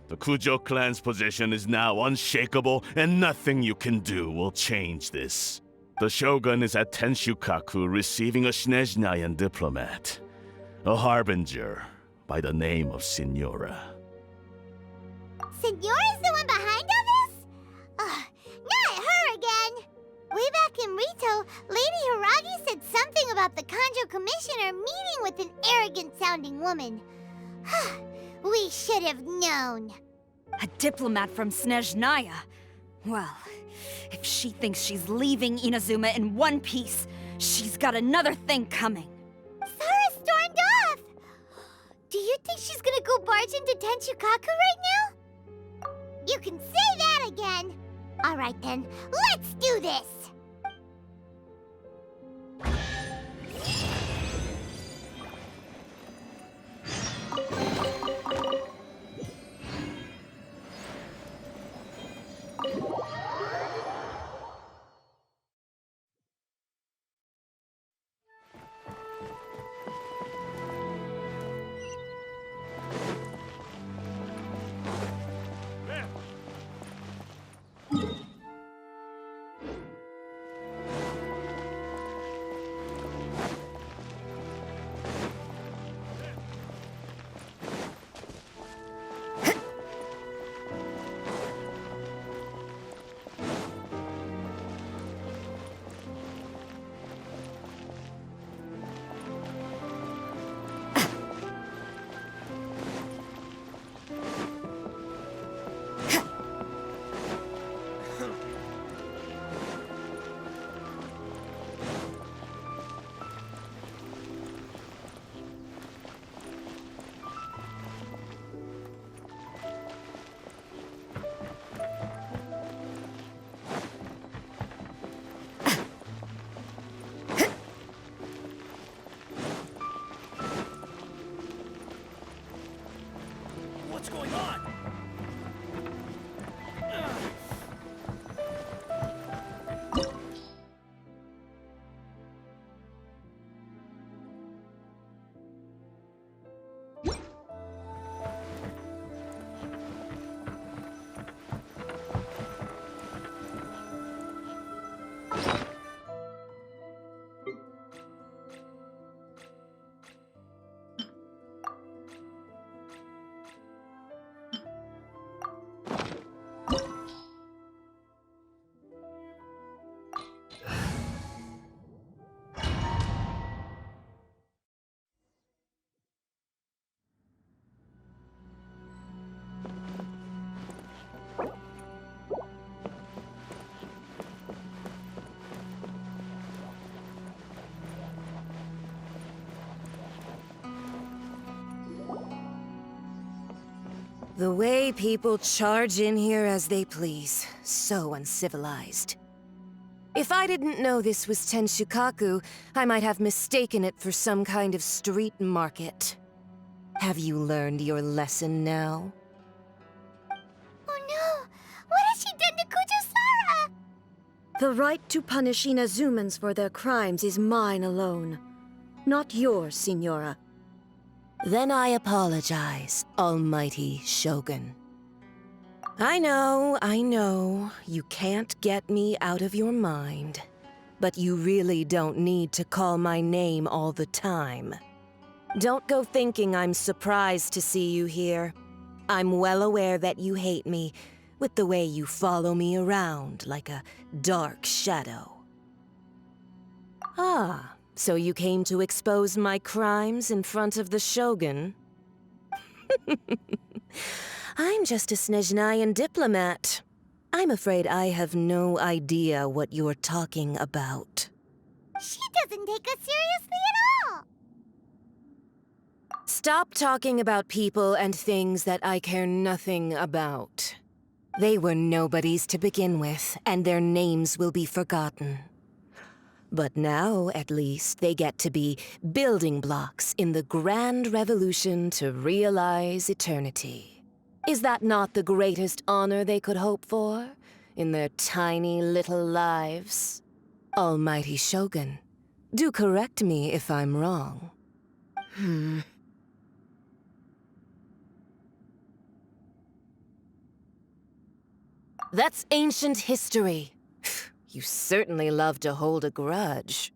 The Kujou clan's position is now unshakable, and nothing you can do will change this. The Shogun is at Tenshukaku receiving a Snezhnayan diplomat, a harbinger by the name of Signora. Signora's the one behind all this? Not her again! Way back in Rito, Lady Hiragi said something about the Kanjo Commissioner meeting with an arrogant-sounding woman. We should have known. A diplomat from Snezhnaya? Well, if she thinks she's leaving Inazuma in one piece, she's got another thing coming. Sara stormed off! Do you think she's gonna go barge into Tenshukaku right now? You can say that again! Alright then, let's do this! What's going on? The way people charge in here as they please. So uncivilized. If I didn't know this was Tenshukaku, I might have mistaken it for some kind of street market. Have you learned your lesson now? Oh no! What has she done to Kujou Sara? The right to punish Inazumans for their crimes is mine alone. Not yours, Signora. Then I apologize, Almighty Shogun. I know, you can't get me out of your mind. But you really don't need to call my name all the time. Don't go thinking I'm surprised to see you here. I'm well aware that you hate me, with the way you follow me around like a dark shadow. Ah, so you came to expose my crimes in front of the Shogun? I'm just a Snezhnayan diplomat. I'm afraid I have no idea what you're talking about. She doesn't take us seriously at all! Stop talking about people and things that I care nothing about. They were nobodies to begin with, and their names will be forgotten. But now, at least, they get to be building blocks in the grand revolution to realize eternity. Is that not the greatest honor they could hope for in their tiny little lives? Almighty Shogun, do correct me if I'm wrong. That's ancient history. You certainly love to hold a grudge.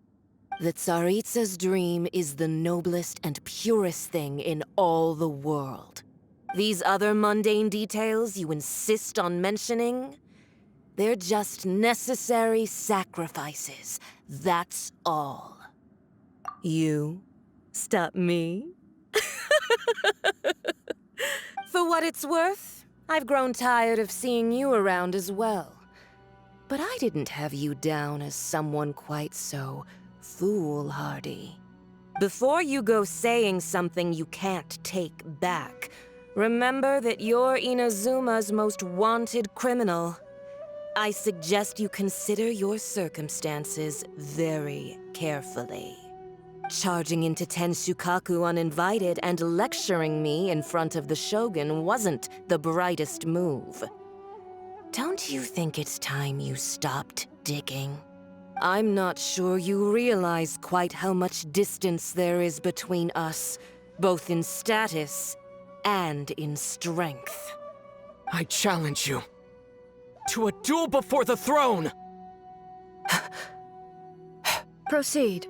The Tsaritsa's dream is the noblest and purest thing in all the world. These other mundane details you insist on mentioning, they're just necessary sacrifices. That's all. You stop me? For what it's worth, I've grown tired of seeing you around as well. But I didn't have you down as someone quite so foolhardy. Before you go saying something you can't take back, remember that you're Inazuma's most wanted criminal. I suggest you consider your circumstances very carefully. Charging into Tenshukaku uninvited and lecturing me in front of the Shogun wasn't the brightest move. Don't you think it's time you stopped digging? I'm not sure you realize quite how much distance there is between us, both in status and in strength. I challenge you to a duel before the throne! Proceed.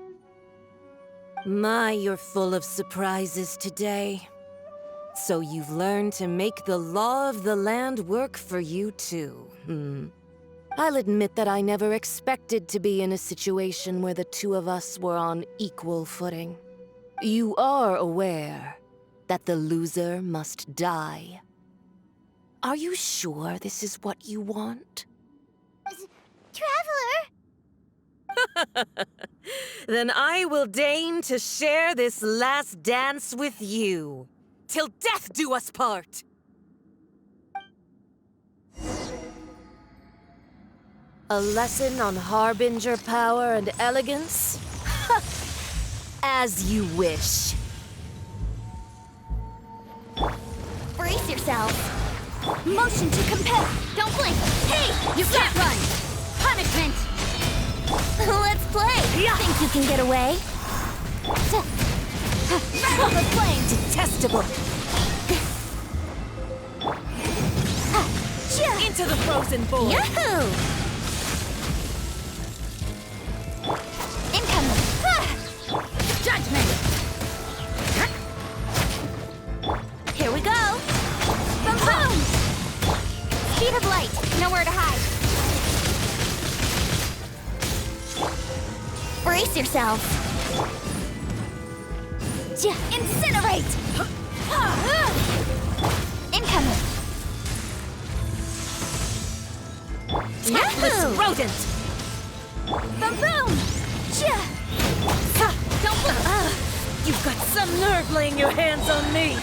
My, you're full of surprises today. So you've learned to make the law of the land work for you too, I'll admit that I never expected to be in a situation where the two of us were on equal footing. You are aware that the loser must die. Are you sure this is what you want? Traveler! Then I will deign to share this last dance with you. Till death do us part! A lesson on Harbinger power and elegance? As you wish. Brace yourself. Motion to compel. Don't blink. Hey, you can't run. Punishment. Let's play. Think you can get away? Rattle the flame. Detestable. Into the frozen void. Yahoo! Incoming. Judgment. Here we go. Boom, boom. Speed of light. Nowhere to hide. Brace yourself. Incinerate! Incoming! Tactless rodent! Boom, boom! Don't blink! You've got some nerve laying your hands on me!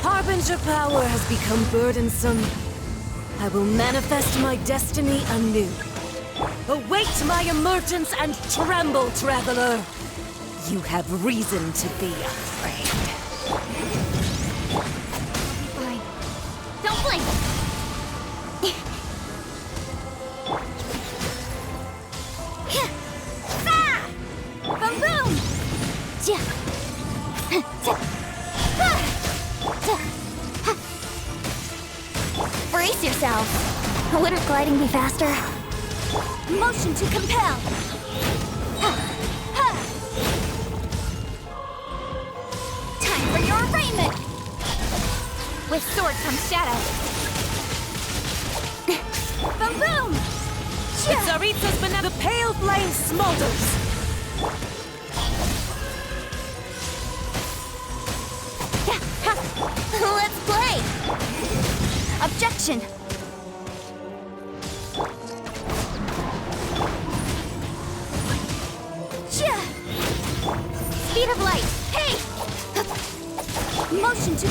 Harbinger power has become burdensome. I will manifest my destiny anew. Await my emergence and tremble, traveler! You have reason to be afraid. Fine. Don't blink! Boom, boom! Brace yourself. Wouldn't gliding be faster? Motion to compel. Time for your arraignment. With sword comes shadow. Boom boom! The Tsaritsa's beneath the pale flame smolders! Let's play! Objection! Speed of light! Hey! Motion to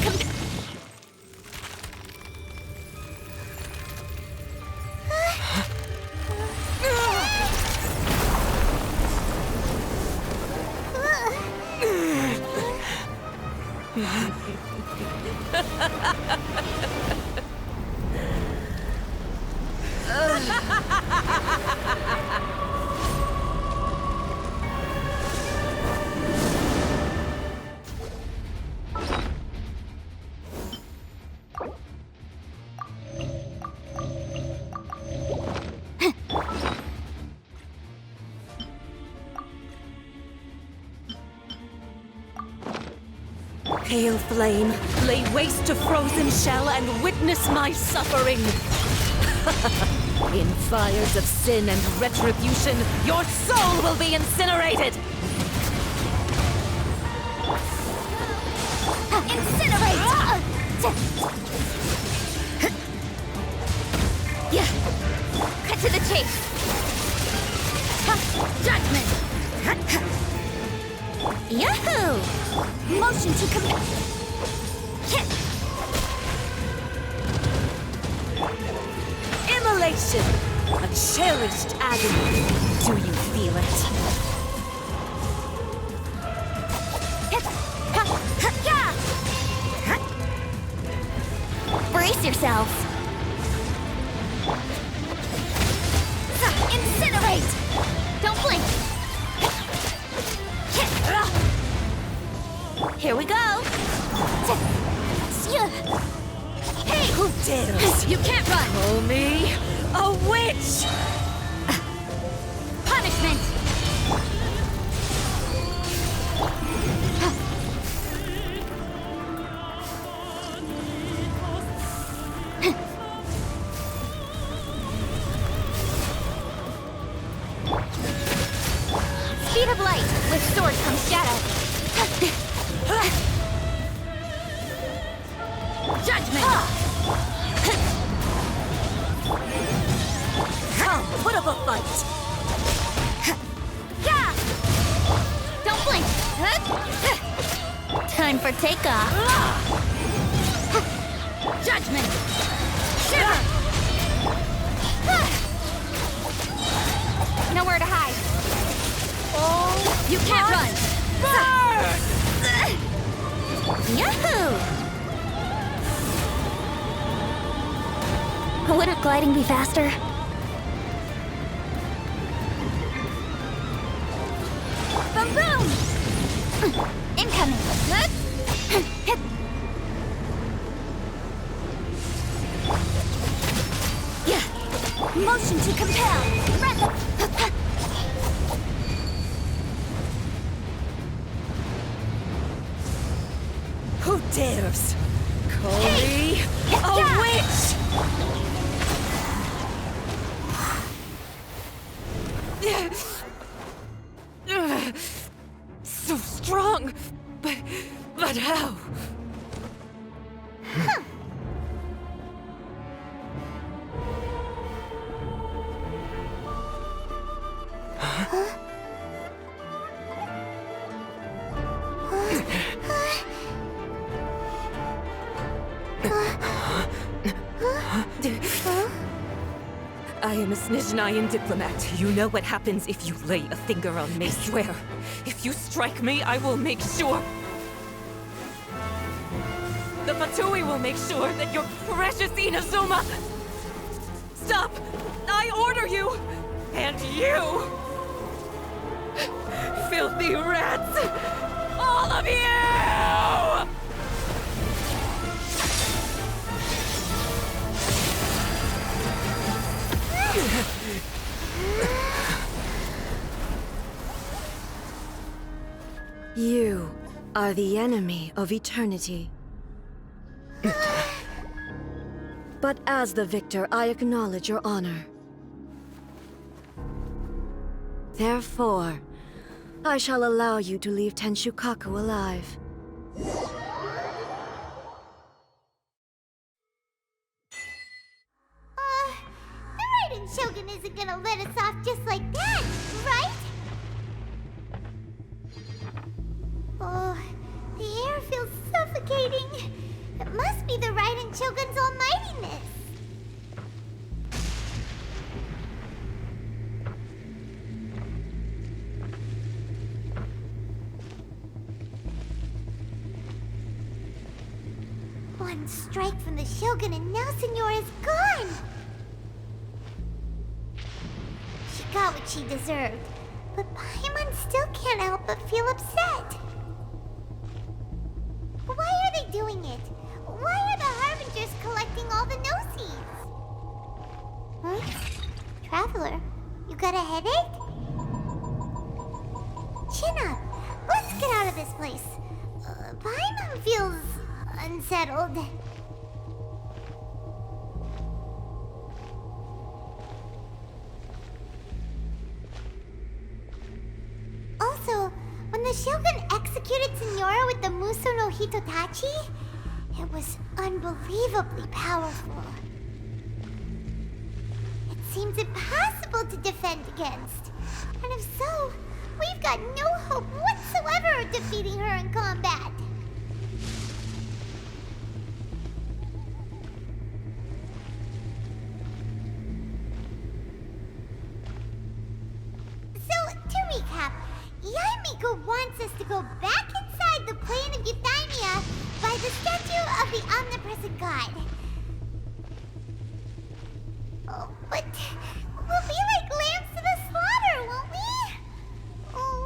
Pale flame, lay waste to frozen shell and witness my suffering. In fires of sin and retribution, your soul will be incinerated! Incinerate! Yeah. Cut to the chase. Judgment! Yahoo! Motion to Immolation! A cherished agony. Do you feel it? Brace yourselves! Incinerate! Don't blink! Here we go! Hey! Who dares? You can't run! Call me a witch! Punishment! Speed of light! With sword comes shadow! Judgment! Come, put up a fight! Don't blink! Time for takeoff! Judgment! Nowhere to hide! Oh, you can't run! Yahoo! Wouldn't gliding be faster? Boom boom! Incoming! Yeah! Motion to compel! Who dares? Call me a witch! So strong, but how? I am a Snezhnayan diplomat. You know what happens if you lay a finger on me, swear. If you strike me, I will make sure. The Fatui will make sure that your precious Inazuma... Stop! I order you! And you! Filthy rats! All of you! You are the enemy of eternity. But as the victor, I acknowledge your honor. Therefore, I shall allow you to leave Tenshukaku alive. The Raiden Shogun isn't gonna let us off just like that, right? Oh, the air feels suffocating. It must be the Raiden Shogun's almightiness. One strike from the Shogun and now Signora's gone! She got what she deserved, but Paimon still can't help but feel upset. Why are they doing it? Why are the Harbingers collecting all the no-seeds? Huh? Traveler, you got a headache? Chin up. Let's get out of this place. Paimon feels unsettled. Also, when the Shogun executed Signora with the Muso no Hitotachi, it was unbelievably powerful. It seems impossible to defend against. And if so, we've got no hope whatsoever of defeating her in combat. So, to recap, Yae Miko wants us to go back inside the plane of Euthymia by the statue of the omnipresent god. Oh, but we'll be like lambs to the slaughter, won't we? Oh,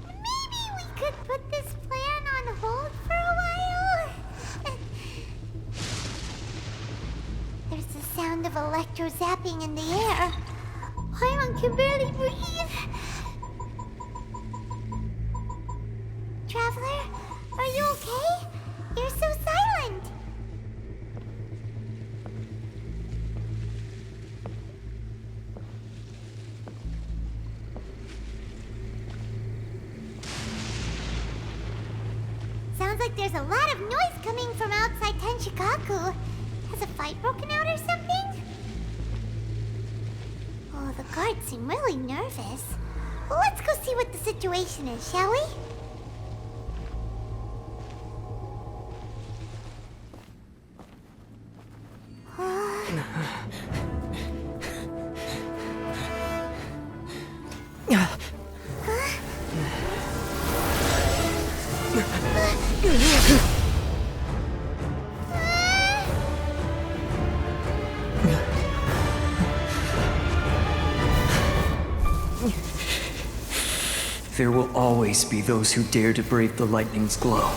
maybe we could put this plan on hold for a while? There's the sound of electro zapping in the air. Paimon can barely breathe. Traveler, are you okay? You're so silent. Sounds like there's a lot of noise coming from outside Tenshukaku. Has a fight broken out or something? Oh, the guards seem really nervous. Well, let's go see what the situation is, shall we? There will always be those who dare to brave the lightning's glow.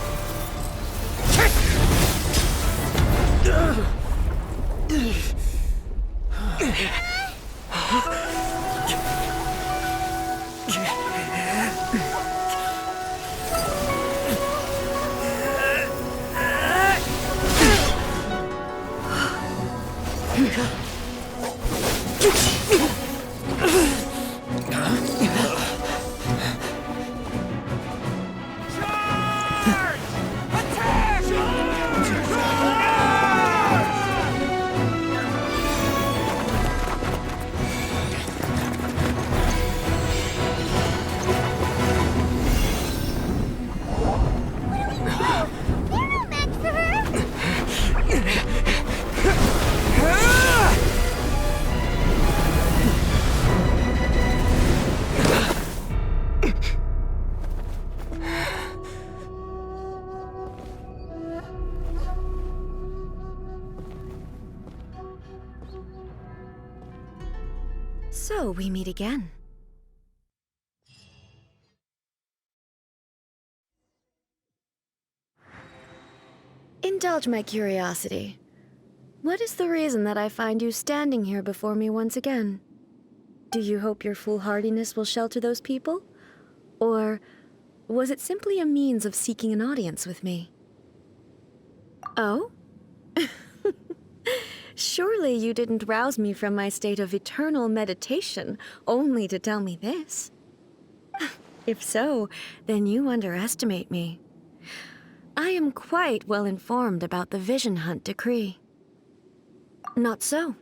So we meet again. Indulge my curiosity. What is the reason that I find you standing here before me once again? Do you hope your foolhardiness will shelter those people? Or was it simply a means of seeking an audience with me? Oh? Surely you didn't rouse me from my state of eternal meditation only to tell me this. If so, then you underestimate me. I am quite well informed about the Vision Hunt decree. Not so.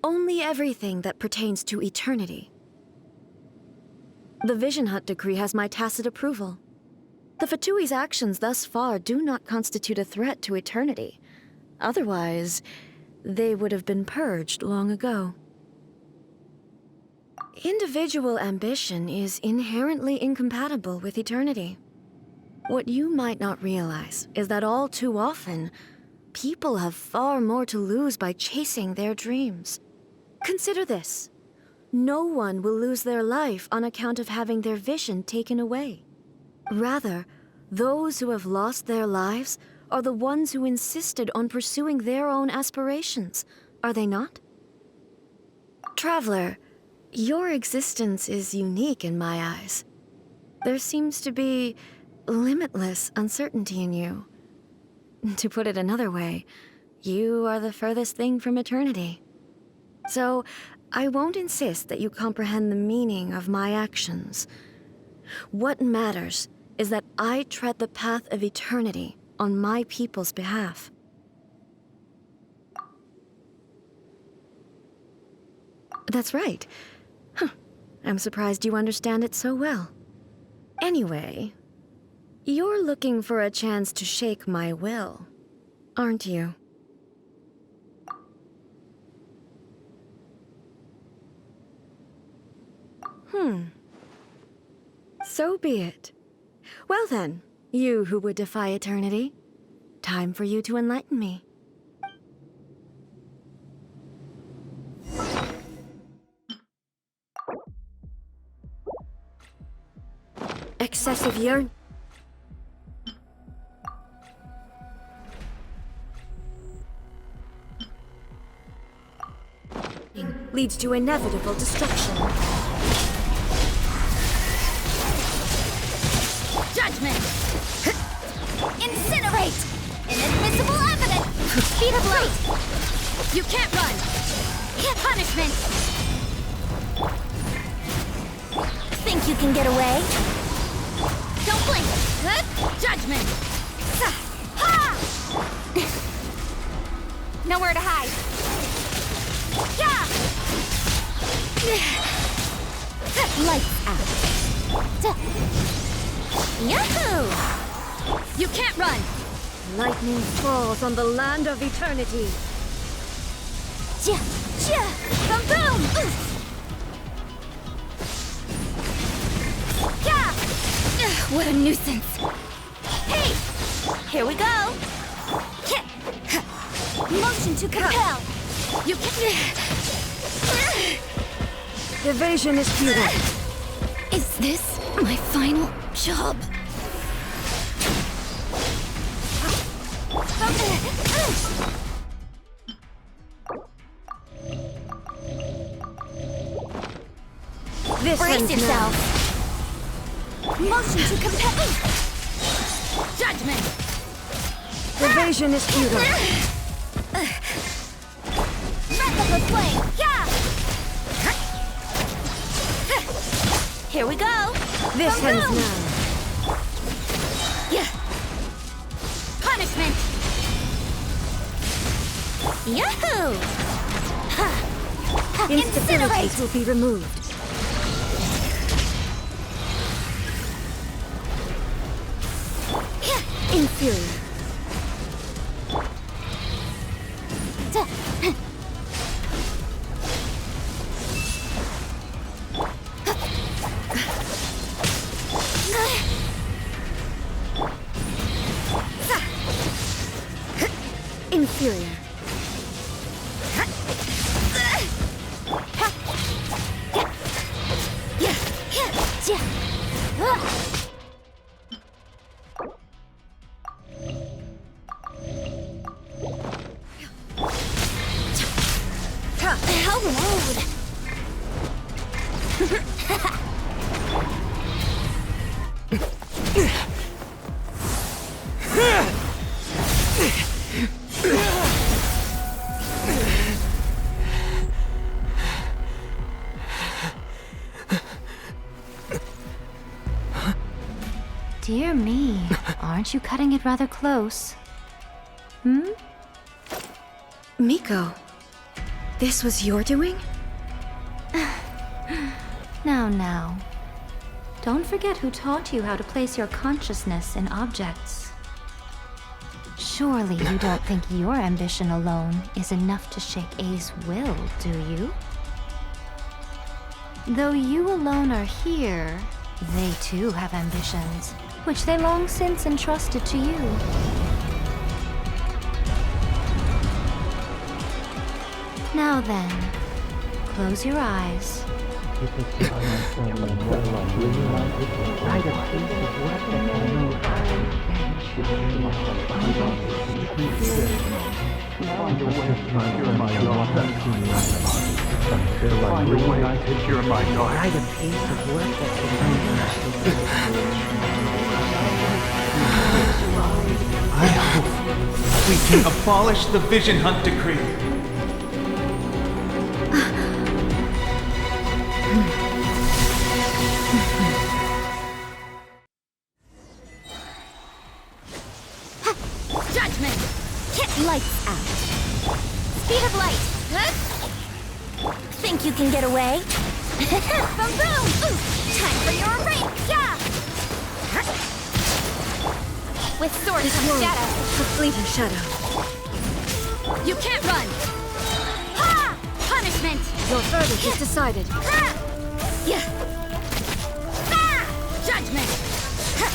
Only everything that pertains to eternity. The Vision Hunt decree has my tacit approval. The Fatui's actions thus far do not constitute a threat to eternity. Otherwise, they would have been purged long ago. Individual ambition is inherently incompatible with eternity. What you might not realize is that all too often, people have far more to lose by chasing their dreams. Consider this. No one will lose their life on account of having their vision taken away. Rather, those who have lost their lives are the ones who insisted on pursuing their own aspirations, are they not? Traveler, your existence is unique in my eyes. There seems to be limitless uncertainty in you. To put it another way, you are the furthest thing from eternity. So, I won't insist that you comprehend the meaning of my actions. What matters is that I tread the path of eternity on my people's behalf. That's right. I'm surprised you understand it so well. Anyway, you're looking for a chance to shake my will, aren't you? So be it. Well then, you who would defy eternity, time for you to enlighten me. Excessive yearn. Leads to inevitable destruction. Judgment! Incinerate! Inadmissible evidence! Speed of light! You can't run! Punishment! Think you can get away? Don't blink! Judgment! Ha! Nowhere to hide! Yeah! Lights out! Yahoo! You can't run! Lightning falls on the land of eternity. Boom boom! Yeah! What a nuisance! Hey! Here we go! Motion to compel! You can... Evasion is futile. Is this my final job? Brace yourself! Motion to compel! Judgment! Evasion is futile. Replica flame! Yeah! Here we go! This ends now. Yeah! Punishment! Yahoo! Instabilities will be removed. Inferior. Inferior. How rude! Dear me, aren't you cutting it rather close? Hmm? Miko, this was your doing? Now. Don't forget who taught you how to place your consciousness in objects. Surely you don't think your ambition alone is enough to shake A's will, do you? Though you alone are here, they too have ambitions, which they long since entrusted to you. Now then, close your eyes. I hope we can abolish the Vision Hunt Decree. Judgment! Get lights out! Speed of light! Huh? Think you can get away? Boom boom! Ooh. Time for your break! Yeah! With sword This from world, shadow! a fleeting shadow. You can't run! Ha! Punishment! Your verdict is decided. Ha! Yeah! Ah! Judgment! Ha!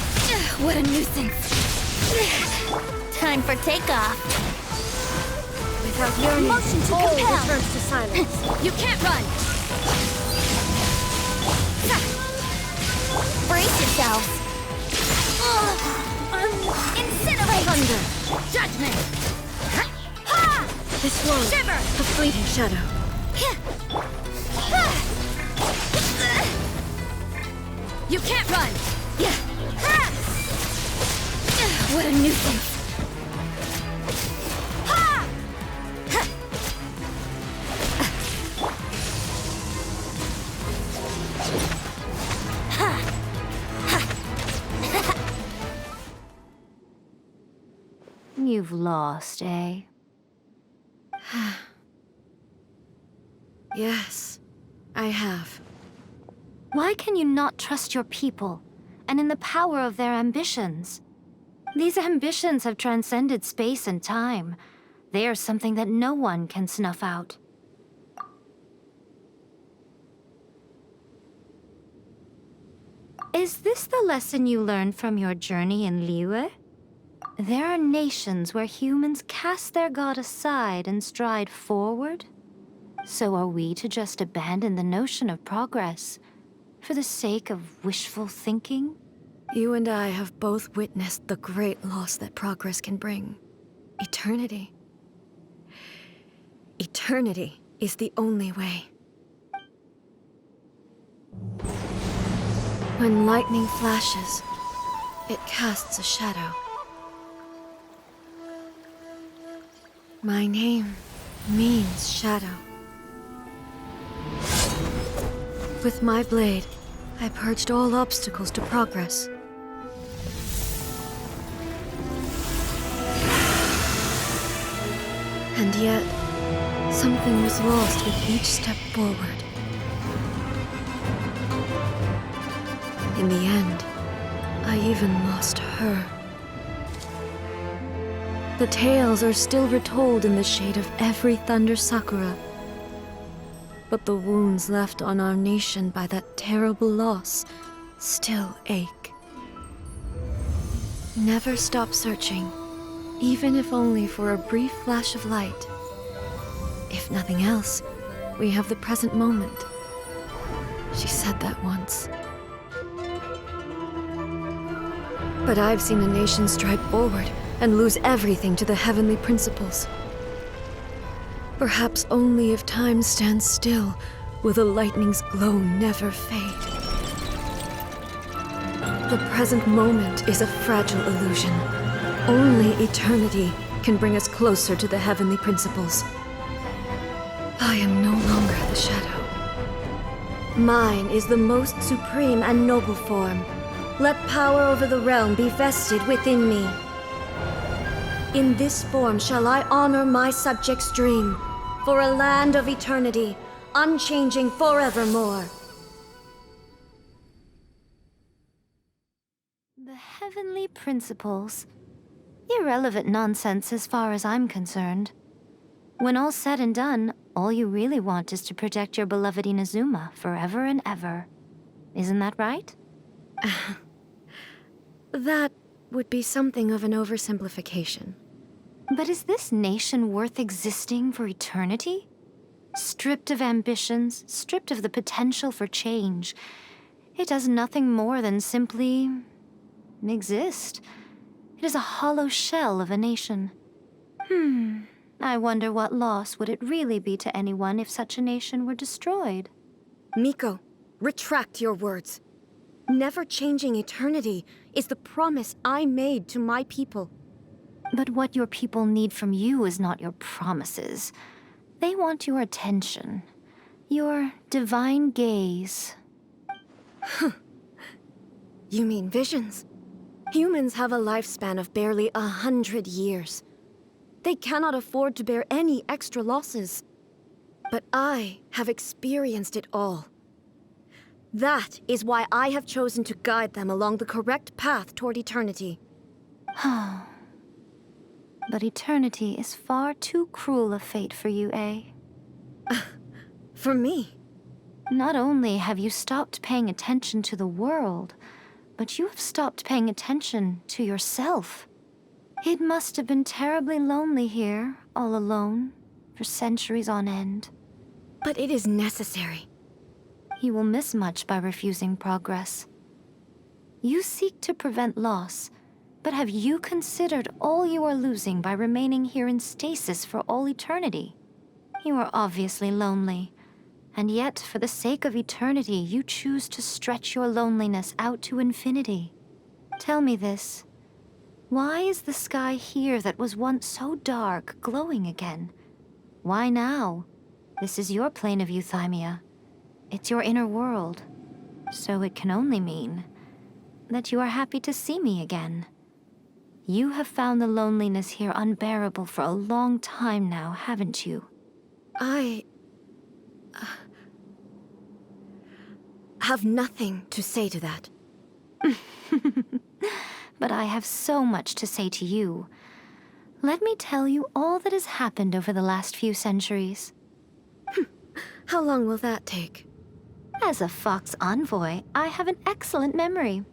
What a nuisance! Time for takeoff. Without yearning, Motion to all compel. returns to silence. You can't run. Brace yourselves. Incinerate. Thunder. Judgment. Ha! This world, Shiver. a fleeting shadow. You can't run. Yeah. Ha! What a nuisance. Ha! You've lost, eh? Yes, I have. Why can you not trust your people, and in the power of their ambitions? These ambitions have transcended space and time. They are something that no one can snuff out. Is this the lesson you learned from your journey in Liyue? There are nations where humans cast their god aside and stride forward. So are we to just abandon the notion of progress for the sake of wishful thinking? You and I have both witnessed the great loss that progress can bring. Eternity. Eternity is the only way. When lightning flashes, it casts a shadow. My name means shadow. With my blade, I purged all obstacles to progress. And yet, something was lost with each step forward. In the end, I even lost her. The tales are still retold in the shade of every Thunder Sakura. But the wounds left on our nation by that terrible loss still ache. Never stop searching, even if only for a brief flash of light. If nothing else, we have the present moment. She said that once. But I've seen a nation stride forward and lose everything to the heavenly principles. Perhaps only if time stands still will the lightning's glow never fade. The present moment is a fragile illusion. Only eternity can bring us closer to the heavenly principles. I am no longer the shadow. Mine is the most supreme and noble form, let power over the realm be vested within me. In this form shall I honor my subjects' dream, for a land of eternity, unchanging forevermore. The heavenly principles. Irrelevant nonsense as far as I'm concerned. When all's said and done, all you really want is to protect your beloved Inazuma forever and ever. Isn't that right? That would be something of an oversimplification. But is this nation worth existing for eternity? Stripped of ambitions, stripped of the potential for change, it does nothing more than simply exist. It is a hollow shell of a nation. I wonder what loss would it really be to anyone if such a nation were destroyed? Miko, retract your words. Never-changing eternity is the promise I made to my people. But what your people need from you is not your promises. They want your attention. Your divine gaze. You mean visions? Humans have a lifespan of barely 100 years. They cannot afford to bear any extra losses. But I have experienced it all. That is why I have chosen to guide them along the correct path toward eternity. But eternity is far too cruel a fate for you, eh? For me? Not only have you stopped paying attention to the world, but you have stopped paying attention to yourself. It must have been terribly lonely here, all alone, for centuries on end. But it is necessary. You will miss much by refusing progress. You seek to prevent loss, but have you considered all you are losing by remaining here in stasis for all eternity? You are obviously lonely, and yet for the sake of eternity, you choose to stretch your loneliness out to infinity. Tell me this. Why is the sky here that was once so dark glowing again? Why now? This is your plane of Euthymia. It's your inner world. So it can only mean that you are happy to see me again. You have found the loneliness here unbearable for a long time now, haven't you? I have nothing to say to that. But I have so much to say to you. Let me tell you all that has happened over the last few centuries. How long will that take? As a Fox envoy, I have an excellent memory.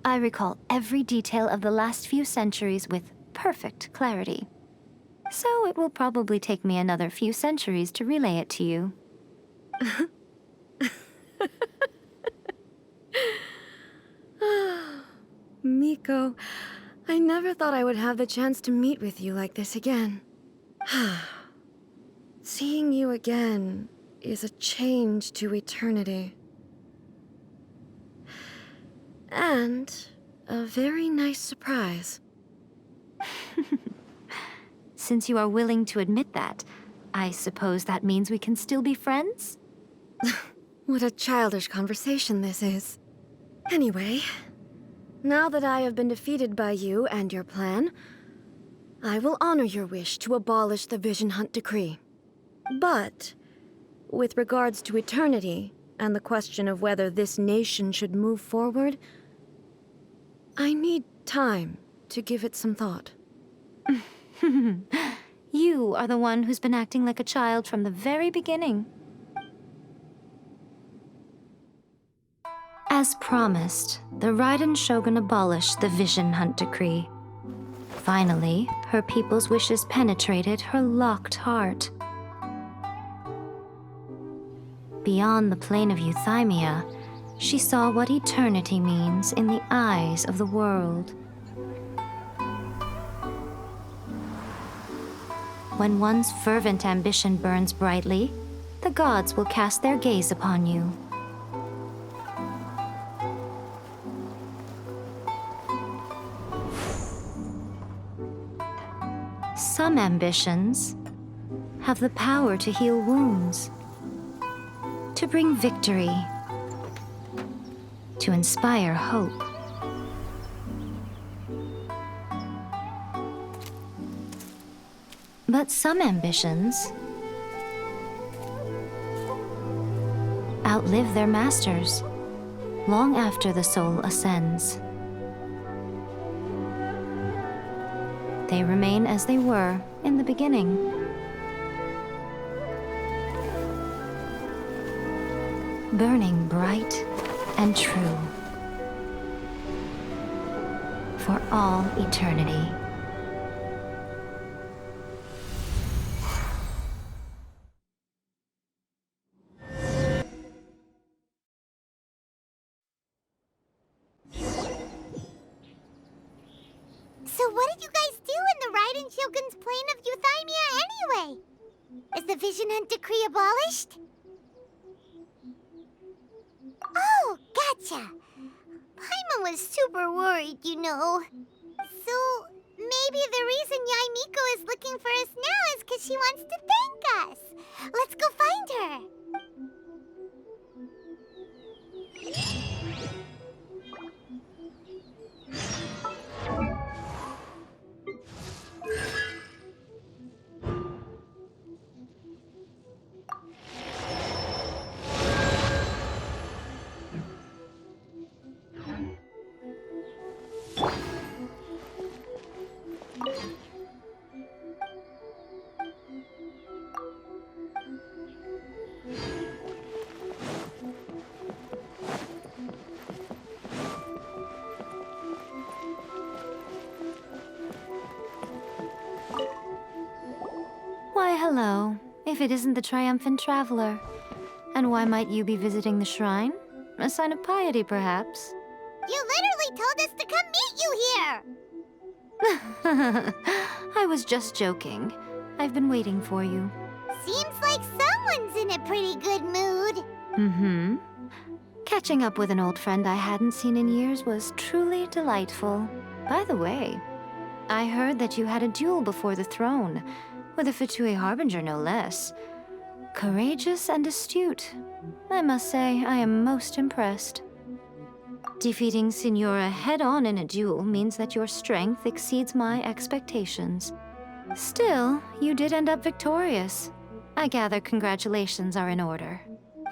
I recall every detail of the last few centuries with perfect clarity. So it will probably take me another few centuries to relay it to you. Miko, I never thought I would have the chance to meet with you like this again. Seeing you again is a change to eternity. And a very nice surprise. Since you are willing to admit that, I suppose that means we can still be friends? What a childish conversation this is. Anyway, now that I have been defeated by you and your plan, I will honor your wish to abolish the Vision Hunt Decree. But, with regards to eternity and the question of whether this nation should move forward, I need time to give it some thought. You are the one who's been acting like a child from the very beginning. As promised, the Raiden Shogun abolished the Vision Hunt Decree. Finally, her people's wishes penetrated her locked heart. Beyond the plane of Euthymia, she saw what eternity means in the eyes of the world. When one's fervent ambition burns brightly, the gods will cast their gaze upon you. Some ambitions have the power to heal wounds, to bring victory, to inspire hope. But some ambitions outlive their masters long after the soul ascends. They remain as they were in the beginning. Burning bright and true for all eternity. So what did you guys do in the Raiden Shogun's plane of Euthymia anyway? Is the Vision Hunt decree abolished? Oh, gotcha. Paimon was super worried, you know. So maybe the reason Yae Miko is looking for us now is because she wants to thank us. Let's go find her. Why, hello, if it isn't the triumphant traveler. And why might you be visiting the shrine? A sign of piety, perhaps? You literally told us to come meet you here! I was just joking. I've been waiting for you. Seems like someone's in a pretty good mood. Mm-hmm. Catching up with an old friend I hadn't seen in years was truly delightful. By the way, I heard that you had a duel before the throne, with a Fatui Harbinger no less. Courageous and astute. I must say, I am most impressed. Defeating Signora head-on in a duel means that your strength exceeds my expectations. Still, you did end up victorious. I gather congratulations are in order.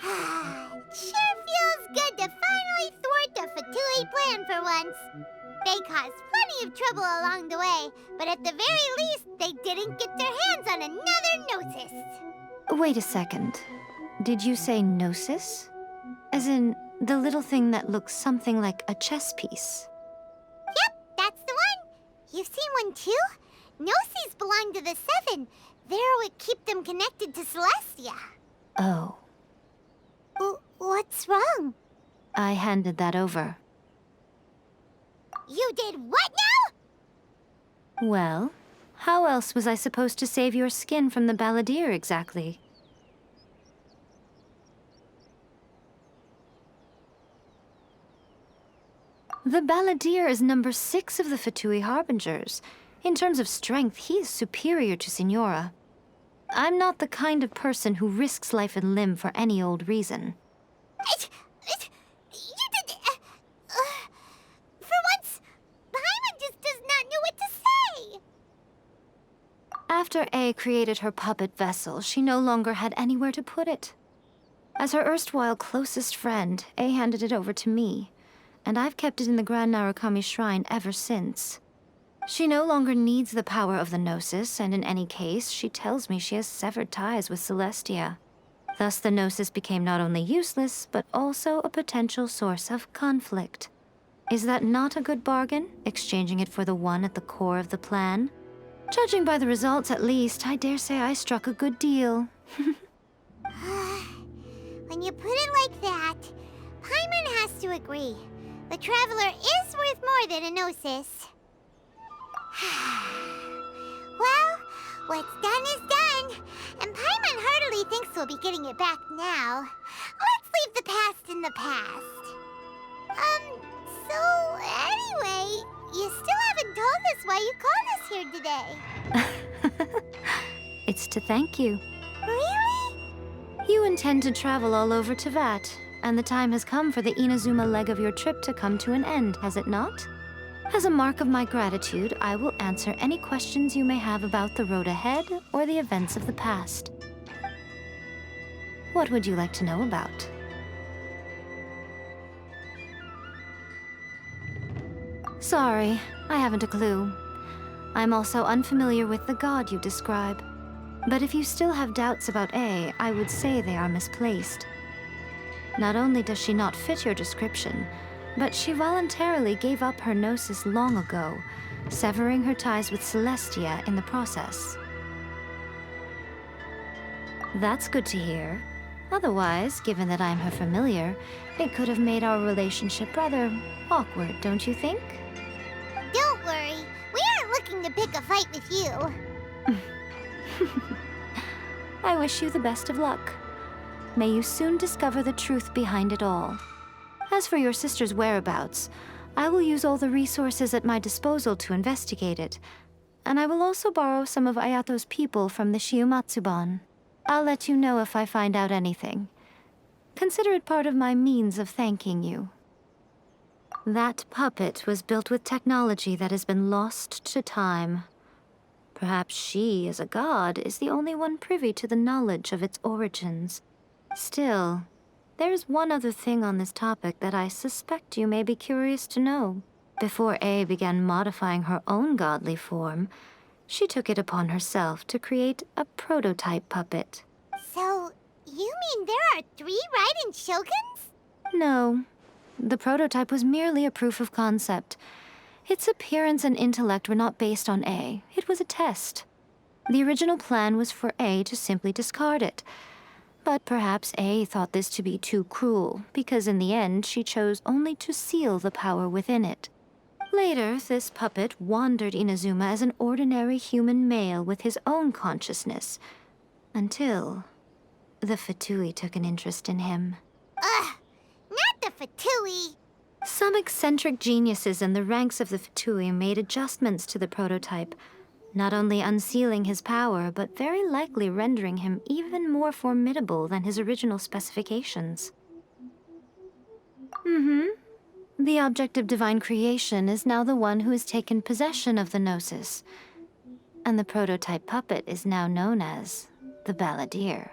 Sure feels good to finally thwart the Fatui plan for once. They caused plenty of trouble along the way, but at the very least, they didn't get their hands on another Gnosis. Wait a second. Did you say Gnosis? As in, the little thing that looks something like a chess piece? Yep, that's the one. You've seen one too? Gnosis belong to the Seven. They're what keep them connected to Celestia. Oh. What's wrong? I handed that over. You did what now? Well, how else was I supposed to save your skin from the Balladeer exactly? The Balladeer is number 6 of the Fatui Harbingers. In terms of strength, he is superior to Signora. I'm not the kind of person who risks life and limb for any old reason. For once, Paimon just does not know what to say. After A created her puppet vessel, she no longer had anywhere to put it. As her erstwhile closest friend, A handed it over to me, and I've kept it in the Grand Narukami Shrine ever since. She no longer needs the power of the Gnosis, and in any case, she tells me she has severed ties with Celestia. Thus, the Gnosis became not only useless, but also a potential source of conflict. Is that not a good bargain, exchanging it for the one at the core of the plan? Judging by the results, at least, I dare say I struck a good deal. When you put it like that, Paimon has to agree. The Traveler is worth more than a Gnosis. Well, what's done is done, and Paimon heartily thinks we'll be getting it back now. Let's leave the past in the past. So anyway, you still haven't told us why you called us here today. It's to thank you. Really? You intend to travel all over Teyvat, and the time has come for the Inazuma leg of your trip to come to an end, has it not? As a mark of my gratitude, I will answer any questions you may have about the road ahead or the events of the past. What would you like to know about? Sorry, I haven't a clue. I'm also unfamiliar with the god you describe. But if you still have doubts about A, I would say they are misplaced. Not only does she not fit your description, but she voluntarily gave up her gnosis long ago, severing her ties with Celestia in the process. That's good to hear. Otherwise, given that I'm her familiar, it could have made our relationship rather awkward, don't you think? Don't worry, we aren't looking to pick a fight with you. I wish you the best of luck. May you soon discover the truth behind it all. As for your sister's whereabouts, I will use all the resources at my disposal to investigate it, and I will also borrow some of Ayato's people from the Shiumatsuban. I'll let you know if I find out anything. Consider it part of my means of thanking you. That puppet was built with technology that has been lost to time. Perhaps she, as a god, is the only one privy to the knowledge of its origins. Still, there's one other thing on this topic that I suspect you may be curious to know. Before A began modifying her own godly form, she took it upon herself to create a prototype puppet. So, you mean there are 3 Raiden Shoguns? No. The prototype was merely a proof of concept. Its appearance and intellect were not based on A. It was a test. The original plan was for A to simply discard it. But perhaps A thought this to be too cruel, because in the end she chose only to seal the power within it. Later, this puppet wandered Inazuma as an ordinary human male with his own consciousness, until the Fatui took an interest in him. Ugh! Not the Fatui! Some eccentric geniuses in the ranks of the Fatui made adjustments to the prototype, not only unsealing his power, but very likely rendering him even more formidable than his original specifications. The object of divine creation is now the one who has taken possession of the Gnosis, and the prototype puppet is now known as the Balladeer.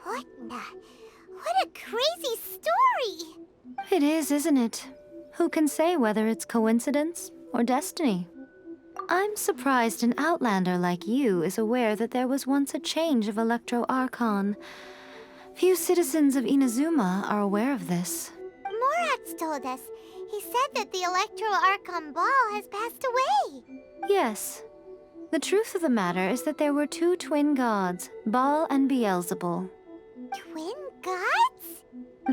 What a crazy story! It is, isn't it? Who can say whether it's coincidence or destiny? I'm surprised an outlander like you is aware that there was once a change of Electro Archon. Few citizens of Inazuma are aware of this. Morax told us. He said that the Electro Archon Ball has passed away. Yes. The truth of the matter is that there were 2 twin gods, Baal and Beelzebul. Twin gods?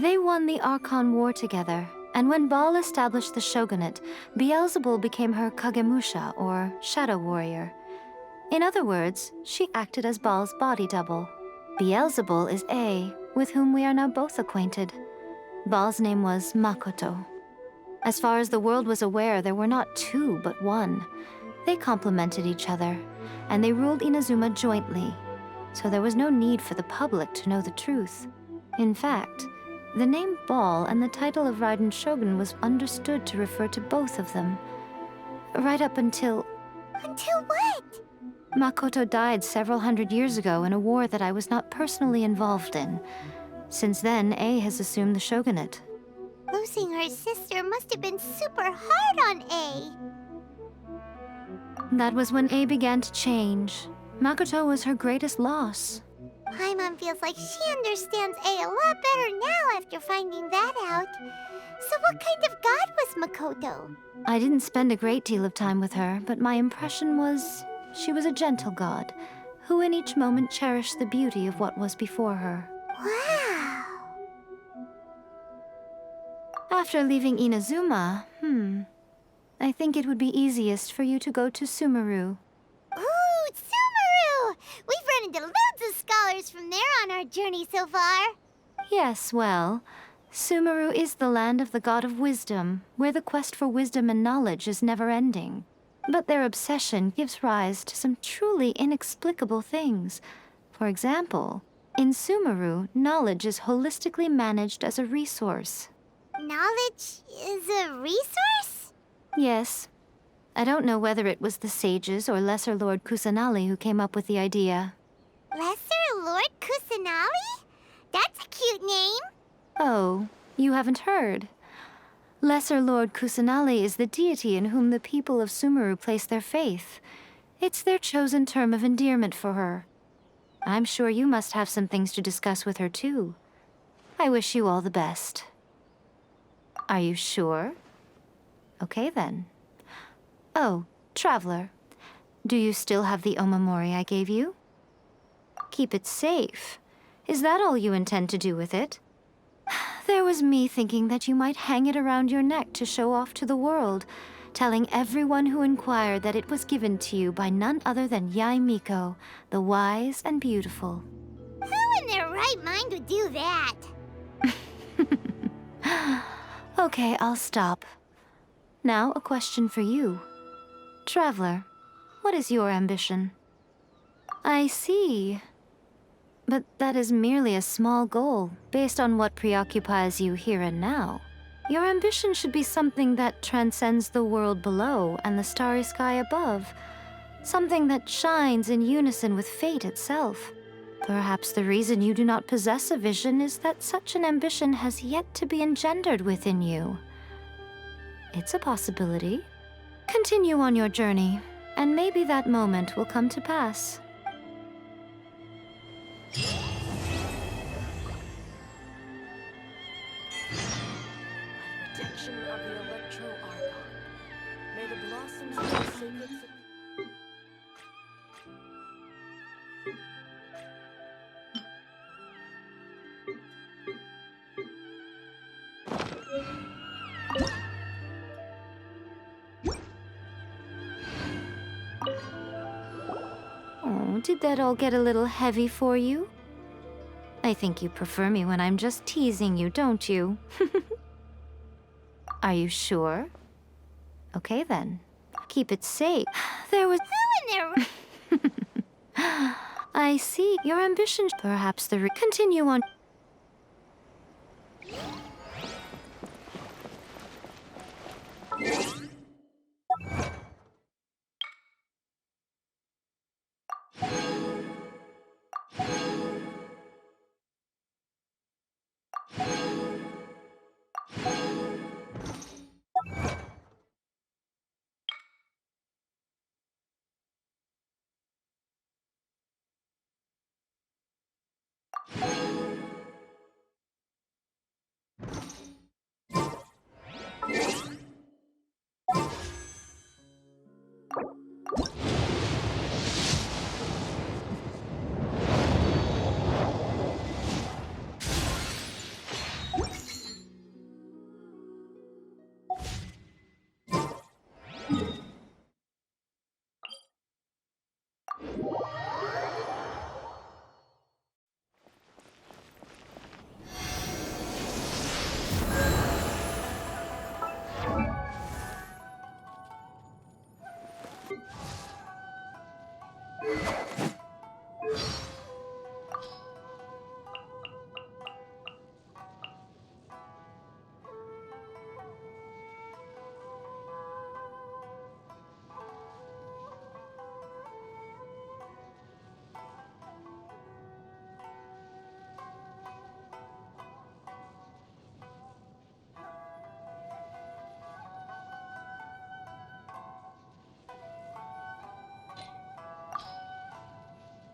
They won the Archon War together, and when Baal established the shogunate, Beelzebul became her Kagemusha, or shadow warrior. In other words, she acted as Baal's body double. Beelzebul is A, with whom we are now both acquainted. Baal's name was Makoto. As far as the world was aware, there were not 2, but 1. They complemented each other, and they ruled Inazuma jointly, so there was no need for the public to know the truth. In fact, the name Baal and the title of Raiden Shogun was understood to refer to both of them. Right up until... Until what? Makoto died several hundred years ago in a war that I was not personally involved in. Since then, A has assumed the shogunate. Losing her sister must have been super hard on A. That was when A began to change. Makoto was her greatest loss. Paimon feels like she understands A lot better now after finding that out. So what kind of god was Makoto? I didn't spend a great deal of time with her, but my impression was she was a gentle god, who in each moment cherished the beauty of what was before her. Wow! After leaving Inazuma, I think it would be easiest for you to go to Sumeru. Ooh, Sumeru! We've run into loads of scholars from there on our journey so far. Yes, well, Sumeru is the land of the god of wisdom, where the quest for wisdom and knowledge is never-ending. But their obsession gives rise to some truly inexplicable things. For example, in Sumeru, knowledge is holistically managed as a resource. Knowledge is a resource? Yes. I don't know whether it was the sages or Lesser Lord Kusanali who came up with the idea. Lesser Lord Kusanali? That's a cute name. Oh, you haven't heard. Lesser Lord Kusanali is the deity in whom the people of Sumeru place their faith. It's their chosen term of endearment for her. I'm sure you must have some things to discuss with her, too. I wish you all the best. Are you sure? Okay, then. Oh, Traveler. Do you still have the omamori I gave you? Keep it safe. Is that all you intend to do with it? There was me thinking that you might hang it around your neck to show off to the world, telling everyone who inquired that it was given to you by none other than Yae Miko, the wise and beautiful. Who in their right mind would do that? Okay, I'll stop. Now, a question for you. Traveler, what is your ambition? I see. But that is merely a small goal, based on what preoccupies you here and now. Your ambition should be something that transcends the world below and the starry sky above. Something that shines in unison with fate itself. Perhaps the reason you do not possess a vision is that such an ambition has yet to be engendered within you. It's a possibility. Continue on your journey, and maybe that moment will come to pass. Protection of the Electro Archon. May the blossoms of the sacred... Oh, did that all get a little heavy for you? I think you prefer me when I'm just teasing you, don't you? Are you sure? Okay then. Keep it safe. There was... Who in their... I see. Your ambition... Perhaps the... Continue on...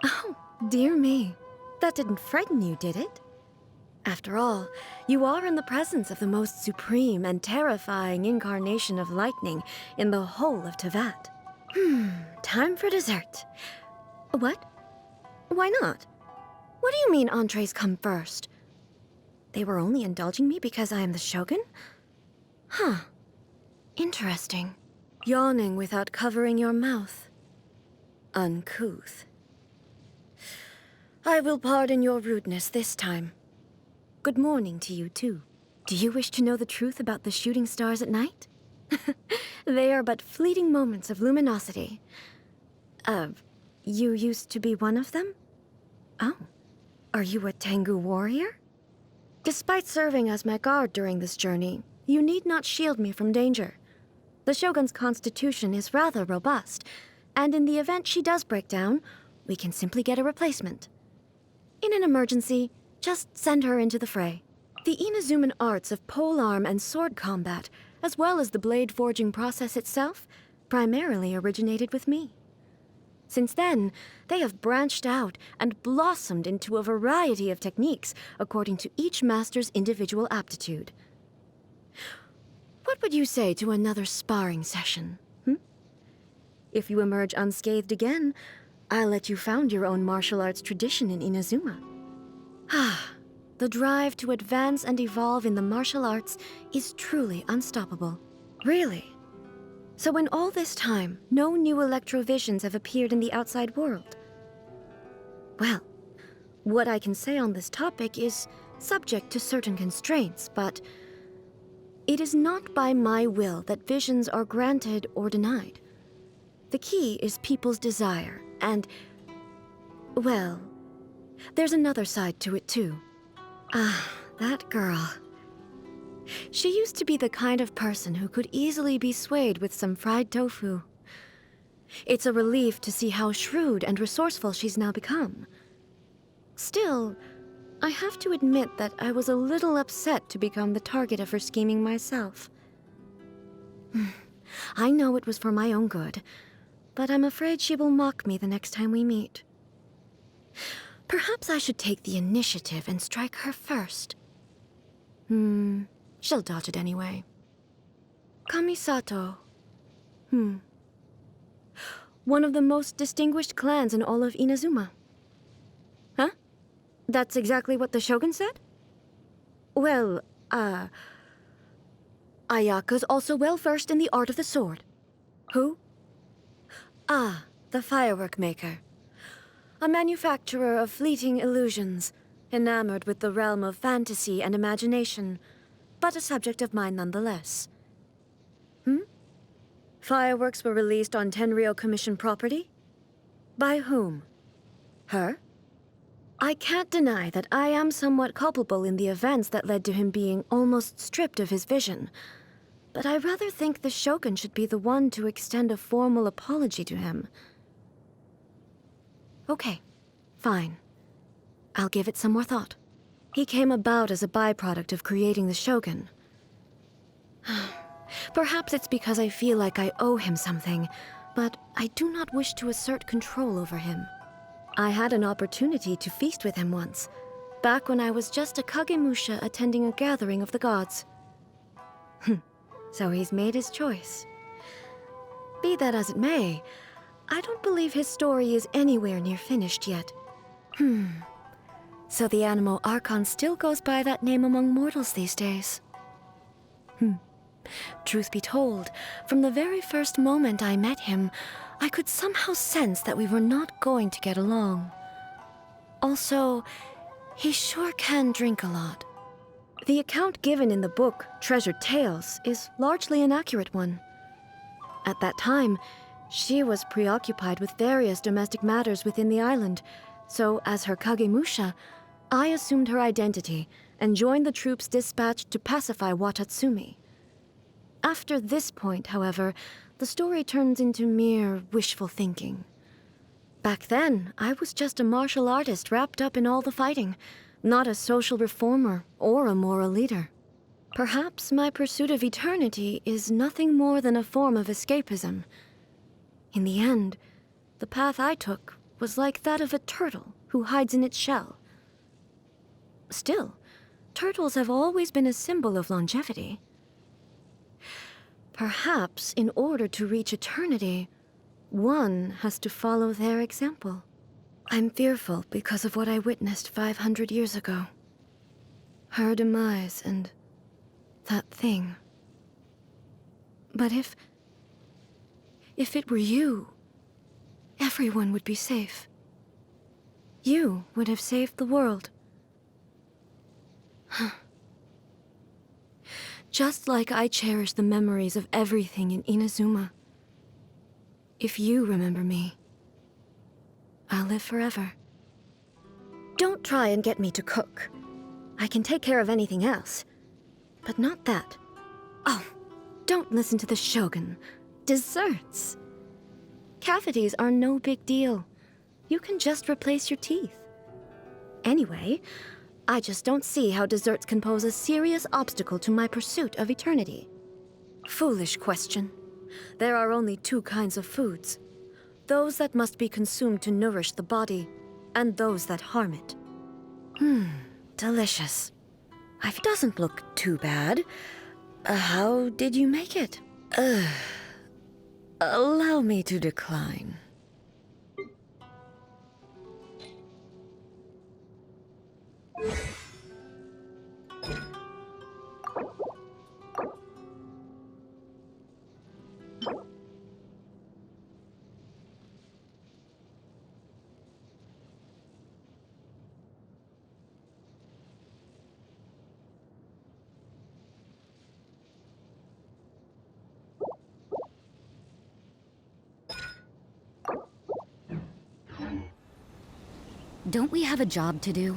Oh, dear me. That didn't frighten you, did it? After all, you are in the presence of the most supreme and terrifying incarnation of lightning in the whole of Tevat. Time for dessert. What? Why not? What do you mean entrees come first? They were only indulging me because I am the Shogun? Huh. Interesting. Yawning without covering your mouth. Uncouth. I will pardon your rudeness this time. Good morning to you, too. Do you wish to know the truth about the shooting stars at night? They are but fleeting moments of luminosity. You used to be one of them? Oh. Are you a Tengu warrior? Despite serving as my guard during this journey, you need not shield me from danger. The Shogun's constitution is rather robust, and in the event she does break down, we can simply get a replacement. In an emergency, just send her into the fray. The Inazuman arts of polearm and sword combat, as well as the blade forging process itself, primarily originated with me. Since then, they have branched out and blossomed into a variety of techniques according to each master's individual aptitude. What would you say to another sparring session? If you emerge unscathed again, I'll let you found your own martial arts tradition in Inazuma. The drive to advance and evolve in the martial arts is truly unstoppable. Really? So in all this time, no new electrovisions have appeared in the outside world? Well, what I can say on this topic is subject to certain constraints, but it is not by my will that visions are granted or denied. The key is people's desire, and, well, there's another side to it too. That girl. She used to be the kind of person who could easily be swayed with some fried tofu. It's a relief to see how shrewd and resourceful she's now become. Still, I have to admit that I was a little upset to become the target of her scheming myself. I know it was for my own good, but I'm afraid she will mock me the next time we meet. Perhaps I should take the initiative and strike her first. She'll dodge it anyway. Kamisato. One of the most distinguished clans in all of Inazuma. Huh? That's exactly what the Shogun said? Well, Ayaka's also well versed in the art of the sword. Who? The firework maker. A manufacturer of fleeting illusions, enamored with the realm of fantasy and imagination, but a subject of mine nonetheless. Fireworks were released on Tenryou Commission property? By whom? Her? I can't deny that I am somewhat culpable in the events that led to him being almost stripped of his vision, but I rather think the Shogun should be the one to extend a formal apology to him. Okay, fine. I'll give it some more thought. He came about as a byproduct of creating the Shogun. Perhaps it's because I feel like I owe him something, but I do not wish to assert control over him. I had an opportunity to feast with him once, back when I was just a Kagemusha attending a gathering of the gods. So he's made his choice. Be that as it may, I don't believe his story is anywhere near finished yet. So the animal Archon still goes by that name among mortals these days. Truth be told, from the very first moment I met him, I could somehow sense that we were not going to get along. Also, he sure can drink a lot. The account given in the book, Treasured Tales, is largely an accurate one. At that time, she was preoccupied with various domestic matters within the island, so as her Kagemusha, I assumed her identity and joined the troops dispatched to pacify Watasumi. After this point, however, the story turns into mere wishful thinking. Back then, I was just a martial artist wrapped up in all the fighting, not a social reformer or a moral leader. Perhaps my pursuit of eternity is nothing more than a form of escapism. In the end, the path I took was like that of a turtle who hides in its shell. Still, turtles have always been a symbol of longevity. Perhaps in order to reach eternity, one has to follow their example. I'm fearful because of what I witnessed 500 years ago. Her demise and that thing. But if it were you, everyone would be safe. You would have saved the world. Just like I cherish the memories of everything in Inazuma. If you remember me, I'll live forever. Don't try and get me to cook. I can take care of anything else. But not that. Oh, don't listen to the Shogun. Desserts. Cavities are no big deal. You can just replace your teeth. Anyway, I just don't see how desserts can pose a serious obstacle to my pursuit of eternity. Foolish question. There are only two kinds of foods. Those that must be consumed to nourish the body, and those that harm it. Delicious. It doesn't look too bad. How did you make it? Allow me to decline. Don't we have a job to do?